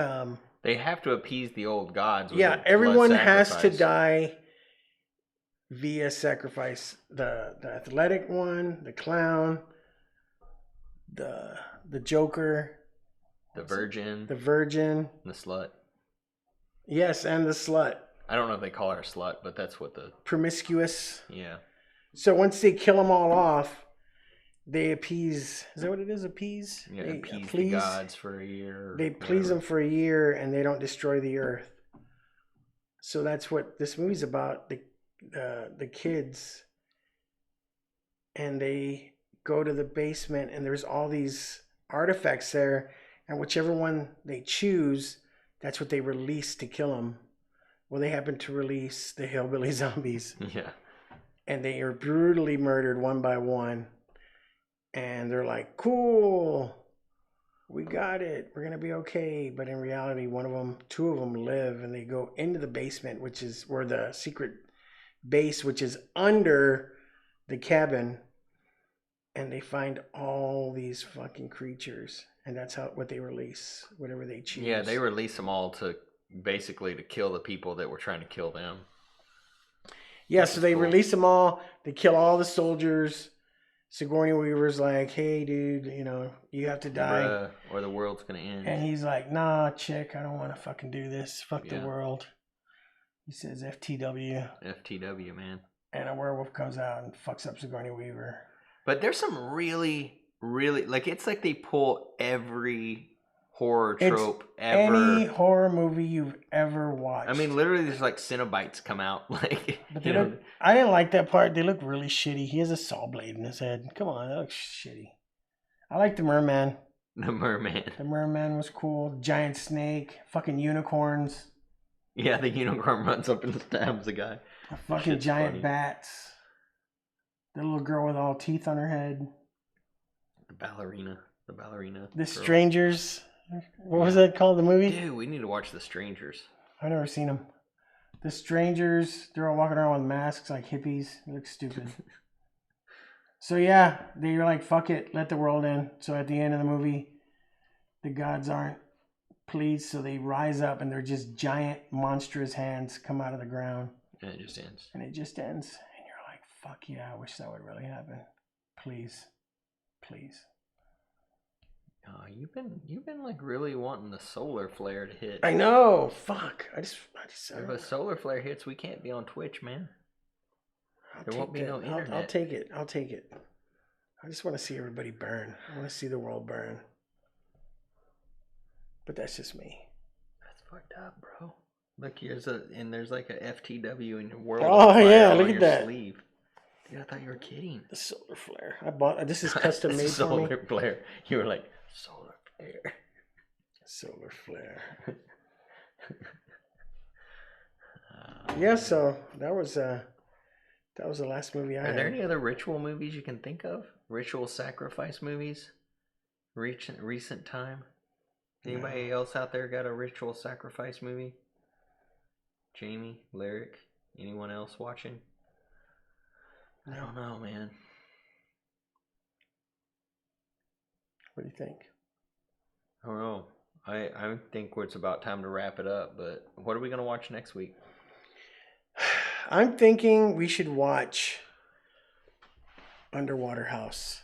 They have to appease the old gods. Yeah, everyone has to die via sacrifice. The athletic one, the clown, the Joker, the virgin, the slut. Yes, and the slut. I don't know if they call her a slut, but that's what the promiscuous. Yeah. So once they kill them all off, they appease. Is that what it is? Appease. Yeah, they appease the gods for a year. They please them for a year, and they don't destroy the earth. So that's what this movie's about. The kids, and they go to the basement, and there's all these artifacts there, and whichever one they choose, that's what they release to kill them. Well, they happen to release the hillbilly zombies. Yeah. And they are brutally murdered one by one. And they're like, cool, we got it, we're going to be okay. But in reality, two of them live, and they go into the basement, which is where the secret base, which is under the cabin. And they find all these fucking creatures. And that's what they release, whatever they choose. Yeah, they release them all to basically to kill the people that were trying to kill them. Yeah, so they release them all. They kill all the soldiers. Sigourney Weaver's like, hey, dude, you have to die. Bruh, or the world's going to end. And he's like, nah, chick, I don't want to fucking do this. Fuck the world. He says FTW. FTW, man. And a werewolf comes out and fucks up Sigourney Weaver. But there's some really, really, like, it's like they pull every horror trope ever. Any horror movie you've ever watched. I mean, literally, there's like Cenobites come out. Like, but I didn't like that part. They look really shitty. He has a saw blade in his head. Come on, that looks shitty. I like the merman. The merman. The merman was cool. Giant snake. Fucking unicorns. Yeah, the unicorn runs up and stabs the guy. The fucking giant bats. The little girl with all teeth on her head. The ballerina. The Strangers. What was that called, the movie? Dude, we need to watch The Strangers. I've never seen them. The Strangers, they're all walking around with masks like hippies. They look stupid. So yeah, they were like, fuck it, let the world in. So at the end of the movie, the gods aren't pleased, so they rise up and they're just giant, monstrous hands come out of the ground. And it just ends. And you're like, fuck yeah, I wish that would really happen. Please. Oh, you've been like really wanting the solar flare to hit. I know. Fuck. I just. If a solar flare hits, we can't be on Twitch, man. There won't be no internet. I'll take it. I just want to see everybody burn. I want to see the world burn. But that's just me. That's fucked up, bro. Look, there's like a FTW in your world. Oh yeah, look at that. Sleeve. Dude, I thought you were kidding. The solar flare. I bought. This is custom made for me. Solar flare. You were like solar flare. Solar flare. Yeah. So that was the last movie I had. Are there any other ritual movies you can think of? Ritual sacrifice movies? Recent time? Anybody else out there got a ritual sacrifice movie? Jamie, Lyric, anyone else watching? I don't know, man. What do you think? I don't know. I think it's about time to wrap it up, but what are we going to watch next week? I'm thinking we should watch Underwater House.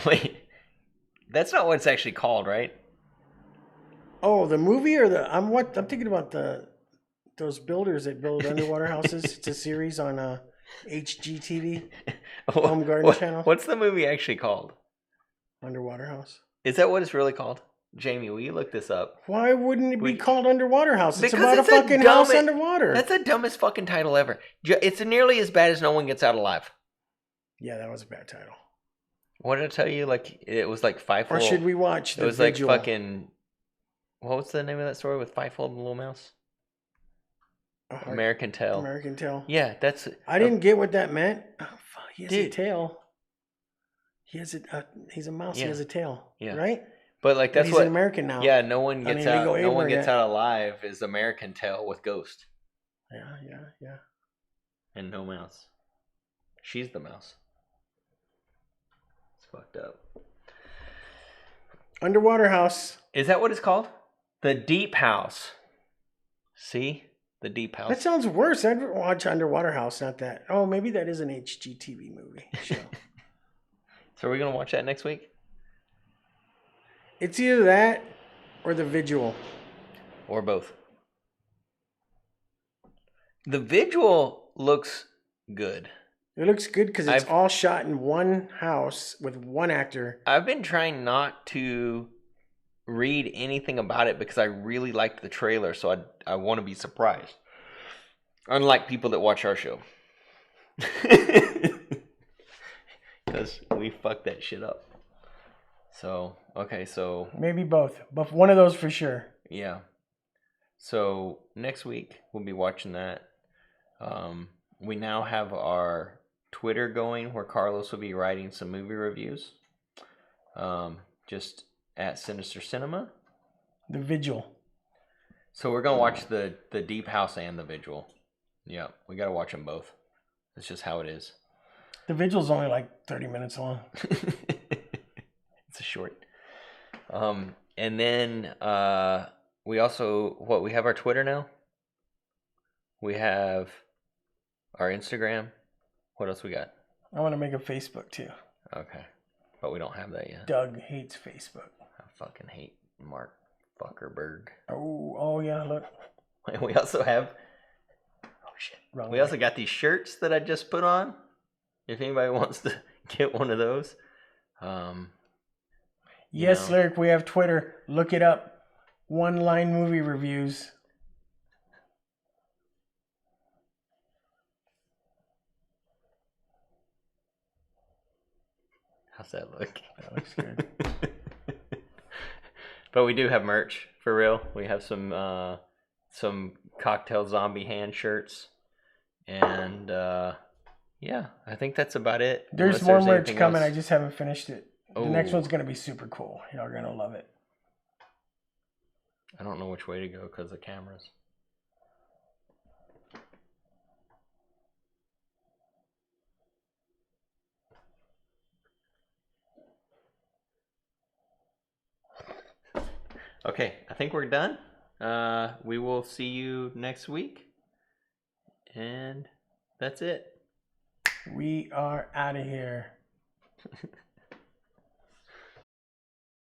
Wait. That's not what it's actually called, right? Oh, the movie or I'm thinking about those builders that build underwater houses. It's a series on HGTV, Home Garden Channel. What's the movie actually called? Underwater House. Is that what it's really called? Jamie, will you look this up? Why wouldn't it be called Underwater House? It's because about a fucking house underwater. That's the dumbest fucking title ever. It's nearly as bad as No One Gets Out Alive. Yeah, that was a bad title. What did I tell you? Like, it was like Fivefold. Or should we watch The Vigil? Like fucking... What was the name of that story with Fivefold and the Little Mouse? American Tail. American Tail. Yeah, that's... I didn't get what that meant. Oh, fuck. He has a tail. He's a mouse. Yeah. He has a tail. Yeah. Right? But like that's he's an American now. Yeah, No One Gets Out Alive is American Tail with Ghost. Yeah. And no mouse. She's the mouse. It's fucked up. Underwater House. Is that what it's called? The Deep House. See? The Deep House. That sounds worse. I'd watch Underwater House, not that. Oh, maybe that is an HGTV movie show. So are we going to watch that next week? It's either that or The Vigil. Or both. The Vigil looks good. It looks good because it's all shot in one house with one actor. I've been trying not to read anything about it because I really liked the trailer, so I want to be surprised. Unlike people that watch our show. Because we fucked that shit up. So, okay, so... Maybe both, but one of those for sure. Yeah. So, next week, we'll be watching that. We now have our Twitter going where Carlos will be writing some movie reviews. Just at Sinister Sinema. The Vigil. So, we're going to watch the Deep House and The Vigil. Yeah, we got to watch them both. That's just how it is. The Vigil's only like 30 minutes long. It's a short. And then we also we have our Twitter now. We have our Instagram. What else we got? I want to make a Facebook too. Okay, but we don't have that yet. Doug hates Facebook. I fucking hate Mark Fuckerberg. Oh yeah, look. And we also have. Oh shit! Wrong We way. also got these shirts that I just put on. If anybody wants to get one of those, yes, Lyric, we have Twitter. Look it up. One Line Movie Reviews. How's that look? That looks good. But we do have merch for real. We have some cocktail zombie hand shirts, and yeah, I think that's about it. There's more merch coming. I just haven't finished it. The next one's gonna be super cool. Y'all are gonna love it. I don't know which way to go because of cameras. Okay, I think we're done. We will see you next week. And that's it. We are out of here.